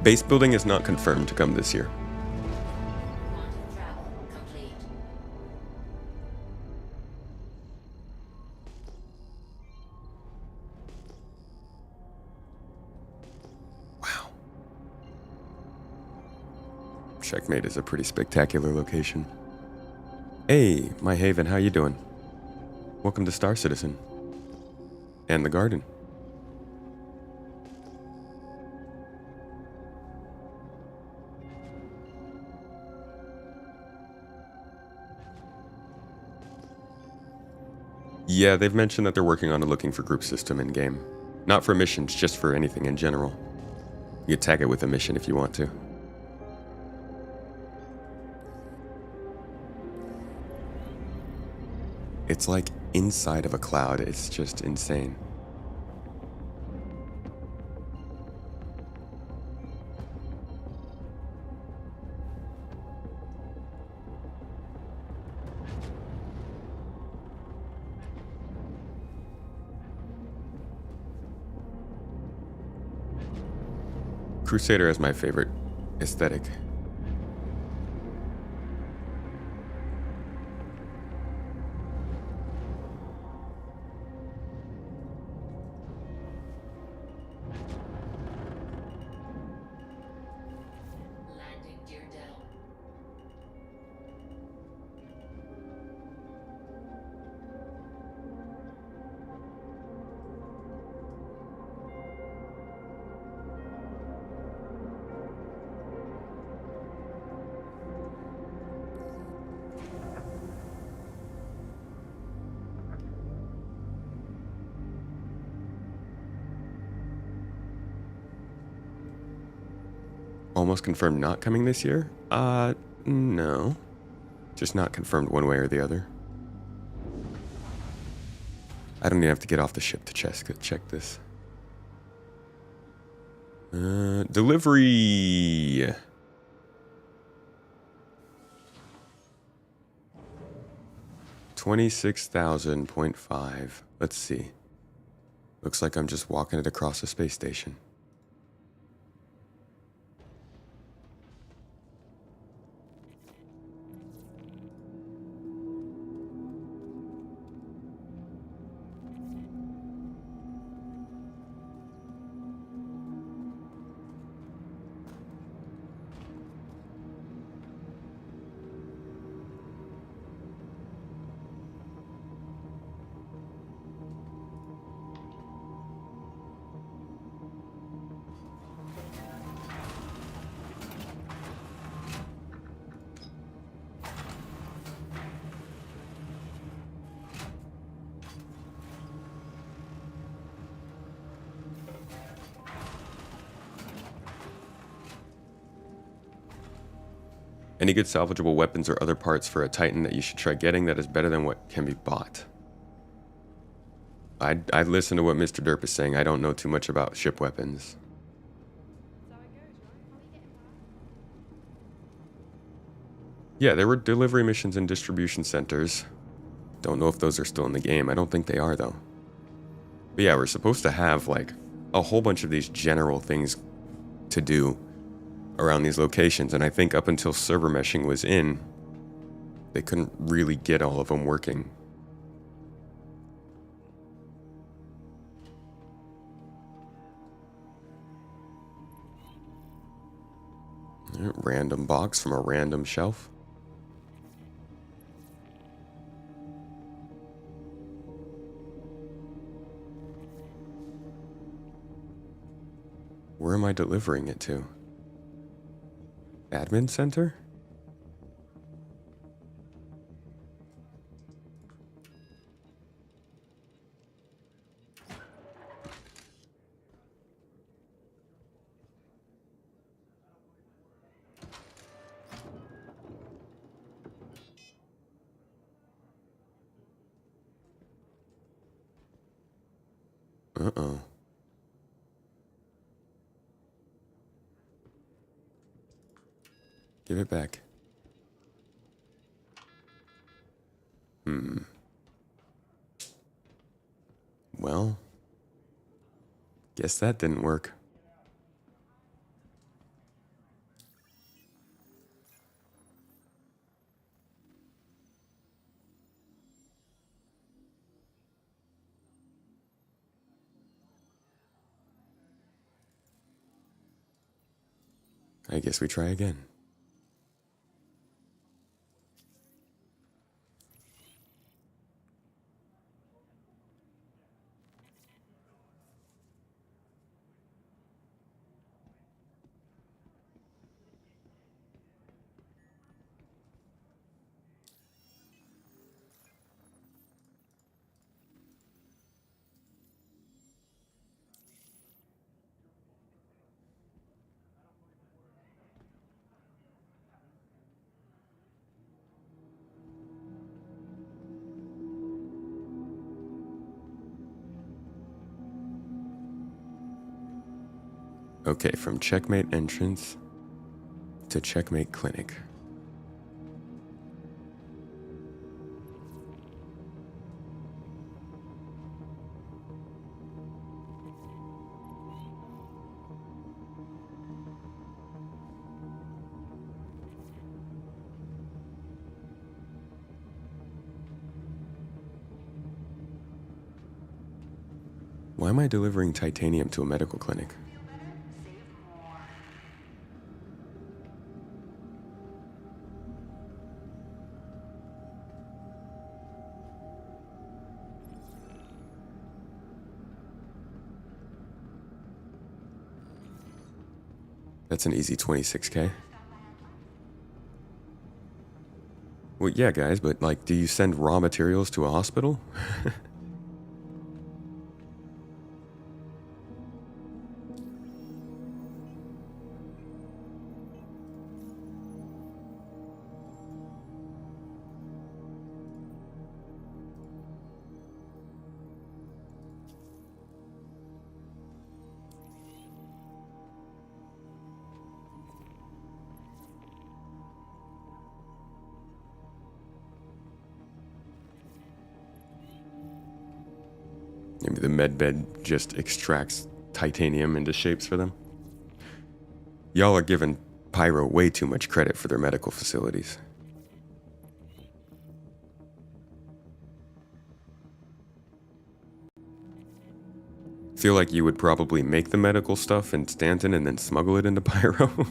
Base building is not confirmed to come this year. Quantum travel complete. Wow. Checkmate is a pretty spectacular location. Hey, my Haven, how you doing? Welcome to Star Citizen. And the Garden. Yeah, they've mentioned that they're working on a looking for group system in-game. Not for missions, just for anything in general. You tag it with a mission if you want to. It's like inside of a cloud. It's just insane. Crusader is my favorite aesthetic. Landing Deer Dell. Almost confirmed not coming this year? No. Just not confirmed one way or the other. I don't even have to get off the ship to check this. Delivery. $26,000.5. Let's see. Looks like I'm just walking it across the space station. Any good salvageable weapons or other parts for a Titan that you should try getting that is better than what can be bought? I'd listen to what Mr. Derp is saying. I don't know too much about ship weapons. Yeah, there were delivery missions and distribution centers. Don't know if those are still in the game. I don't think they are, though. But yeah, we're supposed to have, like, a whole bunch of these general things to do around these locations, and I think up until server meshing was in, they couldn't really get all of them working. Random box from a random shelf. Where am I delivering it to? Admin center? Uh-oh. Give it back. Well, guess that didn't work. I guess we try again. Okay, from Checkmate entrance to Checkmate clinic. Why am I delivering titanium to a medical clinic? That's an easy 26K. Well, yeah, guys, but like, do you send raw materials to a hospital? Maybe the medbed just extracts titanium into shapes for them. Y'all are giving Pyro way too much credit for their medical facilities. Feel like you would probably make the medical stuff in Stanton and then smuggle it into Pyro.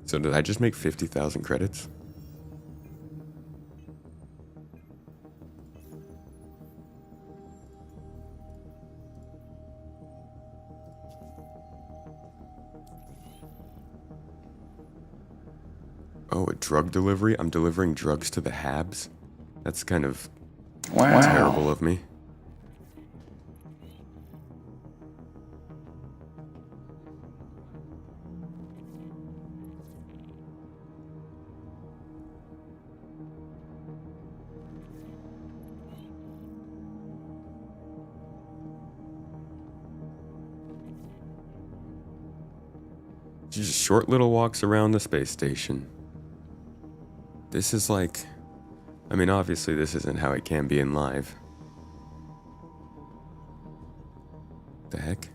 So did I just make 50,000 credits? Oh, a drug delivery? I'm delivering drugs to the Habs? That's kind of terrible of me. Just short little walks around the space station. This is like... I mean, obviously this isn't how it can be in live. The heck?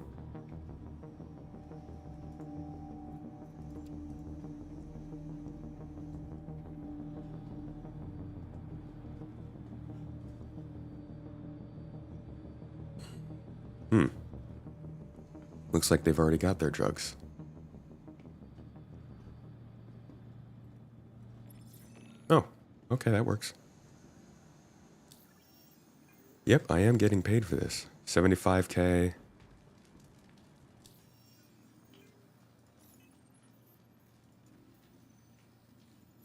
Looks like they've already got their drugs. Oh, okay, that works. Yep, I am getting paid for this. 75K.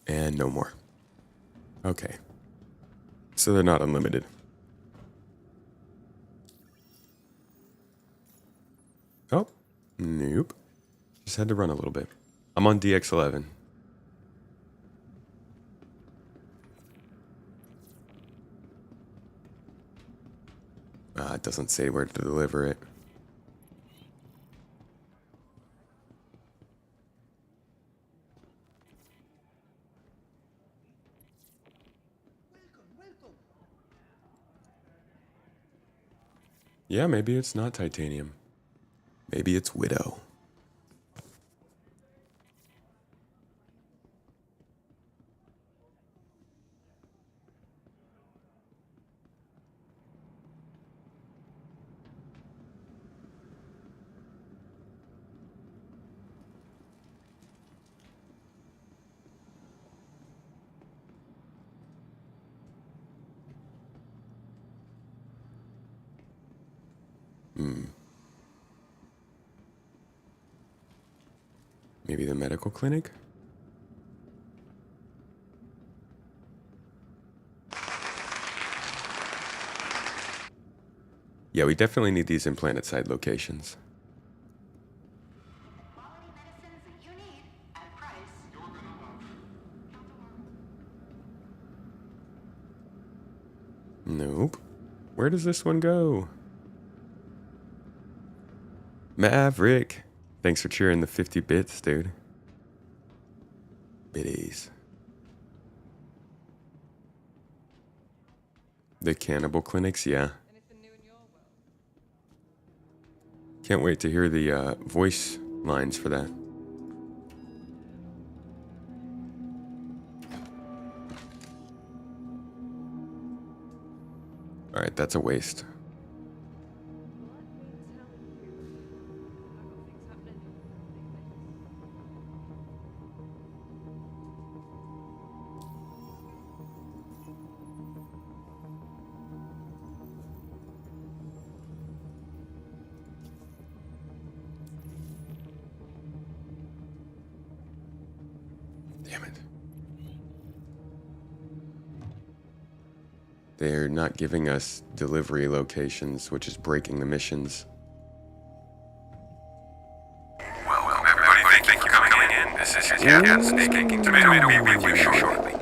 And no more. Okay. So they're not unlimited. Oh, nope. Just had to run a little bit. I'm on DX11. It doesn't say where to deliver it. Yeah, maybe it's not titanium. Maybe it's Widow. Maybe the medical clinic? Yeah, we definitely need these in planet-side locations. Quality medicines you need at a price you're gonna love. Nope. Where does this one go? Maverick. Thanks for cheering the 50 bits, dude. Biddies. The cannibal clinics, yeah. Can't wait to hear the voice lines for that. Alright, that's a waste. Damn it. They're not giving us delivery locations, which is breaking the missions. Welcome, everybody. Thank you for coming in. This is your captain speaking. Tomato will be with you shortly.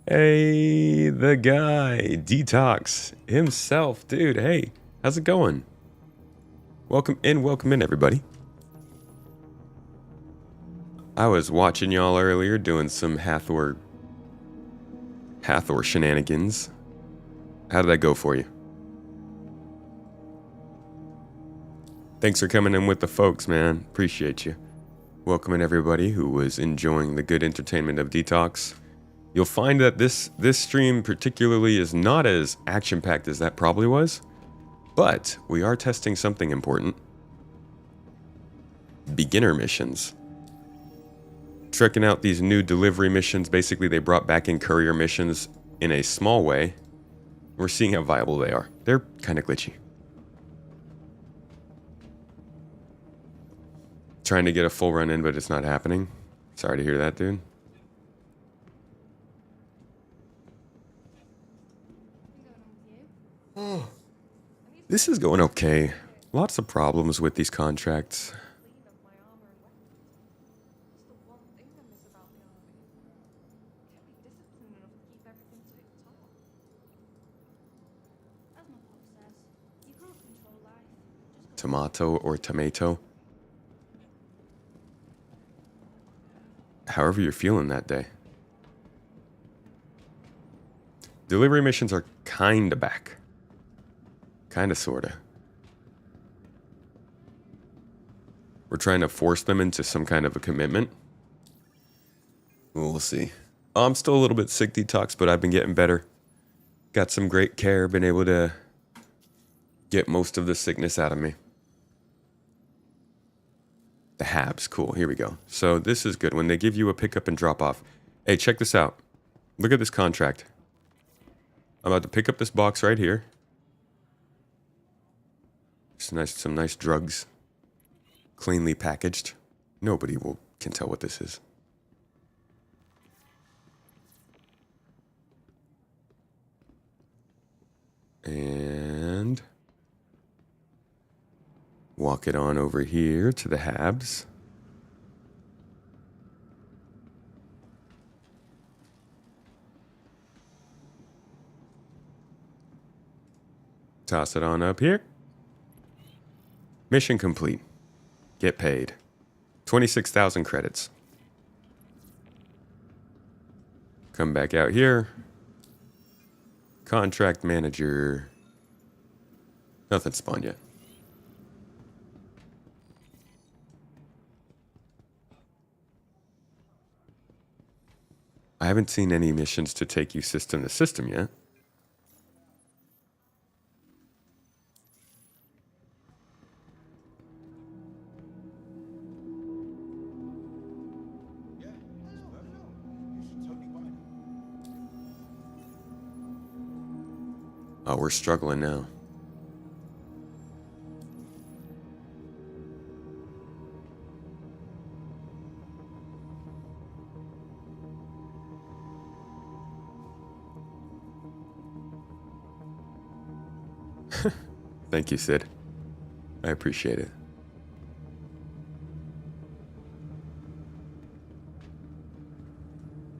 Hey, the guy, Detox himself. Dude, hey, how's it going? Welcome in, everybody. I was watching y'all earlier doing some Hathor shenanigans. How did that go for you? Thanks for coming in with the folks, man. Appreciate you. Welcoming everybody who was enjoying the good entertainment of Detox. You'll find that this stream particularly is not as action-packed as that probably was, but we are testing something important. Beginner missions. Checking out these new delivery missions. Basically, they brought back in courier missions in a small way. We're seeing how viable they are. They're kind of glitchy. Trying to get a full run in, but it's not happening. Sorry to hear that, dude. Oh, this is going okay. Lots of problems with these contracts. Tomato or tomato. However you're feeling that day. Delivery missions are kinda back. Kinda sorta. We're trying to force them into some kind of a commitment. We'll see. I'm still a little bit sick, Detox, but I've been getting better. Got some great care, been able to get most of the sickness out of me. The Habs. Cool. Here we go. So this is good. When they give you a pickup and drop off. Hey, check this out. Look at this contract. I'm about to pick up this box right here. Some nice drugs. Cleanly packaged. Nobody can tell what this is. And walk it on over here to the Habs. Toss it on up here. Mission complete. Get paid. 26,000 credits. Come back out here. Contract manager. Nothing spawned yet. I haven't seen any missions to take you system to system yet. Oh, we're struggling now. Thank you, Sid. I appreciate it.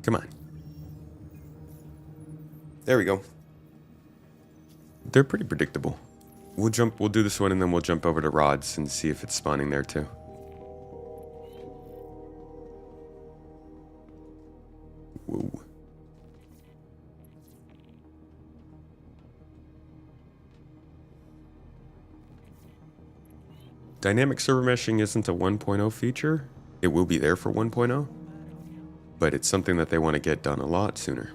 Come on. There we go. They're pretty predictable. We'll do this one and then we'll jump over to Rods and see if it's spawning there too. Whoa. Dynamic server meshing isn't a 1.0 feature. It will be there for 1.0, but it's something that they want to get done a lot sooner.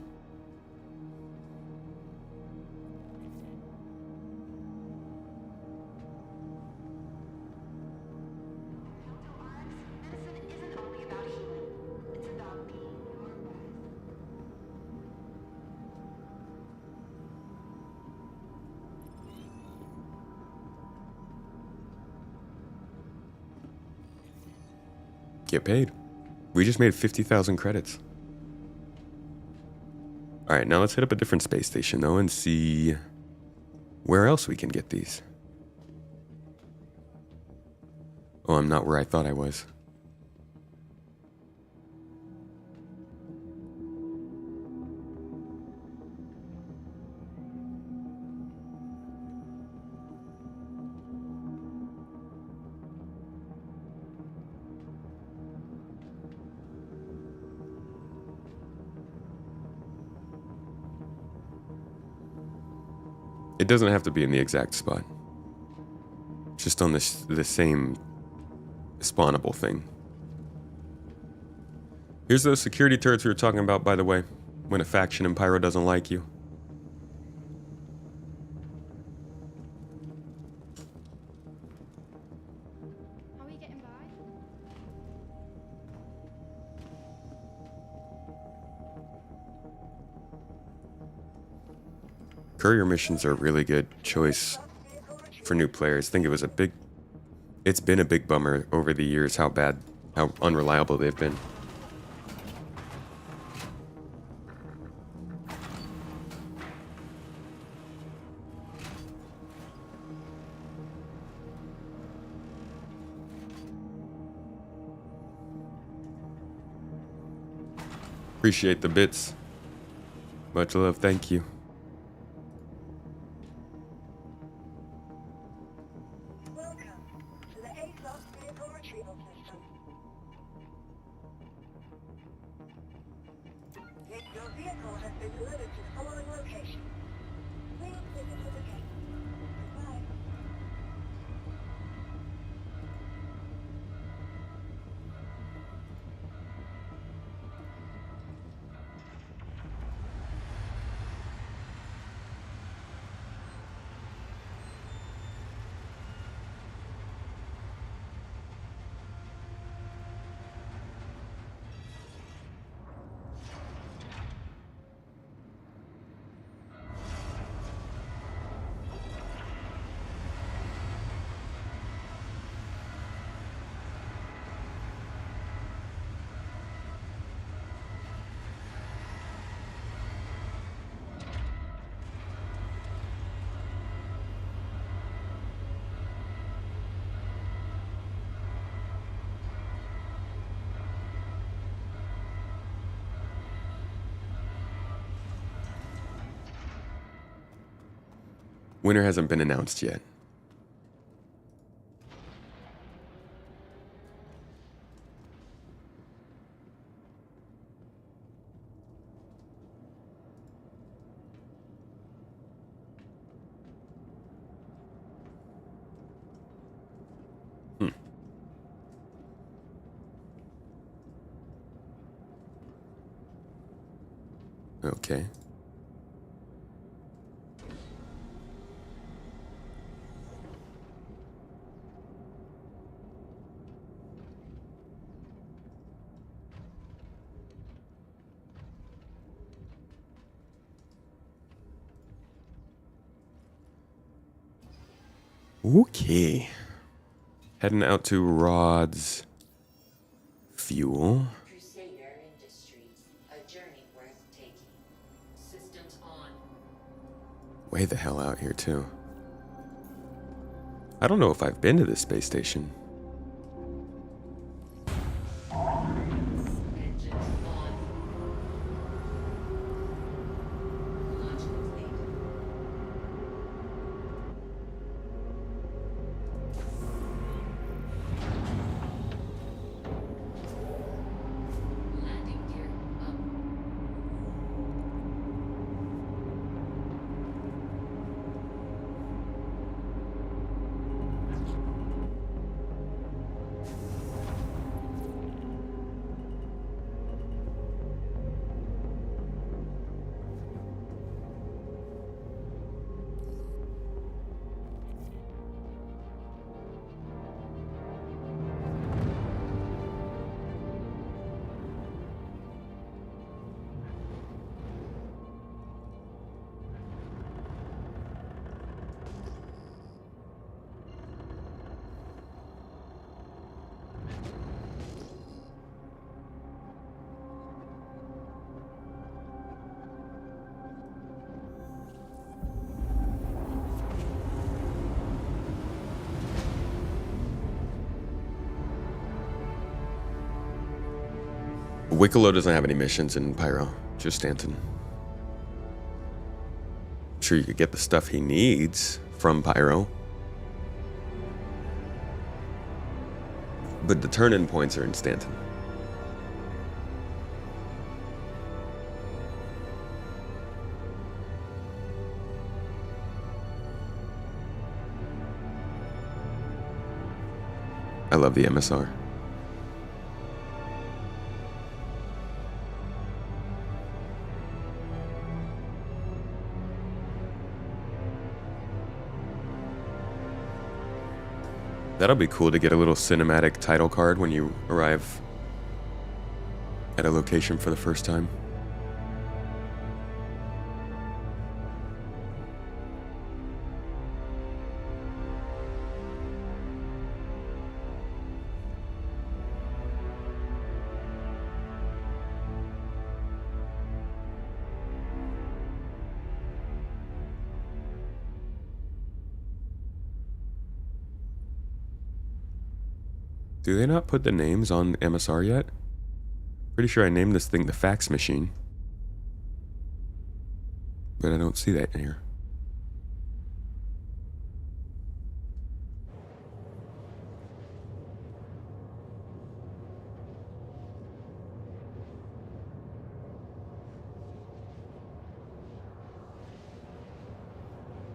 Get paid. We just made 50,000 credits. Alright, now let's hit up a different space station though and see where else we can get these. Oh, I'm not where I thought I was. It doesn't have to be in the exact spot. Just on the same spawnable thing. Here's those security turrets we were talking about, by the way, when a faction in Pyro doesn't like you. How are you getting by? Courier missions are a really good choice for new players. I think it's been a big bummer over the years how unreliable they've been. Appreciate the bits. Much love, thank you. Winner hasn't been announced yet. Okay. Okay. Heading out to Rod's fuel. Crusader Industries, a journey worth taking. Systems on. Way the hell out here, too. I don't know if I've been to this space station. Engines on. Launch complete. Landing gear up. Wicklow doesn't have any missions in Pyro, just Stanton. I'm sure you could get the stuff he needs from Pyro. But the turn-in points are in Stanton. I love the MSR. That'll be cool to get a little cinematic title card when you arrive at a location for the first time. Do they not put the names on MSR yet? Pretty sure I named this thing the fax machine. But I don't see that in here.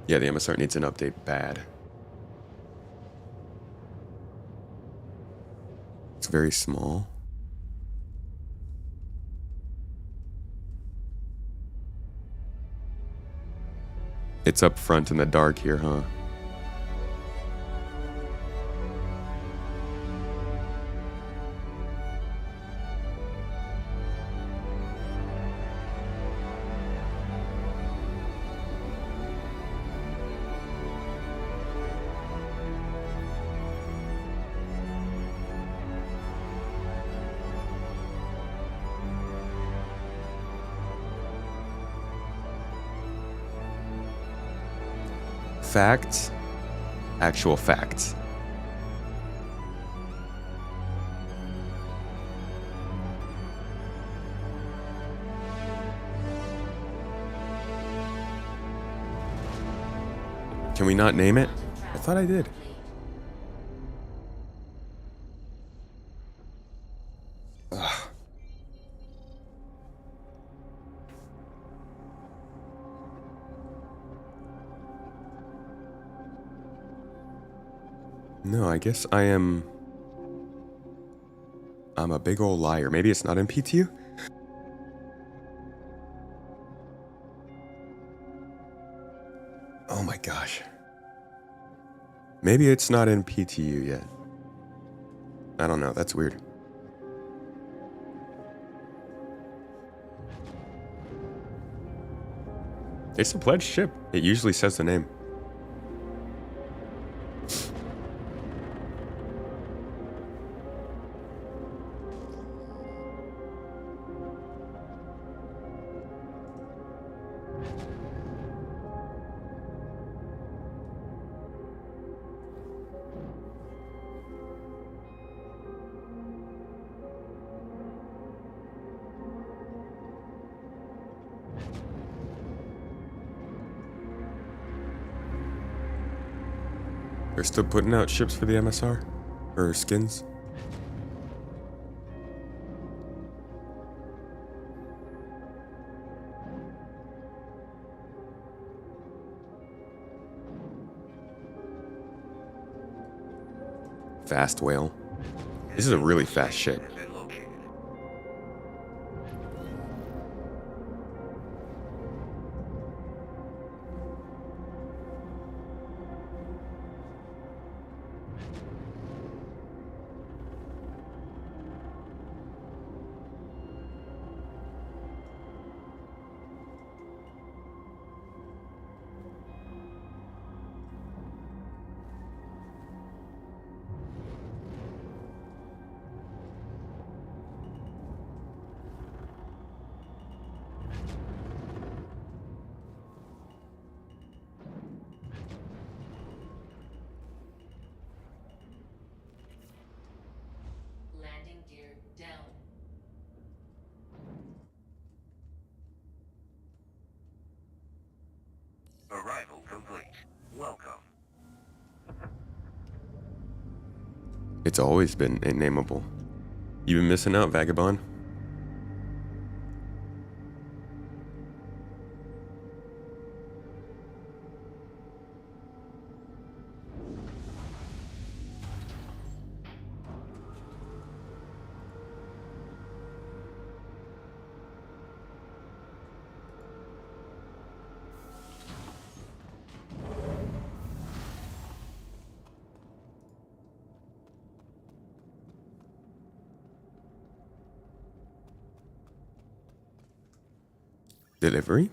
Yeah, the MSR needs an update bad. It's very small. It's up front in the dark here, huh? Facts, actual facts. Can we not name it? I thought I did. Ugh. No, I guess I'm a big old liar. Maybe it's not in PTU? Oh my gosh. Maybe it's not in PTU yet. I don't know. That's weird. It's a pledged ship. It usually says the name. They're still putting out ships for the MSR? Or skins? Fast whale. This is a really fast ship. Landing gear down. Arrival complete. Welcome. It's always been nameable. You been missing out, Vagabond? Delivery?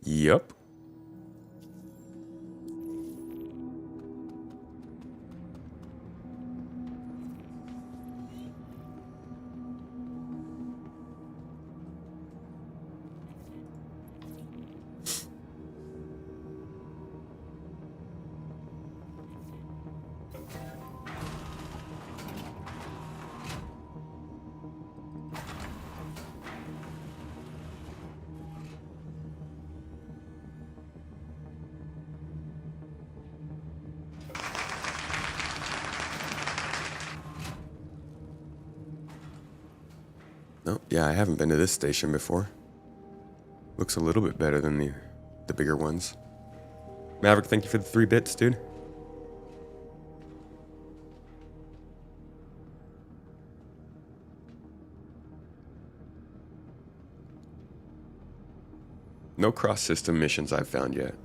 Yup. Oh, yeah, I haven't been to this station before. Looks a little bit better than the bigger ones. Maverick, thank you for the 3 bits, dude. No cross-system missions I've found yet.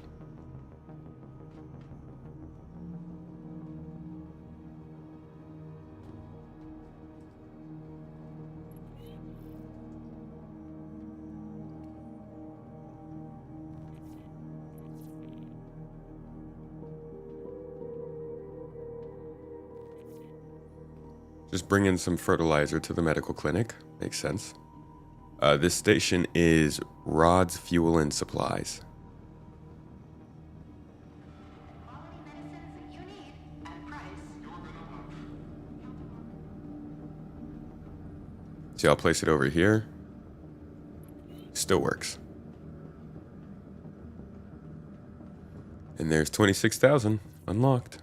Just bring in some fertilizer to the medical clinic. Makes sense. This station is Rod's Fuel and Supplies. See, I'll place it over here. Still works. And there's 26,000 unlocked.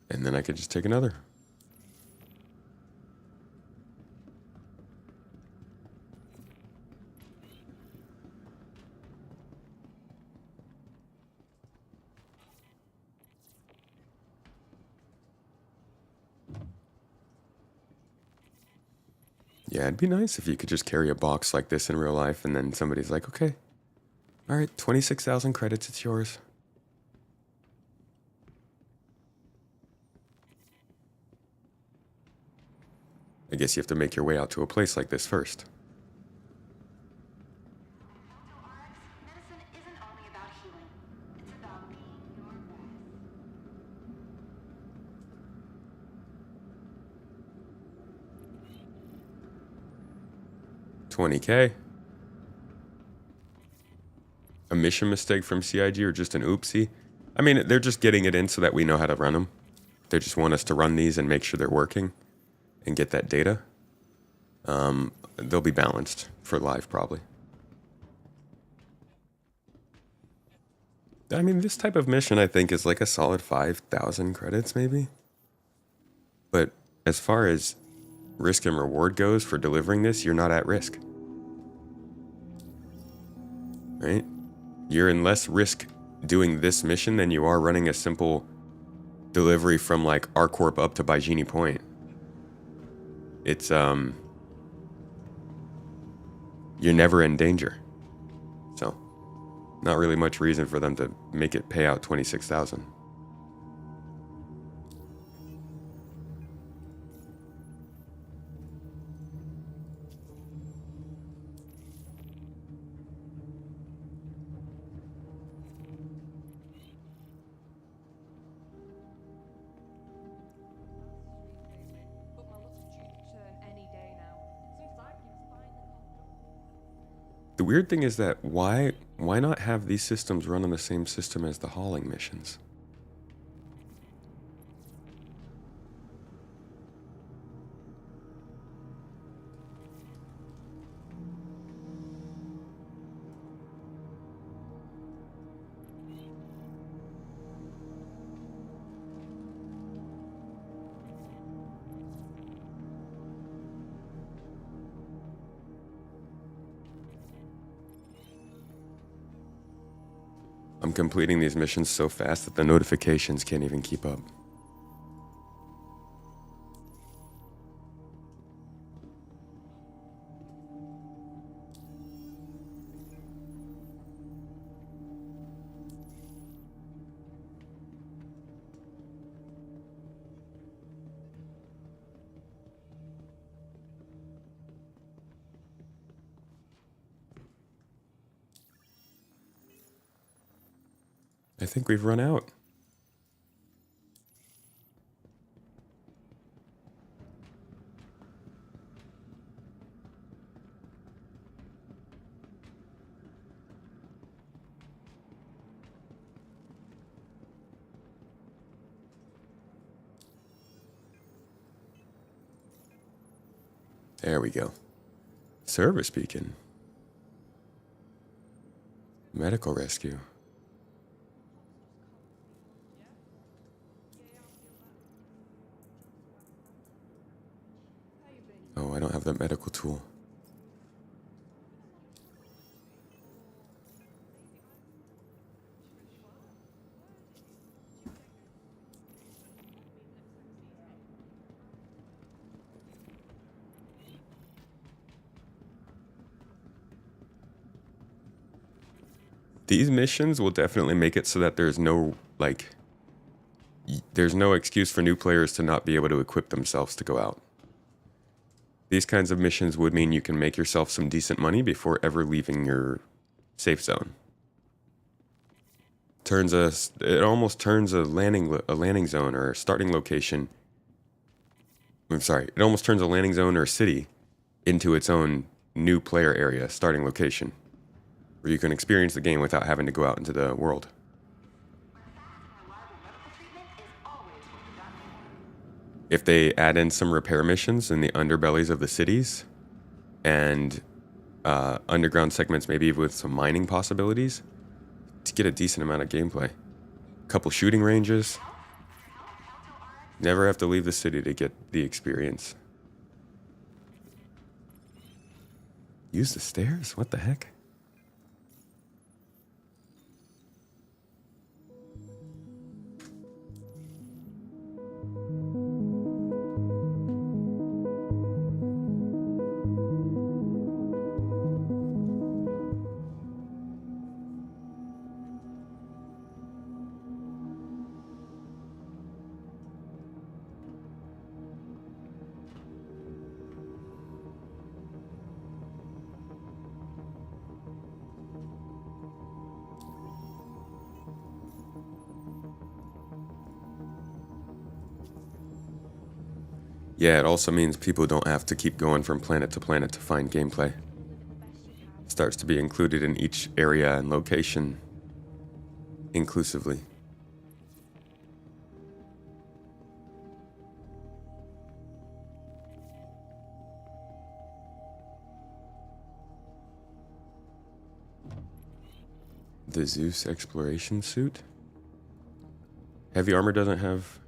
And then I could just take another. Yeah, it'd be nice if you could just carry a box like this in real life and then somebody's like, okay, all right, 26,000 credits, it's yours. I guess you have to make your way out to a place like this first. Medicine isn't only about healing. It's about being your best. 20K. A mission mistake from CIG or just an oopsie? I mean, they're just getting it in so that we know how to run them. They just want us to run these and make sure they're working and get that data. They'll be balanced for live probably. I mean, this type of mission I think is like a solid 5,000 credits maybe. But as far as risk and reward goes for delivering this, you're not at risk. Right? You're in less risk doing this mission than you are running a simple delivery from like R-Corp up to Baijini Point. It's, you're never in danger. So, not really much reason for them to make it pay out 26,000. The weird thing is that why not have these systems run on the same system as the hauling missions? I'm completing these missions so fast that the notifications can't even keep up. I think we've run out. There we go. Service beacon. Medical rescue. Oh, I don't have that medical tool. These missions will definitely make it so that there's no, like, there's no excuse for new players to not be able to equip themselves to go out. These kinds of missions would mean you can make yourself some decent money before ever leaving your safe zone. It almost turns a landing zone or a starting location. I'm sorry, it almost turns a landing zone or a city into its own new player area, starting location, where you can experience the game without having to go out into the world. if they add in some repair missions in the underbellies of the cities and underground segments, maybe with some mining possibilities, to get a decent amount of gameplay. Couple shooting ranges. Never have to leave the city to get the experience. Use the stairs? What the heck? Yeah, it also means people don't have to keep going from planet to planet to find gameplay. It starts to be included in each area and location inclusively. The Zeus exploration suit? Heavy armor doesn't have...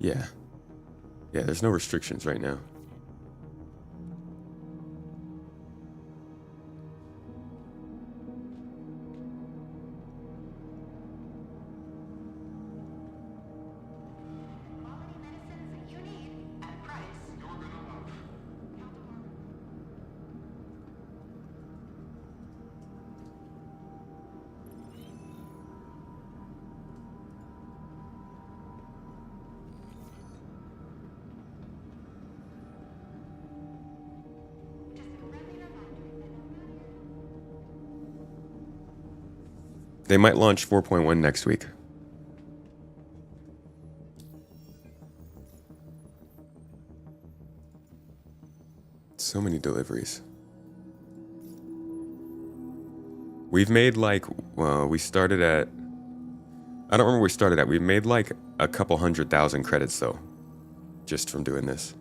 Yeah. Yeah, there's no restrictions right now. They might launch 4.1 next week. So many deliveries. We've made like, well, we started at, I don't remember where we started at. We've made like a couple 100,000 credits though, just from doing this.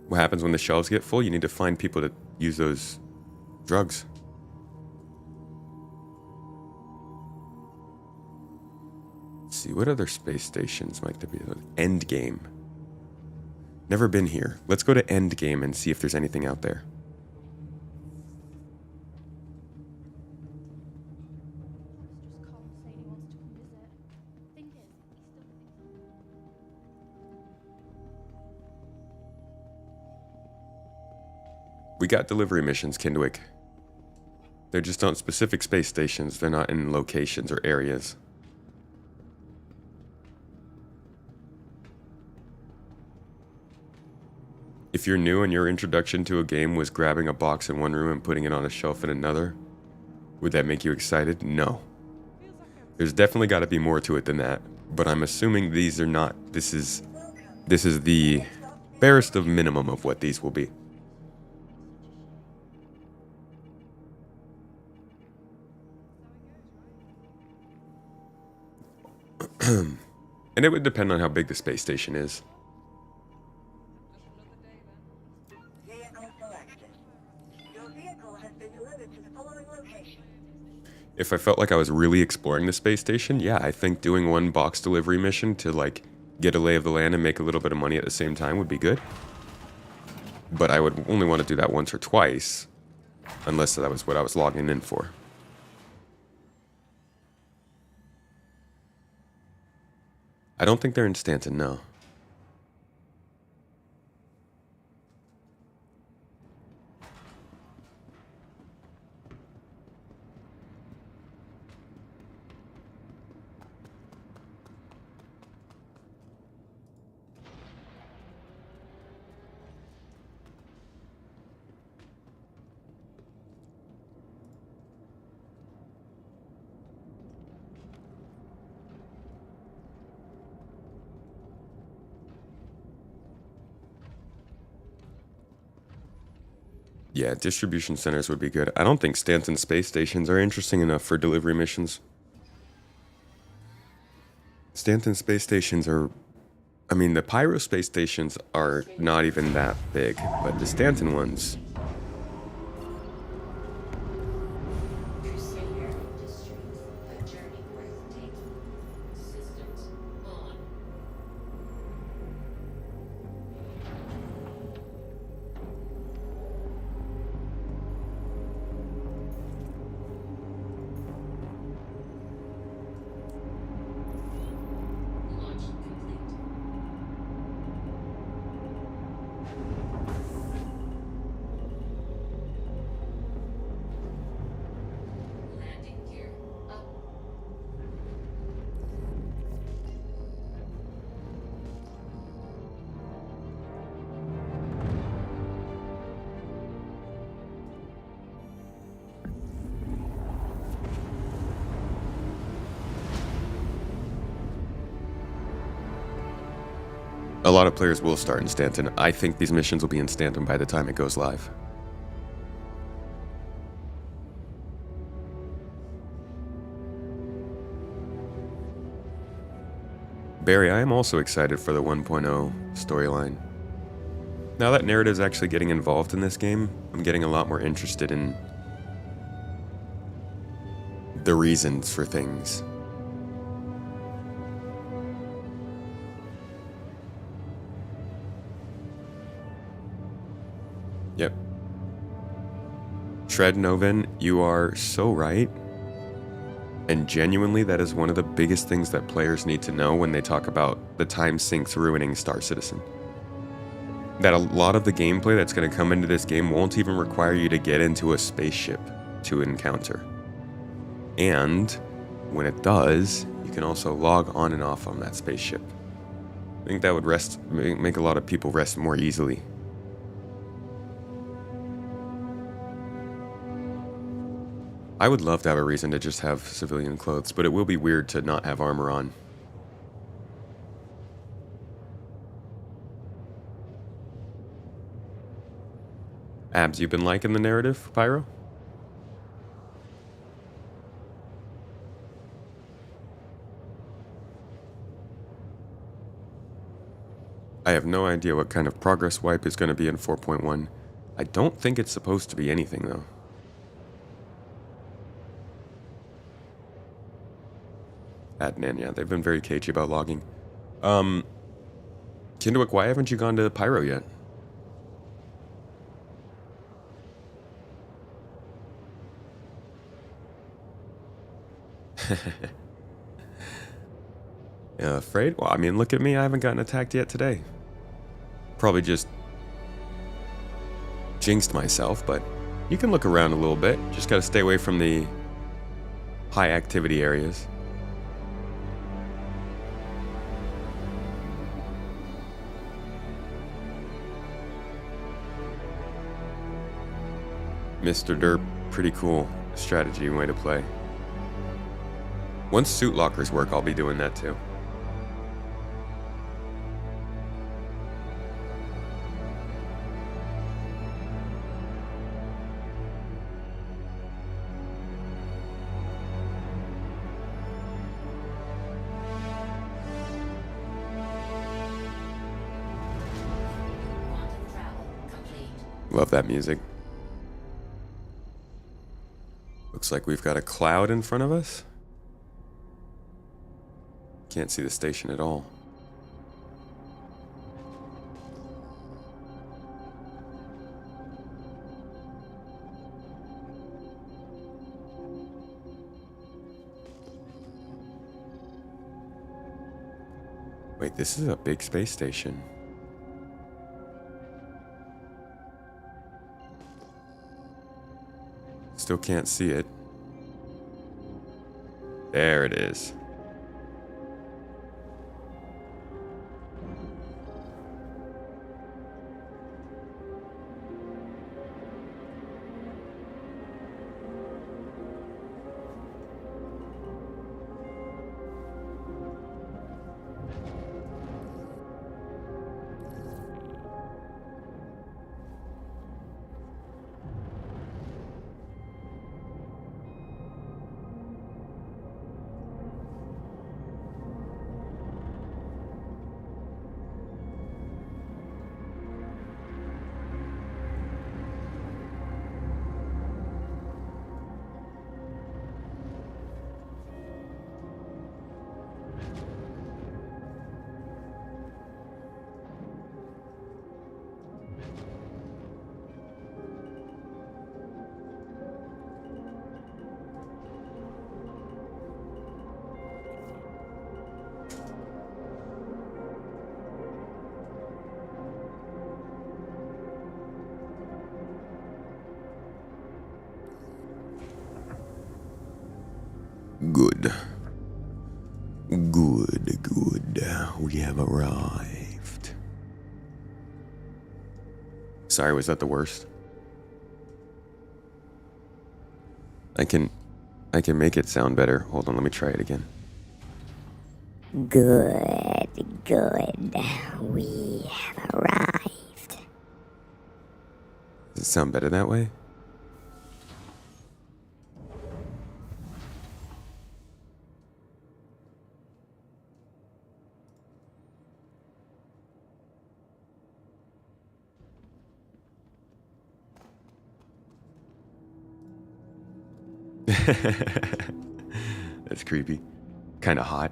What happens when the shelves get full? You need to find people to use those drugs. Let's see, what other space stations might there be? Endgame. Never been here. Let's go to Endgame and see if there's anything out there. We got delivery missions, Kindwick. They're just on specific space stations. They're not in locations or areas. If you're new and your introduction to a game was grabbing a box in one room and putting it on a shelf in another, would that make you excited? No. There's definitely got to be more to it than that, but I'm assuming these are not. This is the barest of minimum of what these will be. And it would depend on how big the space station is. If I felt like I was really exploring the space station, yeah, I think doing one box delivery mission to like get a lay of the land and make a little bit of money at the same time would be good. But I would only want to do that once or twice, unless that was what I was logging in for. I don't think they're in Stanton, no. Yeah, distribution centers would be good. I don't think Stanton space stations are interesting enough for delivery missions. Stanton space stations are... I mean, the Pyro space stations are not even that big, but the Stanton ones... Crusader Industries, a journey worth taking. Systems on. Launch complete. Landing gear up. A lot of players will start in Stanton. I think these missions will be in Stanton by the time it goes live. Barry, I am also excited for the 1.0 storyline. Now that narrative's actually getting involved in this game, I'm getting a lot more interested in the reasons for things. Yep. Shred Noven, you are so right. And genuinely, that is one of the biggest things that players need to know when they talk about the time sinks ruining Star Citizen. That a lot of the gameplay that's going to come into this game won't even require you to get into a spaceship to encounter. And when it does, you can also log on and off on that spaceship. I think that would make a lot of people rest more easily. I would love to have a reason to just have civilian clothes, but it will be weird to not have armor on. Abs, you been liking the narrative, Pyro? I have no idea what kind of progress wipe is going to be in 4.1. I don't think it's supposed to be anything, though. Adnan, yeah, they've been very cagey about logging. Kindwick, why haven't you gone to Pyro yet? Yeah, afraid? Well, I mean, look at me, I haven't gotten attacked yet today. Probably just jinxed myself, but you can look around a little bit. Just gotta stay away from the high activity areas. Mr. Derp, pretty cool strategy and way to play. Once suit lockers work, I'll be doing that too. Quantum travel complete. Love that music. Looks like we've got a cloud in front of us. Can't see the station at all. Wait, this is a big space station. Still can't see it. There it is. Good. Good. We have arrived. Sorry, was that the worst? I can make it sound better. Hold on, let me try it again. Good. We have arrived. Does it sound better that way? That's creepy. Kind of hot.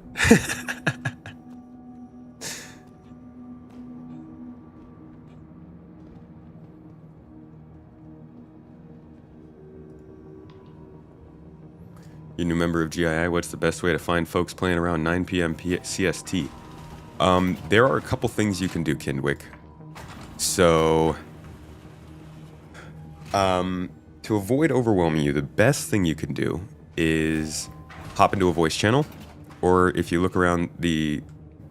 You new member of GII, what's the best way to find folks playing around 9 p.m. CST? There are a couple things you can do, Kindwick. So, to avoid overwhelming you, the best thing you can do is hop into a voice channel, or if you look around the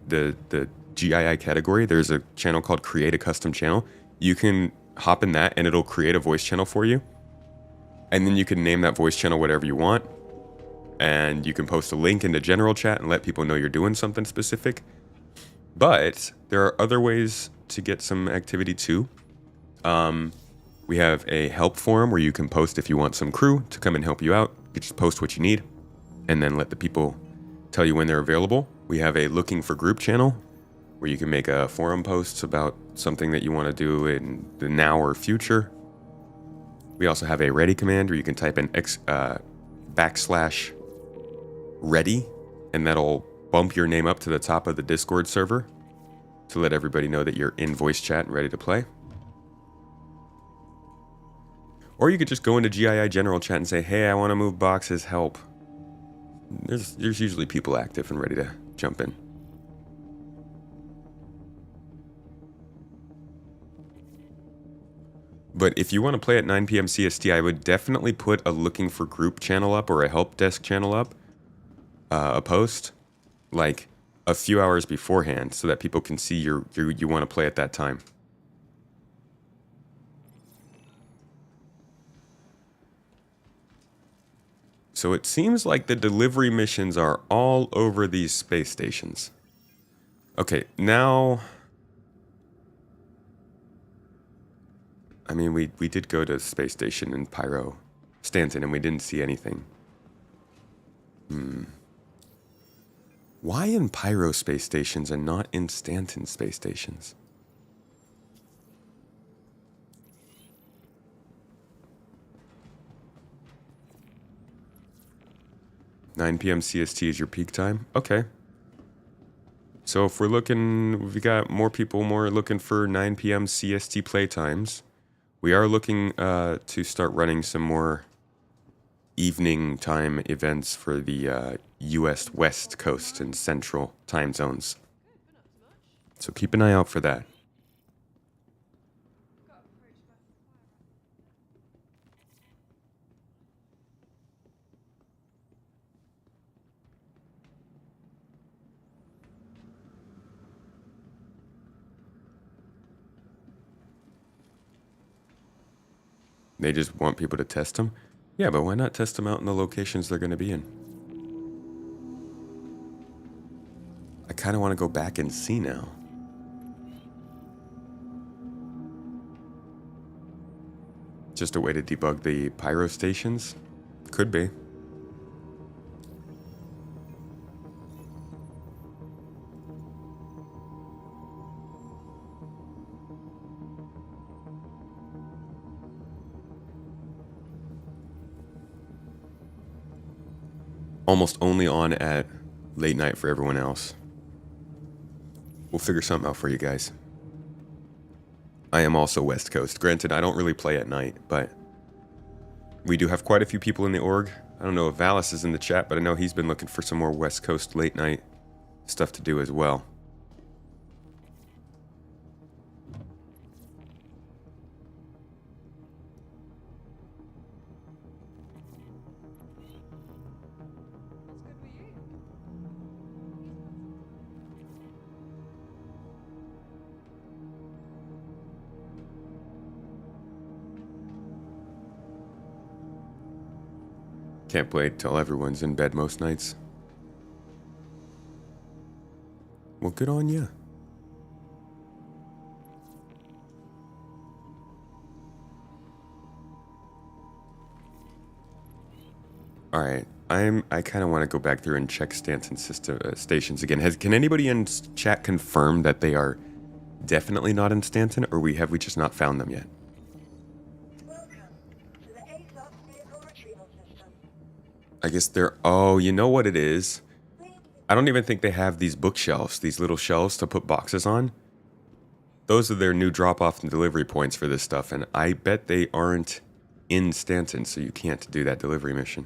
GII category, there's a channel called Create a Custom Channel. You can hop in that and it'll create a voice channel for you. And then you can name that voice channel whatever you want. And you can post a link into general chat and let people know you're doing something specific. But there are other ways to get some activity too. We have a help forum where you can post if you want some crew to come and help you out. You just post what you need and then let the people tell you when they're available. We have a looking for group channel where you can make a forum post about something that you want to do in the now or future. We also have a ready command where you can type in \ready and that'll bump your name up to the top of the Discord server to let everybody know that you're in voice chat and ready to play. Or you could just go into GII general chat and say, hey, I want to move boxes, help. There's usually people active and ready to jump in. But if you want to play at 9 p.m. CST, I would definitely put a looking for group channel up or a help desk channel up, a post, like a few hours beforehand so that people can see you want to play at that time. So it seems like the delivery missions are all over these space stations. Okay, now... I mean, we did go to the space station in Pyro Stanton and we didn't see anything. Why in Pyro space stations and not in Stanton space stations? "9 p.m. CST is your peak time?" Okay. So if we're looking, we got more people looking for 9 p.m. CST playtimes. We are looking to start running some more evening time events for the U.S. West Coast and Central time zones. So keep an eye out for that. They just want people to test them? Yeah, but why not test them out in the locations they're going to be in? I kind of want to go back and see now. Just a way to debug the Pyro stations? Could be. Almost only on at late night for everyone else. We'll figure something out for you guys. I am also West Coast. Granted, I don't really play at night, but we do have quite a few people in the org. I don't know if Valis is in the chat, but I know he's been looking for some more West Coast late night stuff to do as well. Can't play till everyone's in bed most nights. Well, good on you. All right, I kind of want to go back through and check Stanton system stations again. Can anybody in chat confirm that they are definitely not in Stanton, or have we just not found them yet? Welcome to the ASOP vehicle retrieval system. I guess they're. Oh, you know what it is? I don't even think they have these bookshelves, these little shelves to put boxes on. Those are their new drop-off and delivery points for this stuff, and I bet they aren't in Stanton, so you can't do that delivery mission.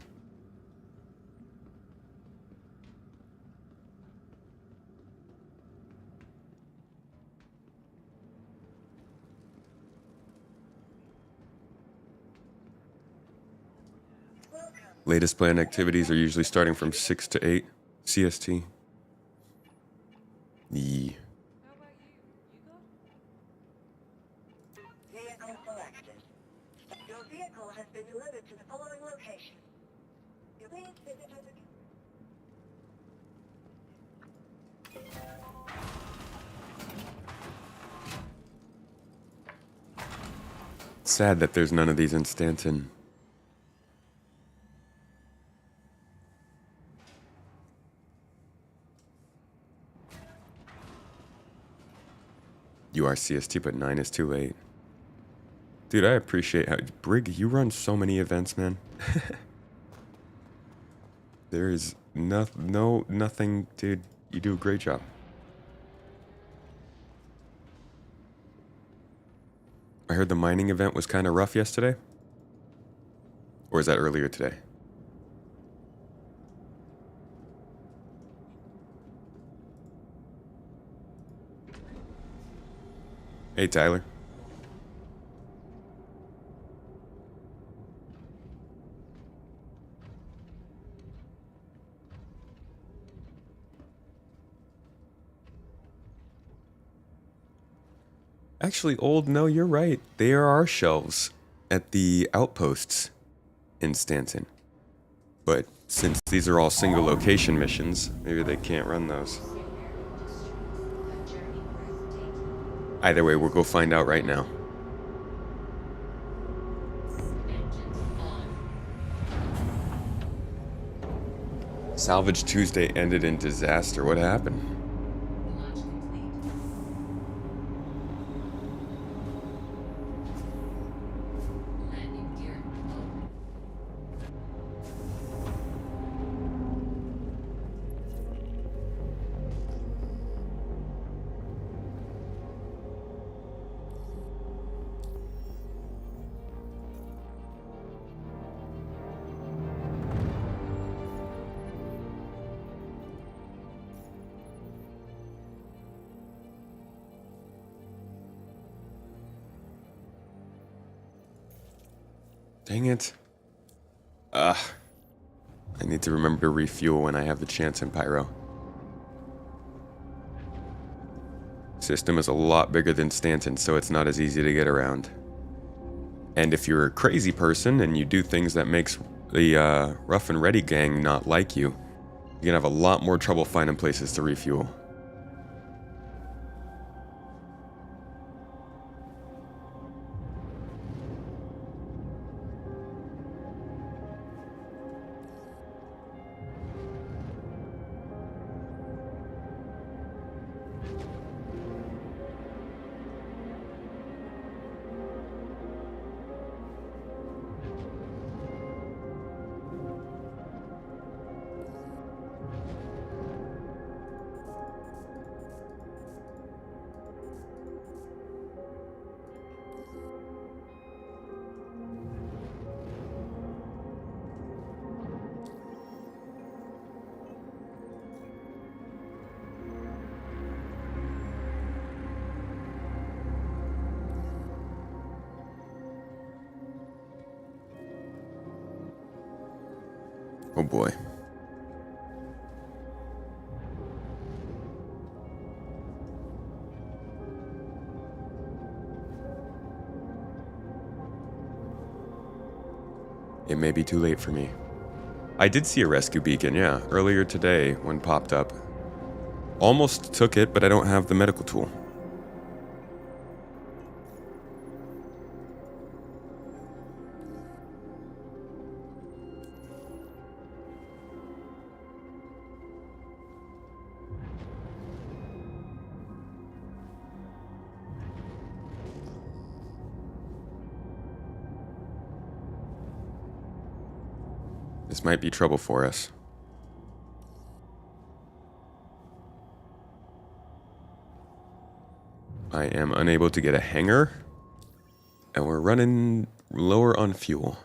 Latest planned activities are usually starting from 6 to 8 CST. Yeah. Vehicle selected. Your vehicle has been delivered to the following location. Please visit us again. Sad that there's none of these in Stanton. You are CST, but 9 is too late. Dude, I appreciate how... Brig, you run so many events, man. There is nothing... Dude, you do a great job. I heard the mining event was kind of rough yesterday. Or is that earlier today? Hey, Tyler. Actually, no, you're right. There are shelves at the outposts in Stanton. But since these are all single location missions, maybe they can't run those. Either way, we'll go find out right now. Salvage Tuesday ended in disaster. What happened? Dang it. I need to remember to refuel when I have the chance in Pyro. System is a lot bigger than Stanton, so it's not as easy to get around. And if you're a crazy person and you do things that makes the Rough and Ready gang not like you, you're gonna have a lot more trouble finding places to refuel. Oh boy. It may be too late for me. I did see a rescue beacon, yeah, earlier today when popped up. Almost took it, but I don't have the medical tool. This might be trouble for us. I am unable to get a hanger, and we're running lower on fuel.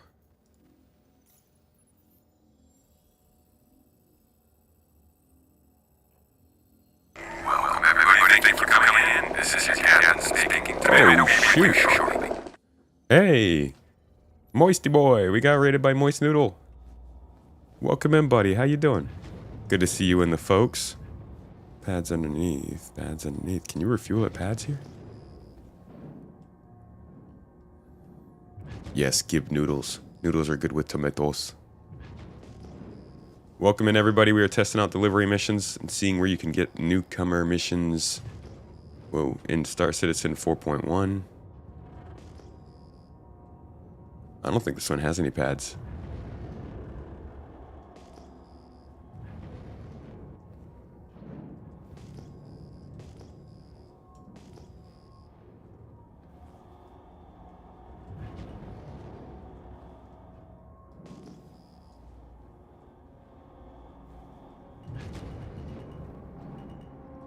Welcome, everybody. Thank you for coming in. This is your captain speaking. Today we will be with you shortly. Hey, Moisty Boy, we got raided by Moist Noodle. Welcome in, buddy. How you doing? Good to see you and the folks. Pads underneath. Pads underneath. Can you refuel at pads here? Yes, give noodles. Noodles are good with tomatoes. Welcome in, everybody. We are testing out delivery missions and seeing where you can get newcomer missions. Whoa, in Star Citizen 4.1. I don't think this one has any pads.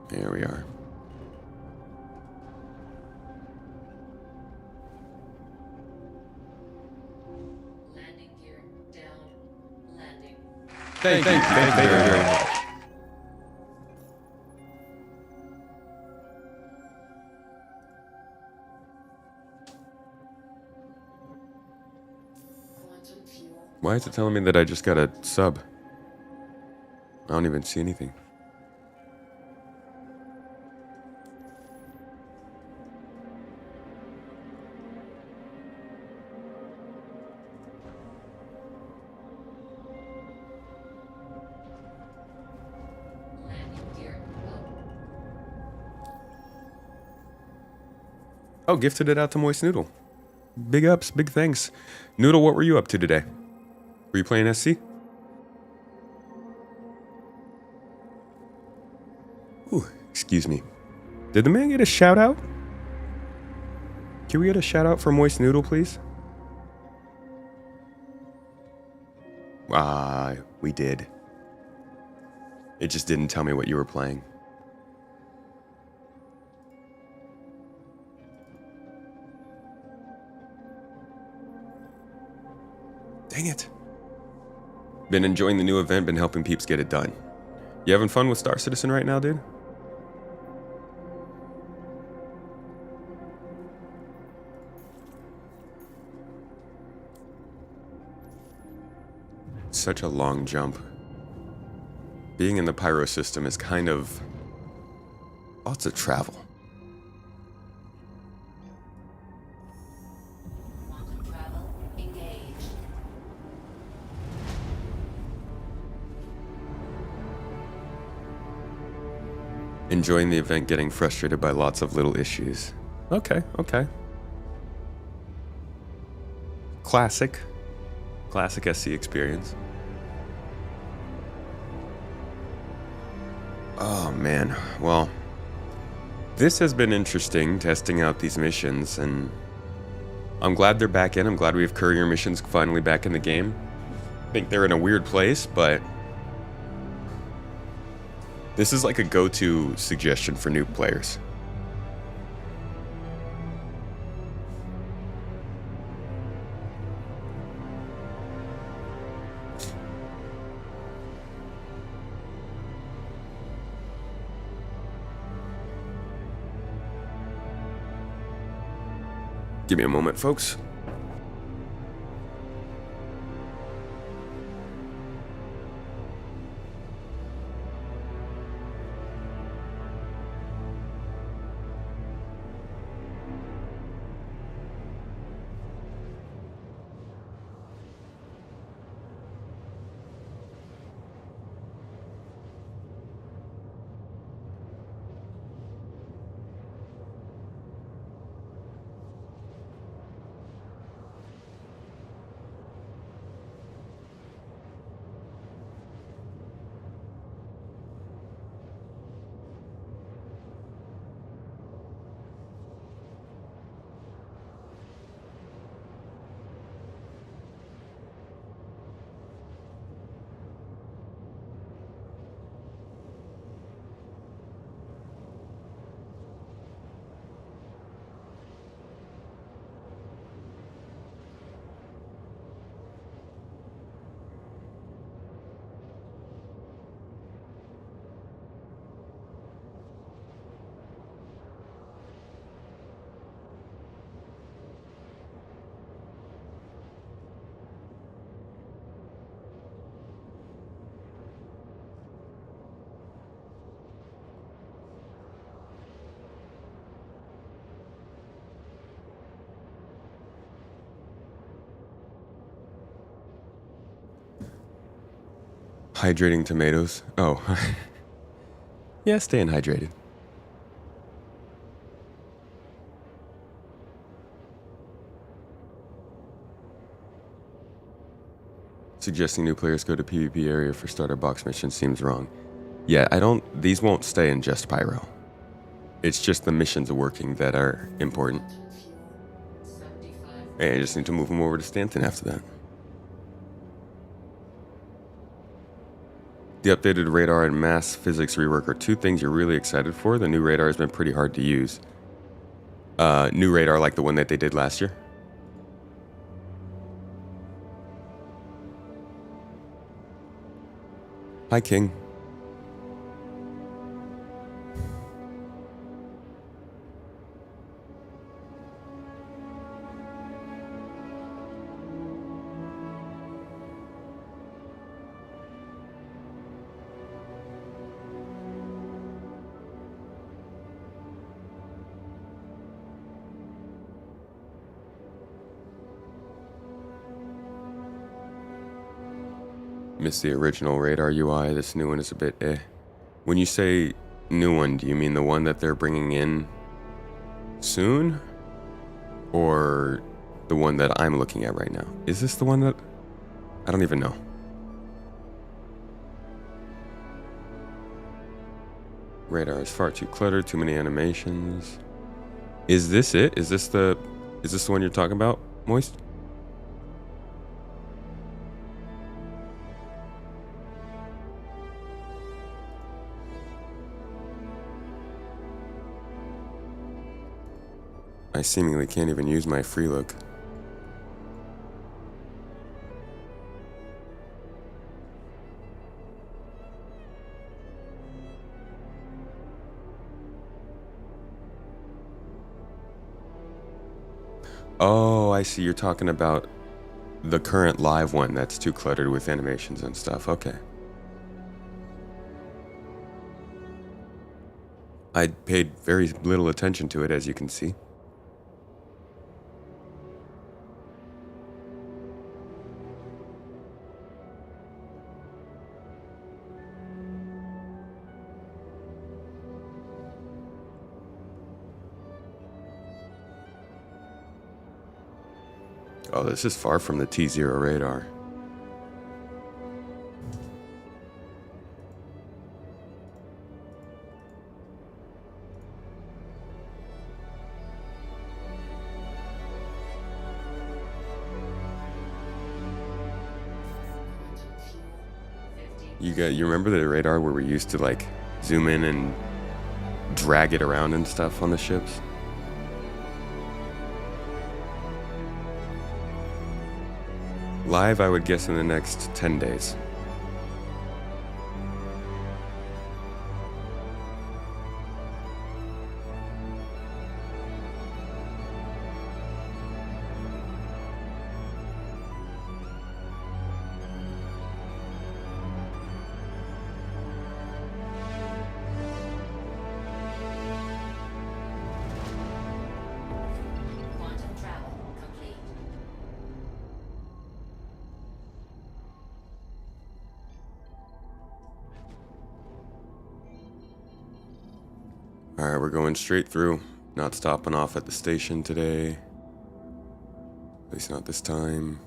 There we are. Landing gear down. Landing. Thank you very much. Quantum fuel. Why is it telling me that I just got a sub? I don't even see anything. Landing gear up. Oh, gifted it out to Moist Noodle. Big ups, big thanks. Noodle, what were you up to today? Were you playing SC? Ooh, excuse me. Did the man get a shout out? Can we get a shout out for Moist Noodle, please? Ah, we did. It just didn't tell me what you were playing. Dang it. Been enjoying the new event, been helping peeps get it done. You having fun with Star Citizen right now, dude? Such a long jump. Being in the pyro system is kind of lots of travel. Quantum travel engaged. Enjoying the event, getting frustrated by lots of little issues. Okay, okay. Classic SC experience. Oh man, well, this has been interesting, testing out these missions, and I'm glad they're back in. I'm glad we have courier missions finally back in the game. I think they're in a weird place, but this is like a go-to suggestion for new players. Give me a moment, folks. Hydrating tomatoes. Oh. Yeah, staying hydrated. Suggesting new players go to PvP area for starter box missions seems wrong. Yeah, these won't stay in just Pyro. It's just the missions working that are important. And I just need to move them over to Stanton after that. The updated radar and mass physics rework are two things you're really excited for. The new radar has been pretty hard to use. New radar like the one that they did last year. Hi, King. Miss the original radar UI. This new one is a bit eh. When you say new one, do you mean the one that they're bringing in soon? Or the one that I'm looking at right now? Is this the one that... I don't even know. Radar is far too cluttered, too many animations. Is this it? Is this the one you're talking about, Moist? I seemingly can't even use my free look. Oh, I see. You're talking about the current live one that's too cluttered with animations and stuff. Okay. I paid very little attention to it, as you can see. Oh, this is far from the T0 radar. You remember the radar where we used to like zoom in and drag it around and stuff on the ships? Live, I would guess in the next 10 days. Alright, we're going straight through. Not stopping off at the station today. At least not this time.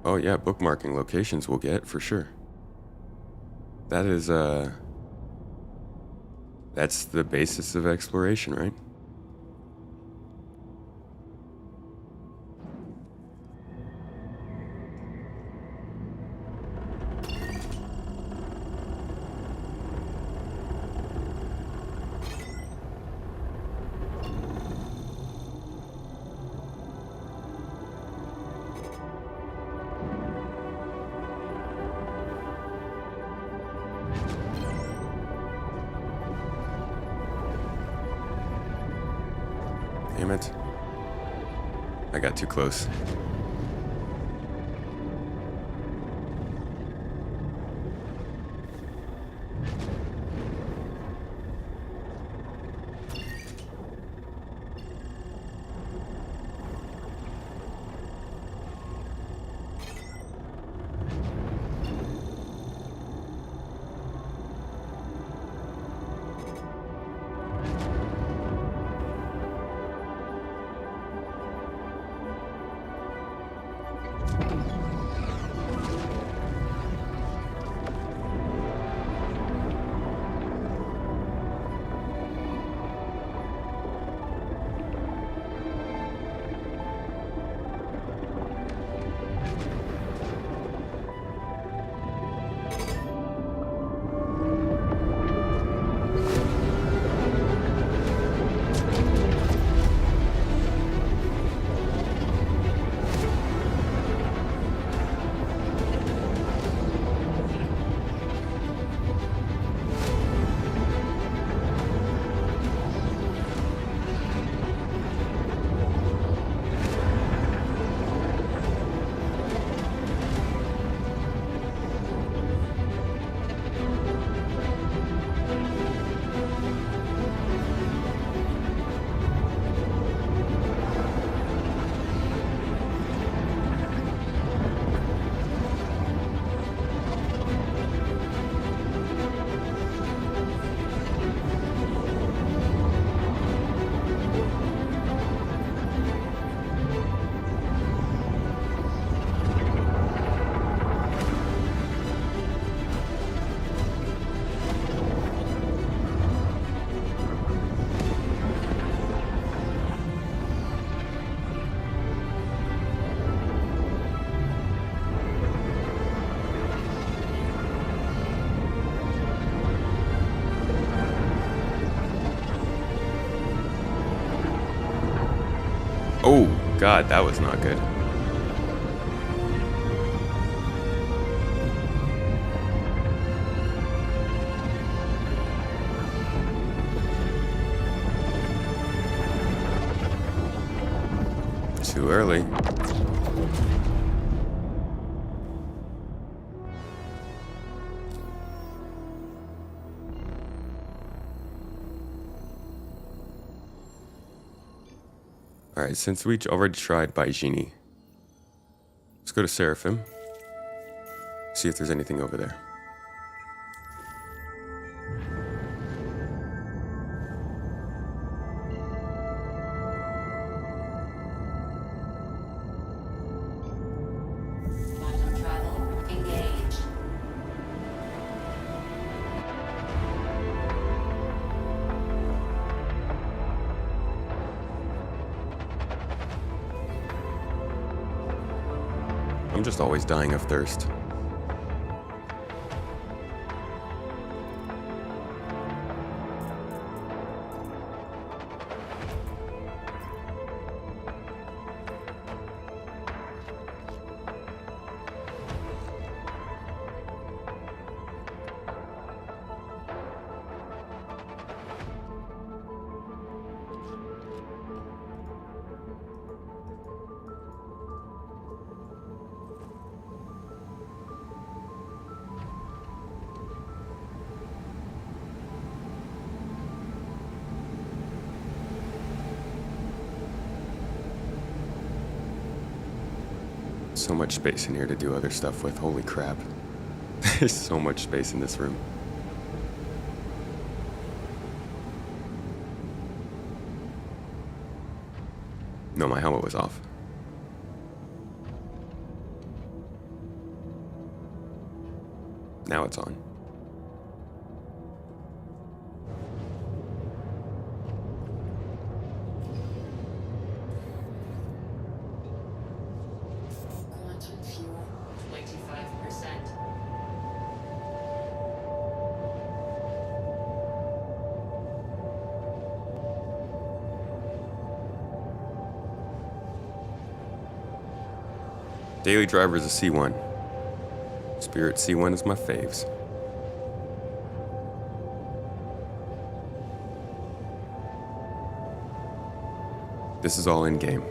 Oh yeah, bookmarking locations we'll get for sure. That is that's the basis of exploration, right? Damn it. I got too close. Oh, God, that was not good. Too early. Alright, since we already tried by Genie, let's go to Seraphim. See if there's anything over there. Quantum travel engaged. I'm just always dying of thirst. So much space in here to do other stuff with. Holy crap. There's so much space in this room. No, my helmet was off. Now it's on. Quantum fuel 25%. Daily driver is a C1. Spirit C1 is my faves. This is all in game.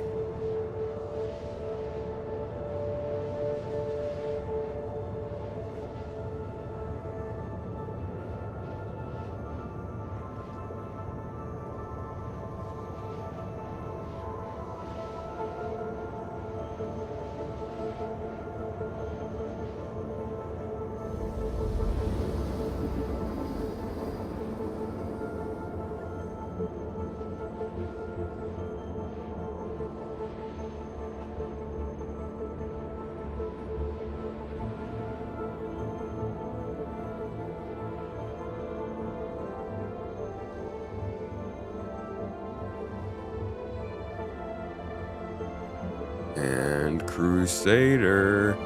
And Crusader,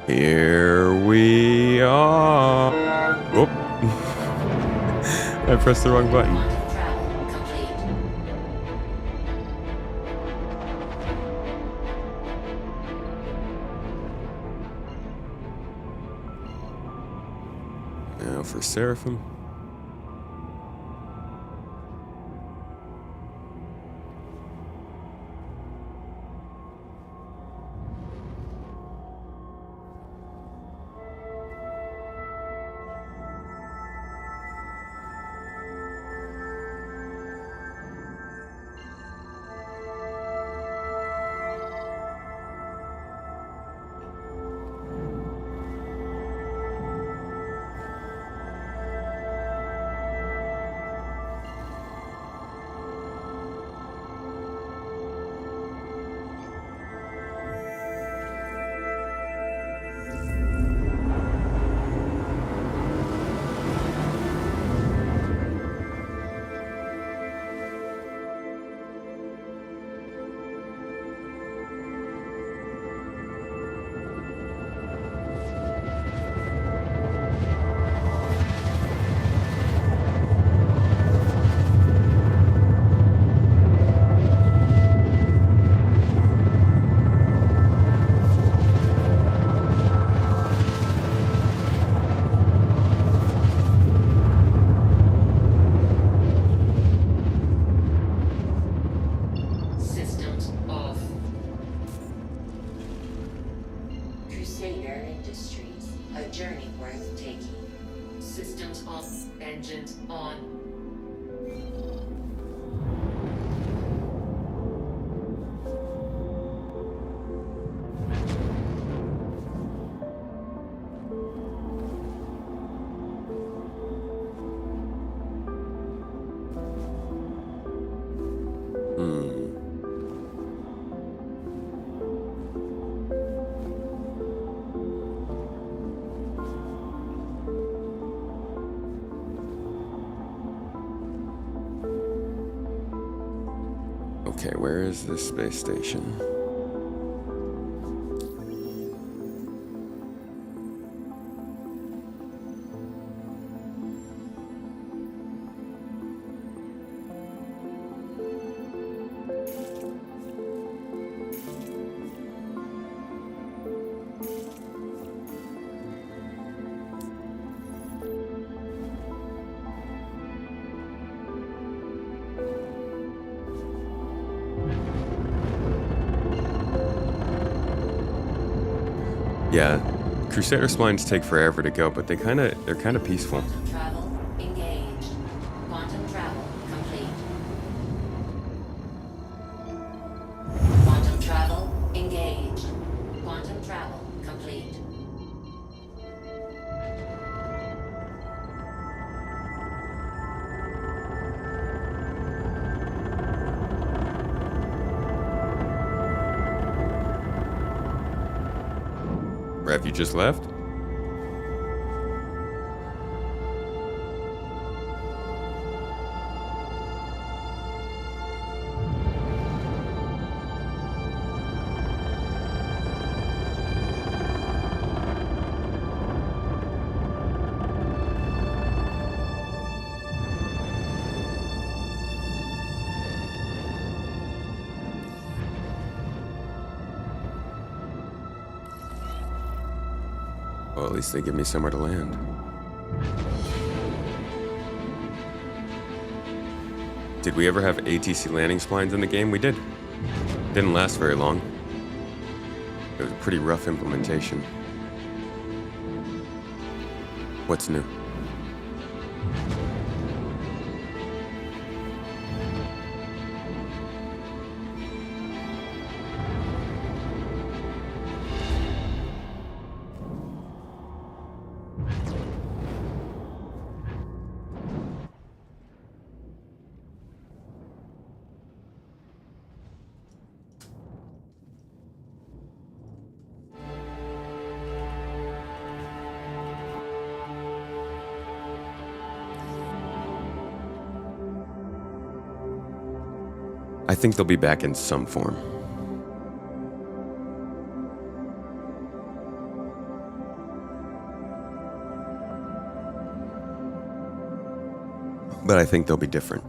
here we are. Oh, I pressed the wrong button. Quantum travel complete. Now for Seraphim. Okay, where is this space station? Yeah, Crusader splines take forever to go, but they're kind of peaceful. Quantum travel engaged. Quantum travel complete. Quantum travel engaged. Quantum travel complete. Rev, you just left? Well, at least they give me somewhere to land. Did we ever have ATC landing splines in the game? We did. Didn't last very long. It was a pretty rough implementation. What's new? I think they'll be back in some form. But I think they'll be different.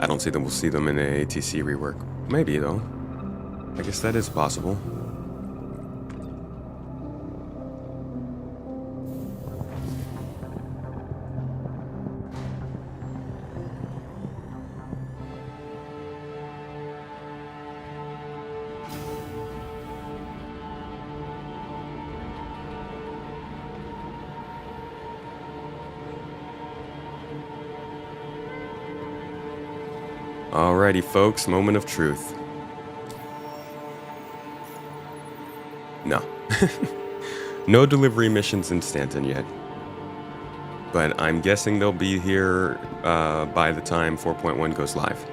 I don't see that we'll see them in an ATC rework. Maybe, though. I guess that is possible. Alrighty, folks, moment of truth. No. No delivery missions in Stanton yet. But I'm guessing they'll be here by the time 4.1 goes live.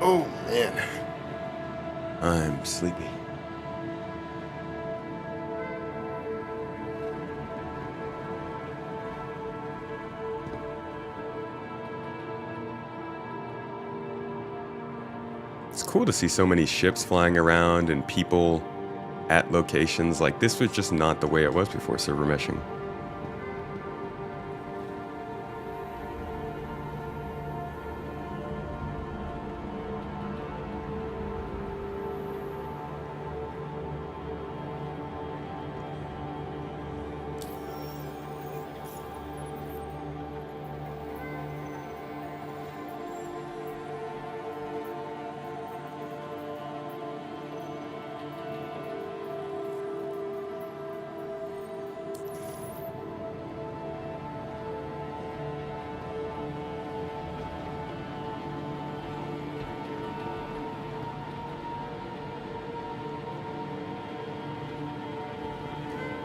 Oh, man. I'm sleepy. It's cool to see so many ships flying around and people at locations. Like, this was just not the way it was before server meshing.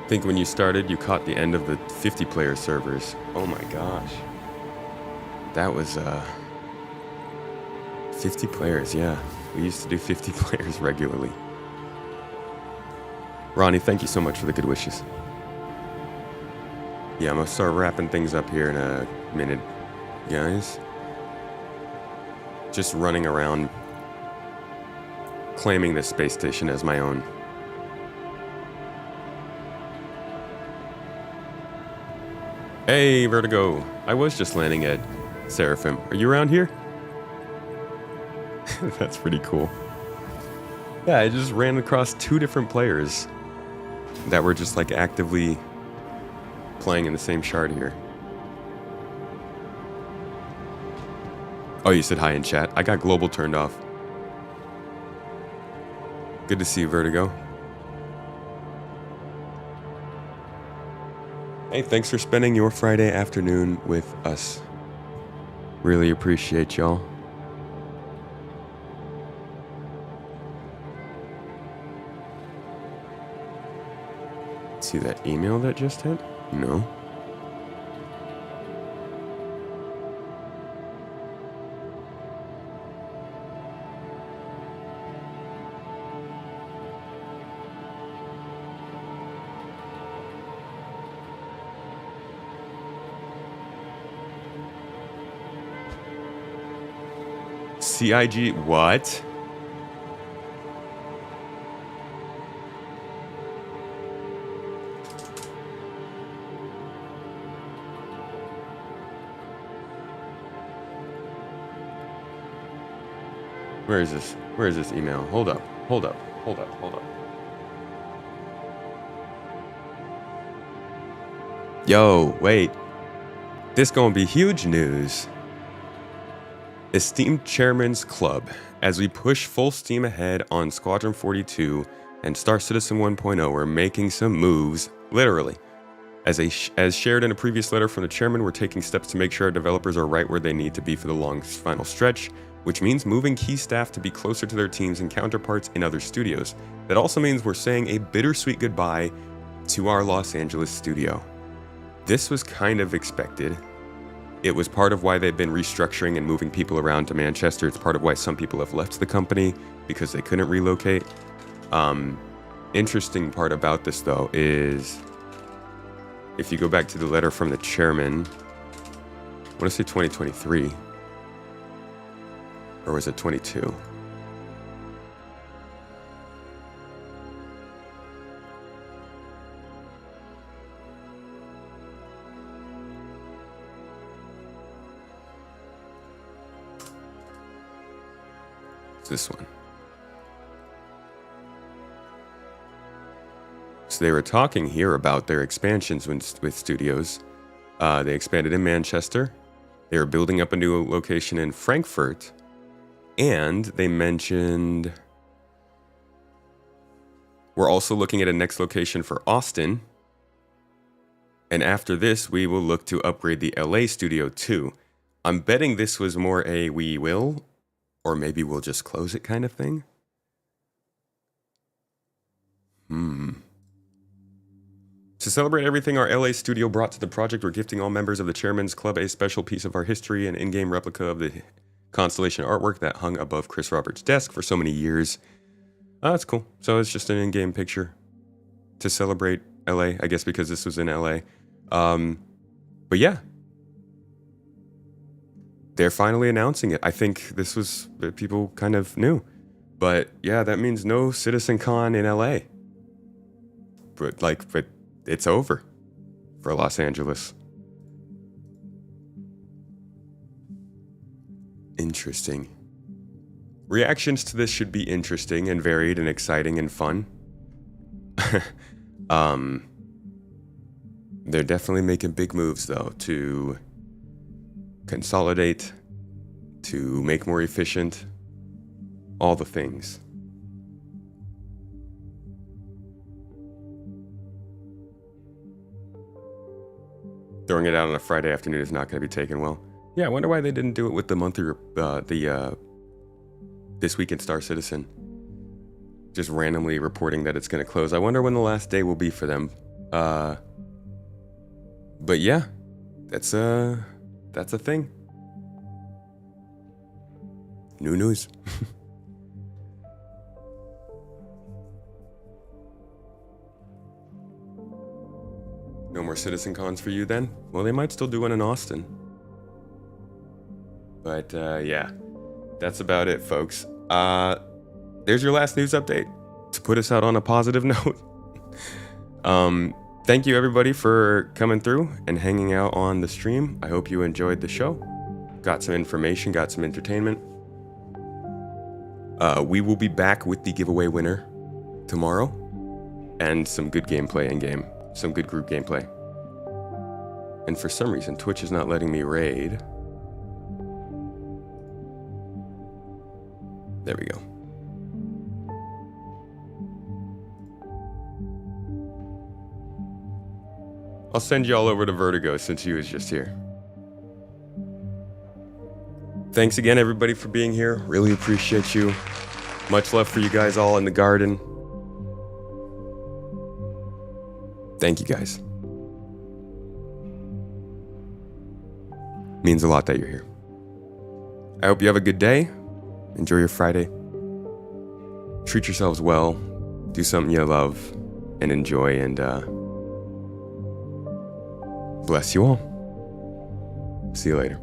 I think when you started, you caught the end of the 50-player servers. Oh my gosh. That was 50 players, yeah. We used to do 50 players regularly. Ronnie, thank you so much for the good wishes. Yeah, I'm gonna start wrapping things up here in a minute, guys. Just running around claiming this space station as my own. Hey, Vertigo. I was just landing at Seraphim. Are you around here? That's pretty cool. Yeah, I just ran across 2 different players that were just like actively playing in the same shard here. Oh, you said hi in chat. I got global turned off. Good to see you, Vertigo. Hey, thanks for spending your Friday afternoon with us. Really appreciate y'all. See that email that just hit? No. CIG, what? Where is this? Where is this email? Hold up, hold up, hold up, hold up. Yo, wait. This gonna be huge news. Esteemed Chairman's Club, as we push full steam ahead on Squadron 42 and Star Citizen 1.0, we're making some moves, literally. As shared in a previous letter from the chairman, we're taking steps to make sure our developers are right where they need to be for the long final stretch, which means moving key staff to be closer to their teams and counterparts in other studios. That also means we're saying a bittersweet goodbye to our Los Angeles studio. This was kind of expected. It was part of why they've been restructuring and moving people around to Manchester. It's part of why some people have left the company because they couldn't relocate. Interesting part about this, though, is if you go back to the letter from the chairman, I want to say 2023, or was it 22? This one. So they were talking here about their expansions with studios. They expanded in Manchester. They were building up a new location in Frankfurt. And they mentioned we're also looking at a next location for Austin. And after this, we will look to upgrade the LA studio too. I'm betting this was more a we will, or maybe we'll just close it kind of thing. To celebrate everything our LA studio brought to the project, we're gifting all members of the Chairman's Club a special piece of our history, an in-game replica of the Constellation artwork that hung above Chris Roberts' desk for so many years. That's cool. So it's just an in-game picture to celebrate LA, I guess because this was in LA. But yeah. They're finally announcing it. I think this was people kind of knew. But yeah, that means no CitizenCon in LA. But it's over for Los Angeles. Interesting. Reactions to this should be interesting and varied and exciting and fun. They're definitely making big moves though to consolidate, to make more efficient, all the things. Throwing it out on a Friday afternoon is not going to be taken well. Yeah, I wonder why they didn't do it with the monthly, This Week in Star Citizen. Just randomly reporting that it's going to close. I wonder when the last day will be for them. But yeah, that's a thing. New news. No more citizen cons for you then? Well, they might still do one in Austin. But yeah, that's about it, folks. There's your last news update to put us out on a positive note. Thank you everybody for coming through and hanging out on the stream. I hope you enjoyed the show. Got some information, got some entertainment. We will be back with the giveaway winner tomorrow and some good gameplay in-game, some good group gameplay. And for some reason, Twitch is not letting me raid. There we go. I'll send you all over to Vertigo since he was just here. Thanks again, everybody, for being here. Really appreciate you. Much love for you guys all in the garden. Thank you, guys. Means a lot that you're here. I hope you have a good day. Enjoy your Friday. Treat yourselves well. Do something you love and enjoy, and bless you all. See you later.